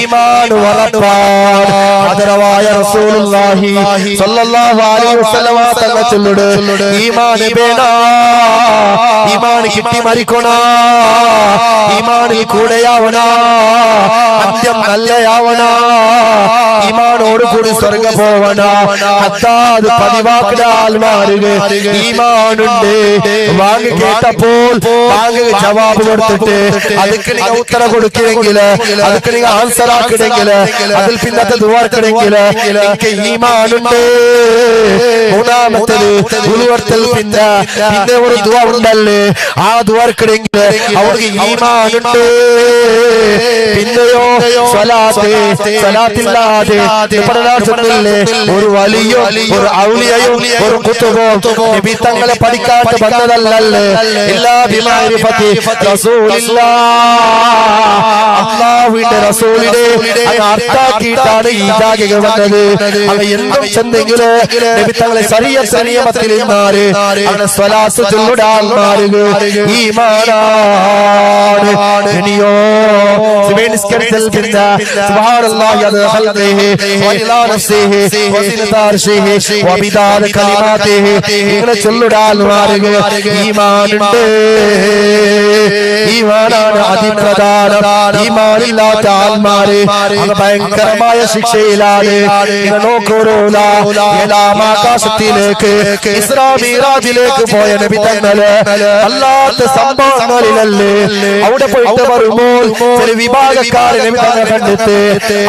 ഈമാൻ ഉറപ്പാണ് ആദരവായ റസൂലുള്ളാഹി സ്വല്ലല്ലാഹു അലൈഹി വസല്ലം തങ്ങൾ ചൊല്ലുട് ഈമാൻ വേണ ഈമാൻ കിട്ടി മരിക്കണ ഈമാനിൽ കൂടെയാവണ അന്ത്യം നല്ലയാവണ ഈമാനോട് കൂടി സ്വർഗ പോവണ അത് പതിവാക്കുന്ന ആൽമാരുക ഈമാനുണ്ട് വാങ്ങി കേട്ടപ്പോൾ വാങ്ങി ജവാബ് കൊടുത്തിട്ട് അതിക്ക് നിങ്ങൾ ഉത്തരം കൊടുക്കണമെങ്കിൽ അതിക്ക് നിങ്ങൾ ആൻസർ ആക്കണമെങ്കിൽ അതിൽ പിന്നത്തെ ദുആർക്കണമെങ്കിൽ എനിക്ക് ഈമാനുണ്ട് മൂന്നാമത്തേത് ഉലുവർത്തൽ പിന്നെ ഒരു ദുആ ഉണ്ടല്ലേ ആ ദുആർക്കണമെങ്കിൽ അവർക്ക് ഈമാനുണ്ട് പിന്നെയോ സ്വലാത്തില്ലാതെ ഒരു വലിയ ഒരു ഔലിയയും ഒരു കുത്തുബോ നബി തങ്ങളെ പഠിക്കാട്ട് വന്നതല്ലല്ലേ എല്ലാ ബിമാരിഫത്തി റസൂലില്ലാഹ് അല്ലാഹുവിന്റെ റസൂലിനെ അർത്ഥാക്കിയിട്ടാണ് ഈ ജാഗിക വന്നത് അവ എന്തും ചെന്നെങ്കില് നബി തങ്ങളെ ശരീഅത്ത് നിയമത്തിൽ നിന്നാര് അങ്ങനെ സ്വലാത്ത് ചൊല്ലുടാൻമാര് ഈമാനാണ് ഇനിയോ സുബൈനിസ്കരിച്ചൽ പിന്നെ സുബ്ഹാനല്ലാഹി അദ ഖൽഖിഹി വഇലാ നഫ്സിഹി വസിനത അർശിഹി വബിദാദ കലിമാതിഹി ഇങ്ങനെ ചൊല്ലുടാൻമാര് ഈമാനുണ്ട് ഈമാനാണ് അതിപ്രധാനം ഈമാനില്ലാത്ത ആത്മാര് അത് ഭയങ്കരമായ ശിക്ഷയിലാണ്. നോക്കൂല ഏഴാം ആകാശത്തിലേക്ക് ഇസ്രാ മിഅ്റാജിലേക്ക് പോയ നബി തങ്ങള് അല്ലാത്ത സംഭവങ്ങളിലല്ലേ അവിടെ പോയിട്ട് വരുമ്പോൾ ചില വിഭാഗക്കാരെ നബി തങ്ങൾ കണ്ടിട്ട്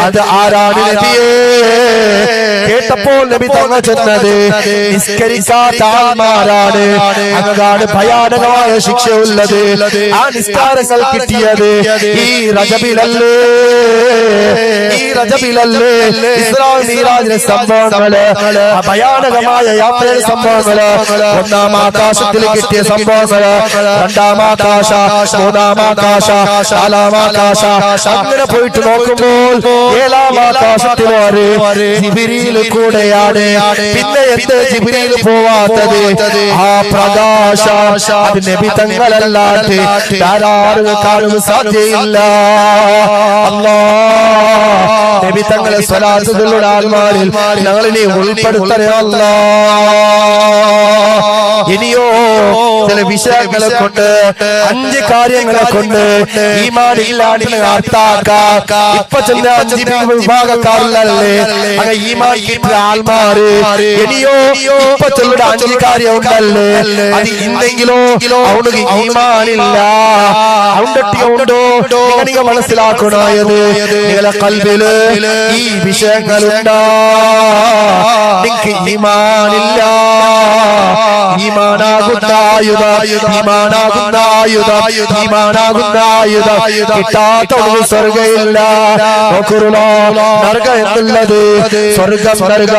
അത് ആരാണ് നബിയേ കേട്ടപ്പോൾ നബി തങ്ങൾ ചെന്നത് നിസ്കരിക്കാത്ത ആത്മാരാണ്. അങ്ങാണ് ഭയാനകമായ ശിക്ഷ ഉള്ളത്. ആ നിസ്കാരങ്ങൾ കിട്ടിയത് ഈ റജബിലല്ലേ ഇസ്രാ മിഅ്റാജിലെ സംഭവങ്ങള് ഭയാനകമായ യാത്രയുടെ സംഭവങ്ങള് ഒന്നാം ആകാശത്തിൽ കിട്ടിയ സംഭവങ്ങള് രണ്ടാം ആകാശ മൂന്നാം ആകാശ നാലാം ആകാശ അങ്ങനെ പോയിട്ട് നോക്കുമ്പോൾ ഏഴാം ആകാശത്തിൽ ജിബ്രീൽ കൂടെയാണ്. പിന്നെ എന്ത് ജിബ്രീൽ പോവാത്തത്? ആ പ്രകാശ അത് നബി തങ്ങളല്ലാതെ ധാരാളം കാണും സാധ്യയില്ല. അല്ലാഹ് നബി തങ്ങളെ സ്വലാത്തുകളുടെ ആത്മാരിൽ ഞങ്ങളിനെ ഉൾപ്പെടുത്തണേ അല്ലാഹ്. ഇനിയോ ചില വിഷയങ്ങളെ കൊണ്ട് 5 കാര്യങ്ങളെ കൊണ്ട് ഈമാനില്ലാതെ അർത്ഥാക്കാം. ഇപ്പൊ ചില 5 വിഭാഗക്കാരല്ലേ അങ്ങനെ ഈമാൻ കിട്ടിയ ആൾമാര്. ഇനിയോ ഇപ്പൊ ചില 5 കാര്യം ഉണ്ടല്ലേ അത് ഇന്നെങ്കിലോ അവർക്ക് ഈമാനില്ല. ഉണ്ടോ നിങ്ങൾ മനസ്സിലാക്കണത് നിങ്ങളെ കൽബില് ഈ വിഷയങ്ങളുണ്ടാ. നിങ്ങൾക്ക് ഈമാനില്ല. ഈമാനാകുന്ന ആയുധം കിട്ടാത്തവർക്ക് സ്വർഗമില്ല. നരക എന്നുള്ളത് സ്വർഗം നരക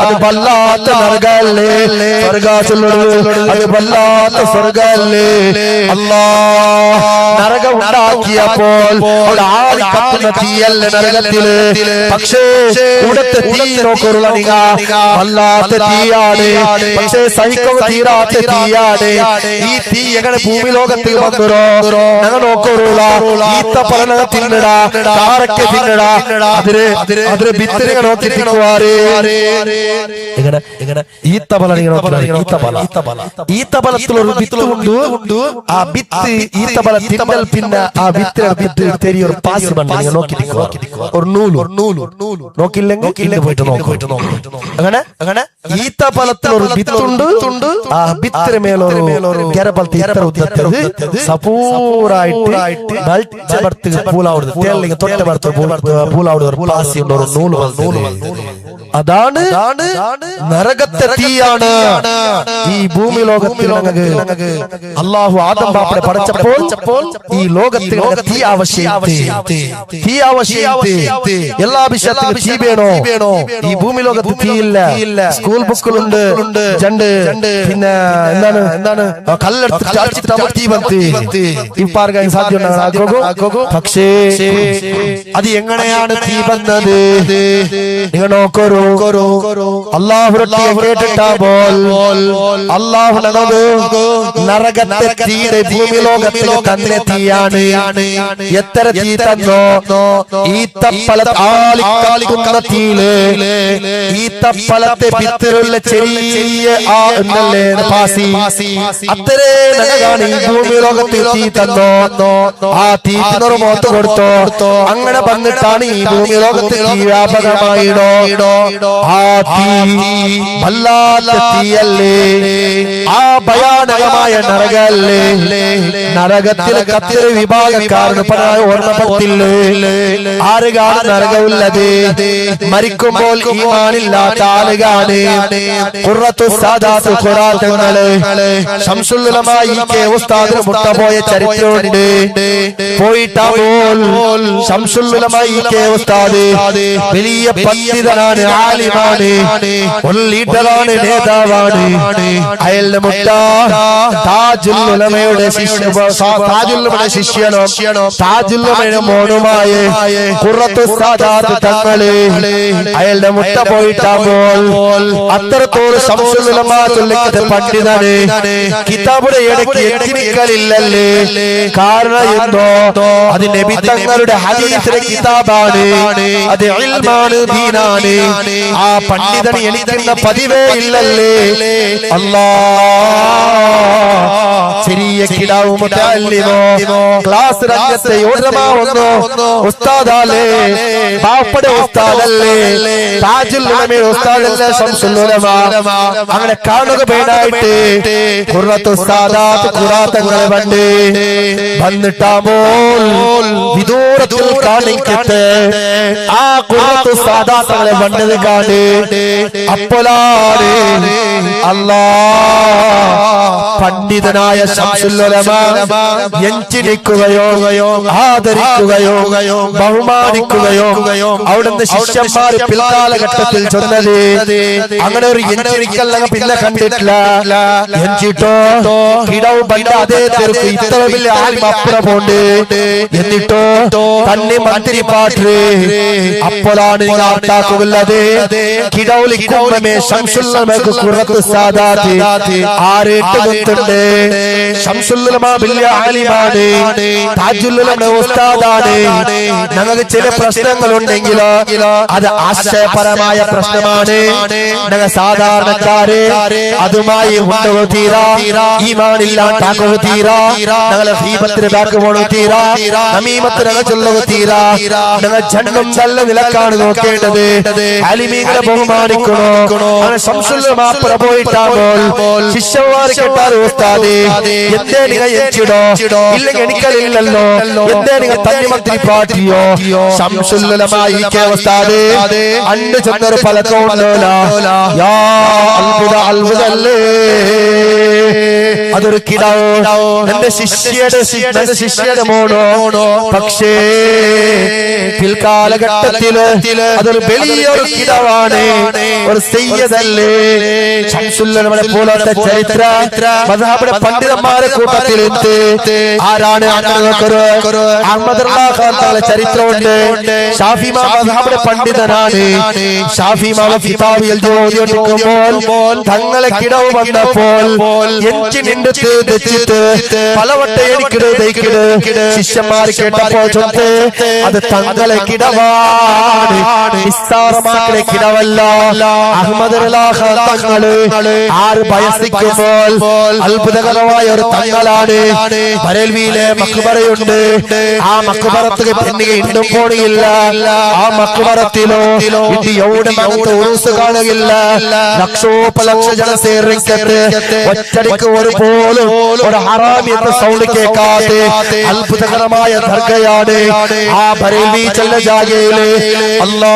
അത് വല്ലാത്ത നരകല്ലേ. സ്വർഗാസുള്ളത് അത് വല്ലാത്ത സ്വർഗല്ലേ. അല്ലാഹ് നരകം ഉണ്ടാക്കിയപ്പോൾ കത്തുന്ന തീയല്ല നരകത്തില്. പക്ഷേ ഇവിടുത്തെ തീ നോക്കുള്ള വല്ലാത്ത തീയാണ്. പക്ഷേ സഹിക്കാൻ തീരാത്ത തീയാണ്. ഈ തീ എങ്ങനെ ഭൂമി ലോകത്തിൽ വന്നോ ഞങ്ങൾ നോക്കുള്ള ഈത്തപ്പഴ തിന്നടാ കാരക്ക തിന്നടാ അതിന് ഭിത്തിരി നോക്കി തിന്നുവാറ്. ഈത്തപ്പഴത്തിലൊരു വിത്ത് ഉണ്ട്. ആ വിത്ത് ഈത്തപ്പഴ തിന്നൽ പിന്നെ ആ വിത്ത് തെരിയൊരു പാസ് പണ്ട് നോക്കി ഒരു നൂല് നോക്കില്ലെങ്കിൽ പോയിട്ട് അങ്ങനെ ഈത്തപ്പഴത്തിലൊരു വിത്തുണ്ട്. ആ വിത്തിന് മേലൊരു കേരളത്തിൽ സപൂറായിട്ട് അതാണ് നരകത്തെ തീയാണ്. ഈ ഭൂമി ലോകത്തിൽ അല്ലാഹു ആദം ബാപ്പനെ പഠിച്ചപ്പോൾ ഈ ലോകത്തിൽ തീ ആവശ്യം. എല്ലാ വിഷയത്തിലും തീ വേണോ? ഈ ഭൂമി ലോകത്ത് തീയില്ല. സ്കൂൾ ബുക്കിലുണ്ട് പിന്നെ എന്താണ് കല്ലെടുത്ത് തീ വന്ന് ഇപ്പാർക്കാൻ സാധ്യത. പക്ഷേ അത് എങ്ങനെയാണ് തീ വന്നത്? നിങ്ങൾ നോക്കൂ. അല്ലാഹുവിനെ കേട്ടിട്ടാൽ അല്ലാഹു നരകത്തെ തീരെ ഭൂമി ലോകത്തിൽ തന്നെ തീയാണ്. എത്ര തീ തന്നോ? ഈത്തപ്പഴക്കുന്ന തീയില് ഈത്തപ്പഴത്തെ ഭിത്തിലുള്ള ചെറിയ പാസി അത്രേ നരകാണ് ഈ ഭൂമി ലോകത്തിൽ തീ തന്നോ. ആ തീറ്റിനൊരു മോത്ത് കൊടുത്തോ. അങ്ങനെ വന്നിട്ടാണ് ഈ ഭൂമി ലോകത്തിൽ തീ വ്യാപകമായിടോ. ആ തീ വല്ലാത്ത തീയല്ലേ. ആ ഭയാനകമായ നരകല്ലേ. നരകത്തിൽ കത്തിരി വിഭാഗക്കാരന് ഓർമ്മപ്പെട്ടില്ലേ? ആരുകാണ് നരകമുള്ളത്? മരിക്കുമ്പോൾ ഈമാനില്ലാത്ത ആളുകാണ്. ഖുറത്തു സാദാത്ത് ഖുറാത്തുകള് ശംസുൽ ഉലമാ ഇ.കെ. ഉസ്താദിന് മുട്ട പോയ ചരിത്രമുണ്ട്. പോയിട്ടാൽ ശംസുൽ ഉലമാ ഇ.കെ. ഉസ്താദ് വലിയ പണ്ഡിതനാണ്, ആലിമാണ്, ഒരു ലീഡറാണ്, നേതാവാണ്. അയാളുടെ മുട്ട താജുൽ ഉലമയുടെ ശിഷ്യനോ താജുൽ ഉലമയുടെ മോനുമായ ഖുറത്തു സാദാത്ത് തങ്ങള് അയാളുടെ മുട്ട പോയിട്ടാകുമ്പോൾ അത്രത്തോളം ശംസുൽ ഉലമാ ചൊല്ലിക്കത്തെ പണ്ഡിതന് കിതാബുടെ ഇടയ്ക്ക് എത്തിനിക്കലില്ലല്ലേ. കാരണം എന്തോ അത് നബി തങ്ങളുടെ ഹദീസിലെ കിതാബാണ്. അത് ഇൽമാണ്, ദീനാണ്. ആ പണ്ഡിതൻ എണിക്കുന്ന പതിവേ ഇല്ലല്ലേ. അല്ലാ ചെറിയ കിടാവ് മുതല്ലിമോ ക്ലാസ് രംഗത്തെ യോജമാവുന്നു ഉസ്താദാലേ, പാപ്പട ഉസ്താദല്ലേ, താജുൽ ഉലമയുടെ ഉസ്താദല്ലേ, ശംസുൽ ഉലമ. അങ്ങനെ കാണുക പേടായിട്ട് ഖുർറത്തു സാദാത്ത് ഖുറാത്തങ്ങളെ വണ്ട് വന്നിട്ടാമോൾ വിദൂരത്തിൽ കാണിക്കത്തെ ആ ഖുർറത്തു സാദാത്തങ്ങളെ വണ്ടത് കാണി. അപ്പോഴാണ് അല്ലാ പണ്ഡിതനായ ശംസുൽ ഉലമ എഞ്ചിരിക്കുകയോ ആദരിക്കുകയോ ബഹുമാനിക്കുകയോ അവിടുന്ന് ശിഷ്യന്മാര് പിൽക്കാലഘട്ടത്തിൽ ചൊന്നത്. അങ്ങനെ ഒരു എഞ്ചിരിക്കൽ പിന്നെ കണ്ടിട്ടില്ല. എഞ്ചിട്ടോ കിടവ് ബണ്ട അതേ തെരുക്ക് ഇത്ര വലിയ ആരും അപ്പുറം പോണ്ട്. എന്നിട്ടോ തന്നെ മന്ത്രി പാട്ട്. അപ്പോഴാണ് ആട്ടാക്കുള്ളത് കിടവുലിക്കുമേ ശംസുൽ ഉലമക്ക് ഖുർറത്തു സാദാത്ത് ആരേട്ട് കൊണ്ടുണ്ട്. ശംസുൽ ഉലമ വലിയ ആലിമാണ്, താജുൽ ഉലമയുടെ ഉസ്താദാണ്. ഞങ്ങൾക്ക് ചില പ്രശ്നങ്ങളുണ്ടെങ്കിലോ അത് ആശയപരമായ പ്രശ്നമാണ്. ഞങ്ങൾ സാധാരണക്കാര് അതുമായി ഉണ്ടാകുക തീരാ, ഈമാനില്ലാണ്ടാക്കുക തീരാ, ഞങ്ങളെ ഗീബത്തിന് ബാക്ക് പോണു തീരാ, നമീമത്തിന് ചൊല്ലുക തീരാ. ഞങ്ങൾ ജന്മം നല്ല നിലക്കാണ് നോക്കേണ്ടത്. അലിമീങ്ങളെ ബഹുമാനിക്കണോ. അങ്ങനെ ശംസുൽ ഉലമ പോയിട്ടാകുമ്പോൾ ശിഷ്യന്മാർ കേട്ടാൽ ഉസ്താദേ എന്തേ നിങ്ങൾ എച്ചിടോ ഇല്ലെങ്കിൽ എനിക്കല്ലോ എന്തേ നിങ്ങൾ തന്നിമന്ത്രി പാട്ടിയോ. ശംസുൽ ഉലമ ഈ ഉസ്താദേ അണ്ട് ചെന്നൊരു പലക്കോണ്ടോല യാ അത്ഭുത അത്ഭുതല്ലേ. അതൊരു കിടാവോ എന്റെ ശിഷ്യയുടെ മോനോ. പക്ഷേ പിൽക്കാലഘട്ടത്തില് അതൊരു വലിയൊരു കിടാവാണ്, ഒരു സയ്യിദല്ലേ. ശംസുൽ ഉലമയെ പോലത്തെ ചരിത്ര മദ്ഹബിലെ പണ്ഡിതന്മാരെ കൂട്ടത്തിൽ ആരാണ്? അഹ്മദ് ഖാൻ തങ്ങളുടെ ചരിത്രമുണ്ട്. ഷാഫി മദ്ഹബിലെ പണ്ഡിതനാണ്. ഷാഫി കിതാബ് എഴുതിക്കൊണ്ടിരിക്കുമ്പോൾ തങ്ങളെ കിടവ് വന്നപ്പോൾ എഞ്ചിനിന്റെ തെച്ചിട്ട് പലവട്ടം എനിക്കിട് ശിഷ്യന്മാർ കേട്ടപ്പോ ചൊത്ത് അത് തങ്ങളെ കിടവാണ്, നിസ്സാരമാക്കിയ കിടവല്ല. അഹ്മദ് തങ്ങള് 6 വയസ്സിക്കുമ്പോൾ അത്ഭുതകരമായ ഒരു തങ്ങളാണ്. ബറേൽവിയിലെ മക്ബറയുണ്ട്. ആ മക്ബറത്ത് പെണ്ണിക ഇണ്ടും പോണിയില്ല. ആ മക്ബറത്തിലോ ഇത് എവിടെ നമുക്ക് ഉറൂസ് കാണുകയില്ല. ലക്ഷോപലക്ഷ ജനസേറിക്കത്ത് ഒറ്റടിക്ക് ഒരു പോലും ഒരു ഹറാമി എന്ന സൗണ്ട് കേൾക്കാതെ അത്ഭുതകരമായ ദർഗയാണ് ആ ബറേൽവി ചെല്ല ജാഗയില്. അല്ലാ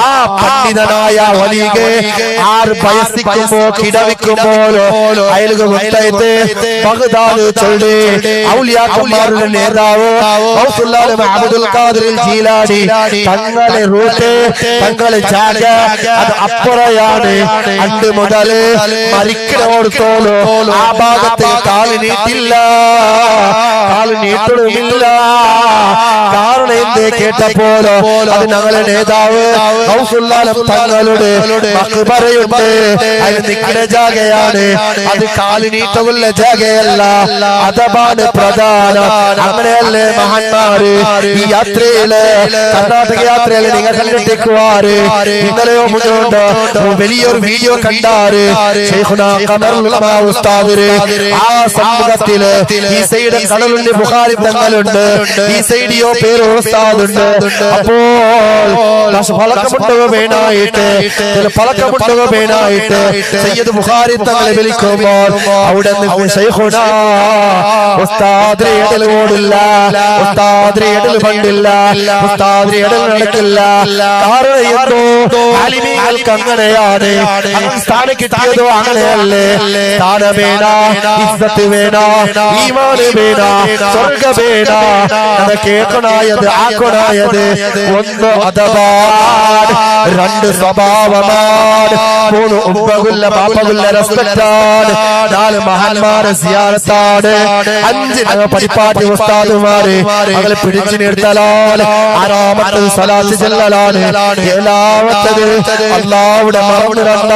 ആ പണ്ഡിതനായ വലിയെ 6 വയസ്സിക്കുമ്പോ കിടവിക്കുമ്പോൾ അയലുക മുത്തയത്ത് ബഗ്ദാദ് ചൊല്ലി ഔലിയാക്കന്മാരുടെ നേതാവ് അബ്ദുൽ ഖാദിർ ജീലാനി തങ്ങളെ റൂട്ട് തങ്ങളെ ജാഗ അത് അപ്പുറയാണ്. അണ്ട് മുതൽ മരിക്കണോടത്തോളോ ആ ഭാഗത്ത് കാല് നീട്ടില്ല, കാല് നീട്ടണമില്ല. കാരണം എന്തേ കേട്ടപ്പോലോ അത് ഞങ്ങളെ നേതാവ് തങ്ങളുടെ മക്ബറയുണ്ട്, അത് നിൽക്കുന്ന ജാഗയാണ്, അത് കാല് നീട്ടമുള്ള ജാഗയല്ല, അഥവാണ് പ്രധാനം. അങ്ങനെയല്ലേ മഹാന്മാര് ഈ യാത്രയില് കർണാടക യാത്രയില് നിങ്ങൾ കണ്ടിട്ടേക്കുവാറ്. ഇന്നലെയോ മുന്നോട്ട് വലിയൊരു വീഡിയോ കണ്ടാറ്. ആ സമൂഹത്തില് ഈ സൈഡ് കടലുണ്ട്, ബുഖാരി തങ്ങളുണ്ട്, ഈ സൈഡിയോ പേര് ഉസ്താദുണ്ട്. അപ്പോൾ ഫലക്കമുണ്ടക വേണായിട്ട് സയ്യിദ് ബുഖാരി തങ്ങളെ വിളിക്കുമ്പോൾ അവിടെ നിന്ന് ശൈഖുനാ ഉസ്താദിനെ ഇടൽ ഓടില്ല, ഉസ്താദിനെ ഇടൽ പണ്ടില്ല, ഉസ്താദിനെ ഇടൽ നടക്കില്ല. കാരണം എന്തോ ആലിമീങ്ങൾക്ക് അങ്ങനെയാണ്. സ്ഥാനം കിട്ടിയതോ അങ്ങനെയല്ലേ. സ്ഥാനം വേണ, ഇസ്സത്ത് വേണ, ഈമാന് വേണ, സ്വർഗ വേണ. അത് കേൾക്കണായത് ആക്കണായത് ഒന്ന് അഥവാണ്, 2 സ്വഭാവമാണ്, 3 ഉപ്പകുല്ല പാപ്പകുല്ല റെസ്പെക്റ്റാണ്, 4 മഹാന്മാരെ സിയാറത്താണ്, 5 പരിപാടി ഉസ്താദുമാര് അവരെ പിടിച്ചു നിർത്തലാണ്, 6ാമത്തത് സ്വലാത്ത് ചെല്ലലാണ്, 7ാമത്തത് അല്ലാഹുവിനെ മറന്നിടണ്ട.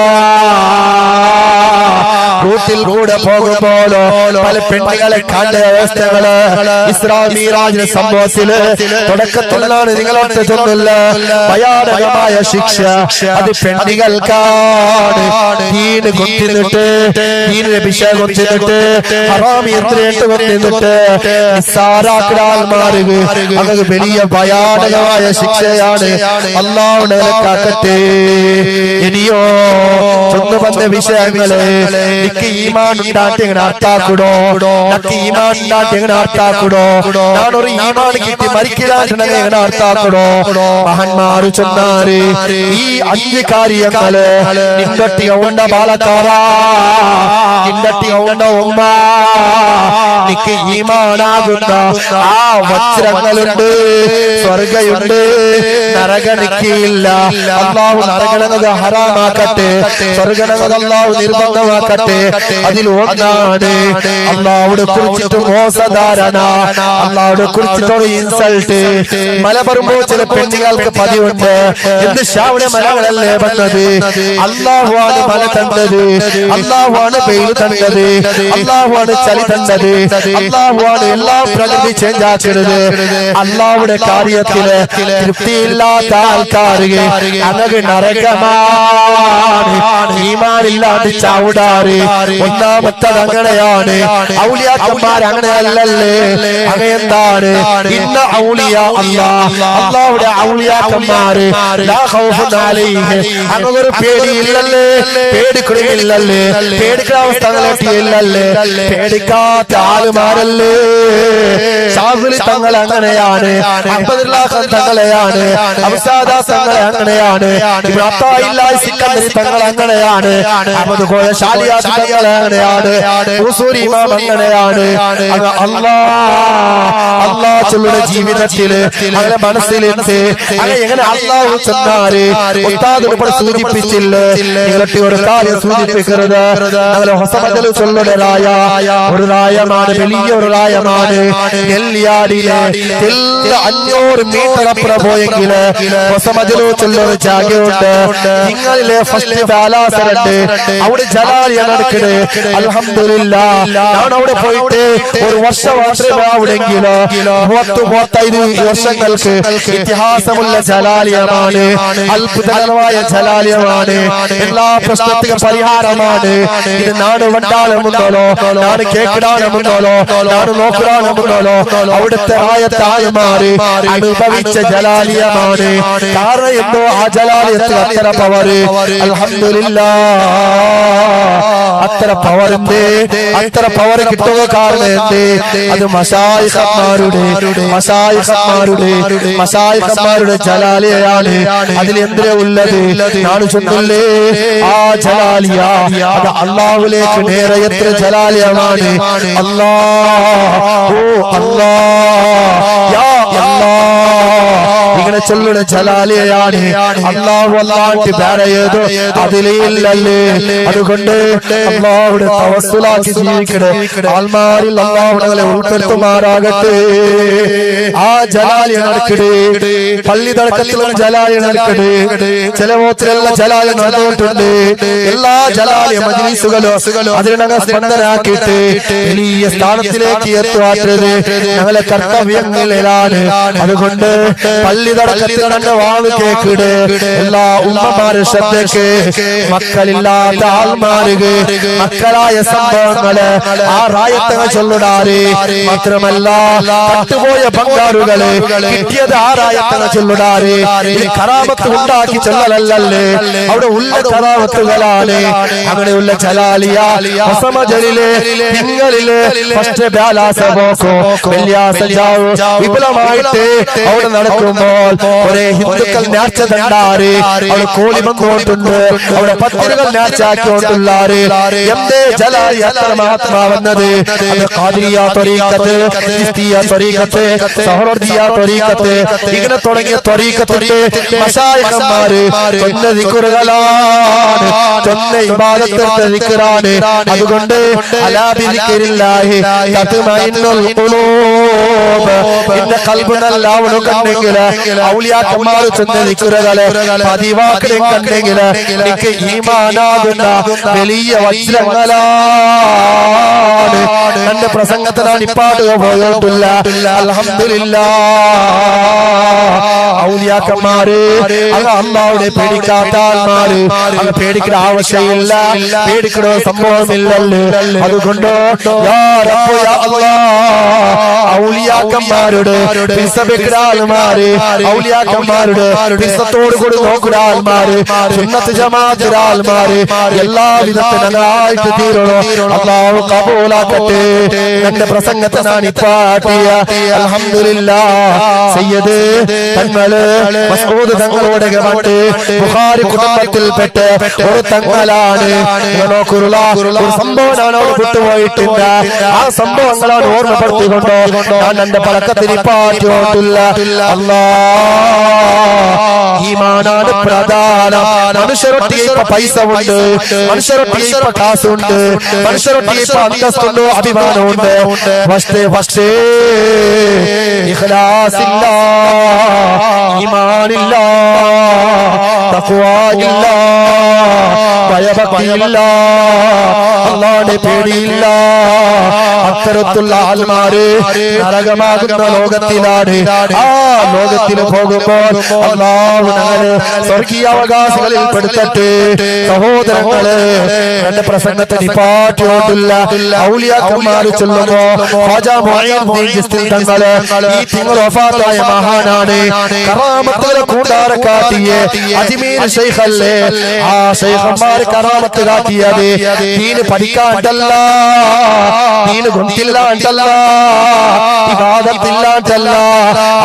റൂട്ടിൽ കൂടെ പോകുമ്പോഴോ പല പെണ്ണുകളെ കണ്ട അവസ്ഥകള് ഇസ്രാ മിഅ്റാജിന്റെ സംഭവത്തില് തുടക്കത്തിലാണ് നിങ്ങളോട് ചൊല്ലുന്ന ഭയാനകമായ ശിക്ഷ അത് പെണ്ണുകൾക്കാണ്. ദീന് കൊണ്ടിട്ട് ദീനിന്റെ വിഷയം കൊണ്ടിട്ട് ഹറാമി എത്രയിട്ട് കൊണ്ടിട്ട് നിസ്സാരാക്കിടാൻ മാറുക അത് വലിയ ഭയാനകമായ ശിക്ഷയാണ്. അല്ലാഹുവിനെ കാക്കട്ടെ. ഇനിയോ ചൊന്നുവന്ന വിഷയങ്ങള് നിക്ക് ഈമാൻ ഉണ്ടാക്കി എങ്ങനെ അർത്ഥാക്കൂടോ, നക്ക് ഈമാൻ ഉണ്ടാക്കി എങ്ങനെ അർത്ഥാക്കൂടോ, ഞാനൊരു ഈമാൻ കിട്ടി മരിക്കാറുണ്ടെങ്കിൽ എങ്ങനെ അർത്ഥാക്കൂടോ. മഹാന്മാര് ചൊന്നാറ് ഈ 5 കാര്യങ്ങള് നിന്നൊട്ടിക ഉണ്ട ബാലക്കാരാ, നിന്നൊട്ടിക ഉണ്ട ഉമ്മ നിക്ക് ഈമാനാകുന്ന ആ വജ്രങ്ങളുണ്ട്, സ്വർഗയുണ്ട്, നരക നിക്കില്ല. അല്ലാഹു നരകണത് ഹറാമാക്കട്ടെ, സ്വർഗണത് അല്ലാഹു നിർബന്ധമാക്കട്ടെ. അതിൽ ഒന്നാണ് അല്ലാഹുവിനെ കുറിച്ചിട്ട് മോശധാരണ, അല്ലാഹുവിനെ കുറിച്ചിട്ടൊരു ഇൻസൾട്ട്. മല പറയുമ്പോൾ ചില പെണ്ണുങ്ങൾക്ക് പതിവുണ്ട്, എന്ത് ശാവണ മലകളല്ലേ വന്നത്, അല്ലാഹുവാണ് മല തന്നത്, അല്ലാഹുവാണ് വെയിൽ തന്നത്, അല്ലാഹുവാണ് ചളി തന്നത്, അല്ലാഹുവാണ് എല്ലാം പ്രകൃതി ചേഞ്ച് ആക്കുന്നത്. അല്ലാഹുവിന്റെ കാര്യത്തില് തൃപ്തിയില്ലാത്ത ആൾക്കാർക്ക് അങ്ങനെ നരകമാണ്. ഈമാനില്ലാണ്ട് ചവിടാറ് ഒന്നാമത്തത് അങ്ങനെയാണ്. ഔലിയാക്കന്മാർ അങ്ങനെ അല്ലല്ലേ, അങ്ങനെ എന്താണ് ഇന്ന ഔലിയ അല്ലാഹ്, അല്ലാഹുവിന്റെ ഔലിയാക്കന്മാര് ലാ ഖൗഫുൻ അലൈഹിം അങ്ങനൊരു പേടിയില്ലല്ലേ, പേടിക്കുന്നില്ലല്ലേ, പേടിക്കുന്ന അവസ്ഥകളില്ലല്ലേ, പേടിക്കാത്ത ആളുമാരല്ലേ. ഷാഫിലി തങ്ങൾ അങ്ങനെയാണ്, അഹ്മദുല്ലാ ഖാൻ തങ്ങളെയാണ്, അബ്സാദ തങ്ങളെ അങ്ങനെയാണ്, ഇബ്നു അത്താഇല്ലാഹി സിക്കന്ദരി തങ്ങൾ അങ്ങനെയാണ്, അഹ്മദ് കോയ ഷാലിയാത്ത് തങ്ങൾ അങ്ങനെയാണ്, ഉസൂരി ഇമാം അങ്ങനെയാണ്. അല്ലാഹ് ചൊല്ലുന്ന ജീവിതത്തില് അങ്ങനെ മനസ്സിലിട്ട് അങ്ങനെ എങ്ങനെ അല്ലാഹു ചെന്നാര് ഉസ്താദിനെ സൂചിപ്പിച്ചില്ല. നിങ്ങളുടെ ഒരു കാര്യം സൂചിപ്പിക്കരുത്, ഞങ്ങളെ ഹൊസമജൽ ചൊല്ലുടരായ ഒരു റായമാണ്, വലിയൊരു റായമാണ്. നെല്ലിയാടിയിലെ 500 മീറ്റർ അപ്പുറം പോയെങ്കില് ഹൊസമജൽ ചൊല്ലൊരു ജാഗയുണ്ട്. നിങ്ങളിലെ ഫസ്റ്റ് ബാലാസറുണ്ട്, അവിടെ ജലാലിയ നടക്കണേ. അൽഹംദുലില്ലാഹ് ഞാൻ അവിടെ പോയിട്ട് ഒരു വർഷം മാത്രമേ അവിടെങ്കിലോ 35 വർഷങ്ങൾക്ക് ഇതിഹാസമുള്ള ജലാലയമാണ്, അത്ഭുതകരമായ ജലാലയമാണ്, എല്ലാ പ്രശ്നത്തിനും പരിഹാരമാണ്. ഇത് നാട് വണ്ടാളമുണ്ടോലോ, നാട് കേക്കിടാനമുണ്ടോലോ, നാട് നോക്കിടാനമുണ്ടോലോ, അവിടുത്തെ ആയത്താളുമാര് അനുഭവിച്ച ജലാലയമാണ്. കാരണം എന്തോ ആ ജലാലയത്തിൽ അത്ര പവറ്. അൽഹംദുലില്ലാഹ് അത്ര പവറിന്റെ അത്ര പവർ കിട്ടുക കാരണം എന്ത്, അത് മശായിഖന്മാരുടെ ജലാലിയാണ്. അതിൽ എന്തിനാ ഉള്ളത്, നാട് ചൊല്ലില്ലേ ആ ജലാലിയ, അത് അല്ലാഹുവിലേക്ക് നേരെ എത്ര ജലാലിയമാണ്. അല്ലാഹ് ഓ അല്ലാഹ് യാ അല്ലാഹ് ഇങ്ങനെ ചൊല്ലുന്ന ജലാലിയാണ്. അല്ലാഹു അല്ലാണ്ട് വേറെ ഏതോ അതിലില്ലല്ലേ. അതുകൊണ്ട് അല്ലാഹുവിനെ തവസ്സുലാക്കി ജീവിക്കണേ. ആൽമാരിൽ അല്ലാഹു ഞങ്ങളെ ഉൾപ്പെടുത്തുമാറാകട്ടെ. ആ ജലാലിയ നടക്കട്ടെ, പള്ളി തടക്കത്തിലും ജലാലിയ നടക്കട്ടെ, ചില മോത്തിലുള്ള ജലാലിയ നടന്നിട്ടുണ്ട്. എല്ലാ ജലാലിയ മജ്‌ലിസുകളോ അതിനെ ഞങ്ങൾ സ്പന്ദനാക്കിയിട്ട് വലിയ സ്ഥാനത്തിലേക്ക് എത്തുവാറ്റത് ഞങ്ങളെ കർത്തവ്യങ്ങളിലാണ്. അതുകൊണ്ട് പള്ളി തടക്കത്തിൽ തന്നെ വാവ് കേക്കിട് എല്ലാ ഉമ്മമാരുടെ ശ്രദ്ധയ്ക്ക് മക്കളില്ലാത്ത ആൾമാർക്ക് മക്കളായ സംഭവങ്ങള് ആ റായത്തങ്ങൾ ചൊല്ലുടാറ്. മാത്രമല്ല കട്ടുപോയ ബംഗാറുകള് കിട്ടിയത് ആ റായത്തങ്ങൾ ചൊല്ലുടാറ്. കറാമത്ത് ഉണ്ടാക്കി ചൊല്ലലല്ലേ, അവിടെ ഉള്ള കറാമത്തുകളാണ്. അങ്ങനെയുള്ള ജലാലിയ ഹൊസമജലിലെ തിങ്കളിലെ ഫസ്റ്റ് ബാലാസബോക്കോ വെള്ളിയാഴ്ച ജാവോ വിപുലമായിട്ട് അവിടെ നടക്കുമ്പോൾ ഒരേ ഹിന്ദുക്കൾ നേർച്ച തണ്ടാറ്, അവിടെ കോളിമങ്ങോട്ടുണ്ട്, അവിടെ പത്തിരുകൾ നേർച്ചാക്കിക്കൊണ്ടുള്ളാറ്. എന്തേ ജലാലിയ അത്ര മഹാത്മാ വന്നത്, അത് ഖാദിരിയ ത്വരീഖത്ത്, ചിസ്തിയ ത്വരീഖത്ത്, സഹറവർദിയ ത്വരീഖത്ത്, ഇങ്ങനെ തുടങ്ങിയ ത്വരീഖത്തിന്റെ മശായിഖന്മാര് ചൊന്ന ദിക്റുകളാണ്, ചൊന്ന ഇബാദത്തിന്റെ ദിക്റാണ്. അതുകൊണ്ട് അലാ ബിദിക്രില്ലാഹി തത്മഇന്നുൽ ഖുലൂബ് എന്റെ കൽബ് നല്ലാവണം കണ്ടെങ്കിൽ ഔലിയാക്കന്മാർ ചെന്ന് നിൽക്കുകകളെ പതിവാക്കലും കണ്ടെങ്കിൽ എനിക്ക് ഈമാനാകുന്ന വലിയ വജ്രങ്ങളാണ്. എന്റെ പ്രസംഗത്തിനാണ് ഇപ്പാടുക പോയിട്ടില്ല. അൽഹംദുലില്ലാഹ് ഔലിയാക്കന്മാര് അള്ളാഹുവിനെ പേടിക്കാത്ത ആൾമാര് അത് പേടിക്കുന്ന ആവശ്യമില്ല, പേടിക്കുന്ന സംഭവമില്ലല്ലോ. അതുകൊണ്ട് യാ റബ്ബ് യാ അല്ലാഹ് ഔലിയാക്കന്മാരുടെ ആൾമാര് ഔലിയാക്കന്മാരുടെ വിശ്വത്തോടു കൂടി നോക്കുന്ന ആൾമാര് സുന്നത്ത് ജമാഅത്ത് ആൾമാര് എല്ലാ വിധത്തിനായിട്ട് തീരണോ. അള്ളാഹു കബൂലാക്കട്ടെ. എന്റെ പ്രസംഗത്തിനാണ് ഇപ്പാട്ടിയ അൽഹംദുലില്ലാഹ് സയ്യിദ് തങ്ങള് മസ്ഊദ് തങ്ങളോട് കണ്ട് ബുഖാരി കുടുംബത്തിൽപ്പെട്ട് ഒരു തങ്ങളാണ്. ഒരു സംഭവമാണ് വിട്ടുപോയിട്ടില്ല. ആ സംഭവങ്ങളാണ് ഓർമ്മപ്പെടുത്തിക്കൊണ്ടോ ഞാൻ എന്റെ പഴക്കത്തിന് പാറ്റില്ല. ഈമാനാണ് പ്രധാനം. മനുഷ്യരൊട്ടിയെ ഇപ്പൊ പൈസ ഉണ്ട്, മനുഷ്യരൊട്ടിയെ ഇപ്പൊ കാശുണ്ട്, മനുഷ്യരൊട്ടിയെ ഇപ്പൊ അന്തസ്തുണ്ട്, അഭിമാനമുണ്ട്. പക്ഷേ ഇഖ്ലാസില്ല, ഈമാനില്ല, തഖ്വയില്ല, ഭയഭക്തിയില്ല, അല്ലാഹുവിനെ പേടിയില്ല. അത്തരത്തിലുള്ള ആൾമാര് നരകമാകുന്ന ലോകത്തിലാണ്. ആ ലോകത്തിൽ പോകുമ്പോൾ അല്ലാഹു ഞങ്ങളെ സ്വർഗീയ അവകാശങ്ങളിൽ പെടുത്തട്ടെ. സഹോദരങ്ങളെ, എന്റെ പ്രസംഗത്തിന് പാട്ടില്ല. ഔലിയാക്കന്മാര് ചൊല്ലുമ്പോ ഖാജ മുഈനുദ്ദീൻ ചിശ്തി തങ്ങള് ഈ തിങ്കൾ വഫാത്തായ മഹാനാണ്. കറാമത്തുകളെ കൂടാര കാട്ടിയേ അജ്മീർ ശൈഖല്ലേ. ആ ശൈഖന്മാര് കറാമത്ത് കാട്ടിയത് ദീന് പഠിക്കാണ്ടല്ല, ദീന് ഗുണത്തില്ലാണ്ടല്ല, ഇബാദത്തില്ലാണ്ടല്ല.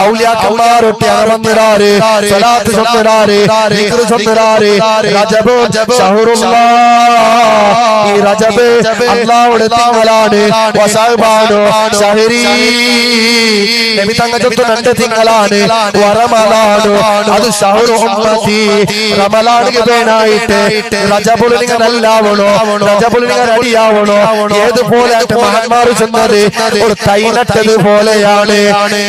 ഔലിയാക്കന്മാരൊട്ടി അറന്നിടാറ്, സ്വലാത്ത് ചൊല്ലിടാറ്, ദിക്റ് ചൊല്ലിടാറ്. റജബ് ശഹറുല്ലാഹ്, ഈ റജബ് അല്ലാഹുവിന്റെ തിങ്കളാണ്. വശഅബാനു ശഹരി, നബി തങ്ങൾ ചൊല്ലുന്ന രണ്ട് തിങ്കളാണ്. വറമളാനു അത് ശഹറു ഉമ്മത്തി, റമളാനിക്ക് പേനായിട്ട് റജബുൽ നിങ്ങൾ നല്ലാവണോ, റജബുൽ നിങ്ങൾ റെഡിയാവണോ. ഏതുപോലെ മഹാന്മാർ ചെന്നത് ഒരു തൈനട്ടത് പോലെയാണ്.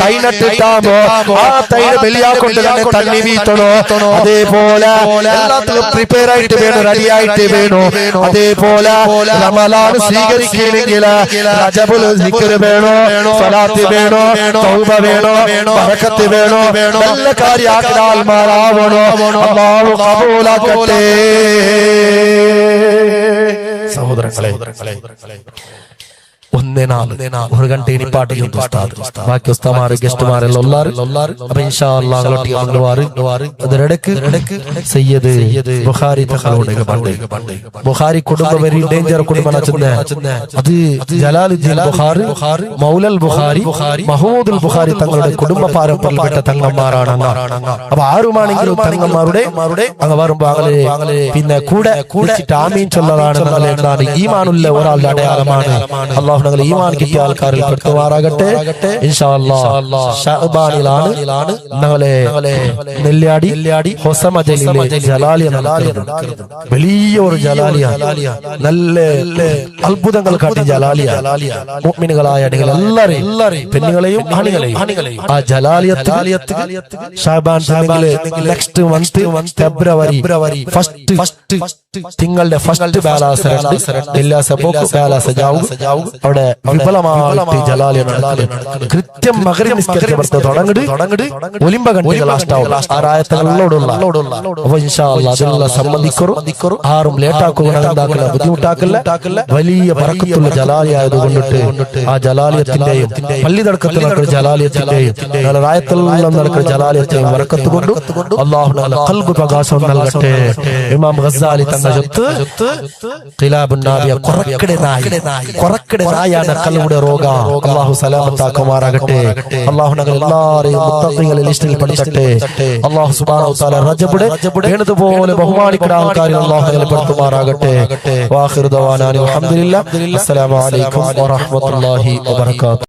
തൈനട്ടിട്ടാകുമ്പോ ആ തൈന ബലിയാക്കൊണ്ട് തന്നെ തണ്ണി വീത്തണോ. അതേപോലെ എല്ലാത്തിലും പ്രിപ്പയർ ആയിട്ട് വേണം, റെഡി ആയിട്ട് വേണോ. അതേപോലെ റമളാൻ സ്വീകരിക്കണമെങ്കിൽ റജബുൽ ദിക്ർ വേണോ, സ്വലാത്ത് വേണോ, തൗബ വേണോ, ബറക്കത്ത് വേണോ. നല്ല കാര്യാക്കലാൽമാരാവണോ. അല്ലാഹു കബൂലാക്കട്ടെ. സഹോദരങ്ങളെ, ഒരു ഗಂಟೆ പാട്ട് ബാക്കി ഉസ്താമാര് ഗസ്റ്റുമാരെല്ലാം അപ്പൊ ഇൻഷാ അല്ലാഹ് അതിനിടക്ക് സയ്യിദ് ബുഖാരി തങ്ങളോട് ബുഖാരി കുടുംബം വെരി ഡേഞ്ചർ കുടുംബം അത് ജലാലുദ്ദീൻ ബുഖാരി, മൗലൽ ബുഖാരി, മഹ്മൂദുൽ ബുഖാരി തങ്ങളുടെ കുടുംബ പാരമ്പര്യപ്പെട്ട തങ്ങന്മാരാണ്. അപ്പൊ ആരുമാണെങ്കിലും തങ്ങന്മാരുടെ അങ്ങ് വരുമ്പോ പിന്നെ കൂടെ കുടിച്ചിട്ട് ആമീൻ ചൊല്ലതാണ് എന്താണ് ഈമാനുള്ള ഒരാളുടെ അടയാളമാണ്. അല്ലാഹു ഞങ്ങൾ ഈമാൻ കിട്ടിയ ആൾക്കാരിൽ പെട്ടുമാറാകട്ടെ. ഇൻഷാ അല്ലാഹ് ശഅബാനിലാണ് ഞങ്ങളെ നെല്ലിയാടി ഹൊസമജലിലെ ജലാലിയ വലിയ ഒരു ജലാലിയ, നല്ല അത്ഭുതങ്ങൾ കാട്ടി ജലാലിയ. മുഅ്മിനുകളായ എല്ലാവരെയും പെണ്ണുകളെയും ആണുങ്ങളെയും ആ Jalaliyyath Shaban next month February first തിങ്കളുടെ ഫസ്റ്റ് ബാലാസ് എല്ലാ സബോക്ക് ബാലാസ് ജാവും അവിടെ വിപുലമായിട്ട് ജലാലിയ നടക്കുന്നത്. കൃത്യം മഗ്രിബ് നിസ്കരിക്കപ്പെട്ട തുടങ്ങി ഒലിമ്പ കണ്ടികൾ ആറായത്തങ്ങളോടുള്ള. അപ്പൊ ഇൻഷാ അല്ലാഹ് അതെല്ലാം സംബന്ധിക്കറു ആരും ലേറ്റാക്കുക ബുദ്ധിമുട്ടാക്കല്ല. വലിയ ബറക്കത്തുള്ള ജലാലിയ ആയതുകൊണ്ടിട്ട് ആ ജലാലിയത്തിന്റെയും പള്ളിതടക്കത്തിൽ നടക്കുന്ന ജലാലിയത്തിന്റെയും റായത്തെല്ലാം നടക്കുന്ന ജലാലിയത്തെയും ബറക്കത്ത് കൊണ്ട് അല്ലാഹു നല്ല ഖൽബ് പ്രകാശം നൽകട്ടെ. ഇമാം ഗസാലി തന്ന ജൊത്ത് ഖിലാബുൻ നാബിയ കൊറക്കടെ നായാണ് കൽബുടെ രോഗ. അല്ലാഹു സലാമത്താക്കുമാറാകട്ടെ. അല്ലാഹു ഞങ്ങൾ എല്ലാവരെയും മുത്തഖീങ്ങളുടെ ലിസ്റ്റിൽ പെടുത്തട്ടെ. അല്ലാഹു സുബ്ഹാനഹു വ തആല റജബുടെ വേണ്ടതുപോലെ ബഹുമാനിക്കുന്ന ആൾക്കാരിൽ അല്ലാഹു ഞങ്ങളെ പെടുത്തുമാറാകട്ടെ. വാഖിറു ദവാനാ അൽഹംദുലില്ലാഹ്. അസ്സലാമു അലൈക്കും വറഹ്മത്തുള്ളാഹി വബറകാതുഹു.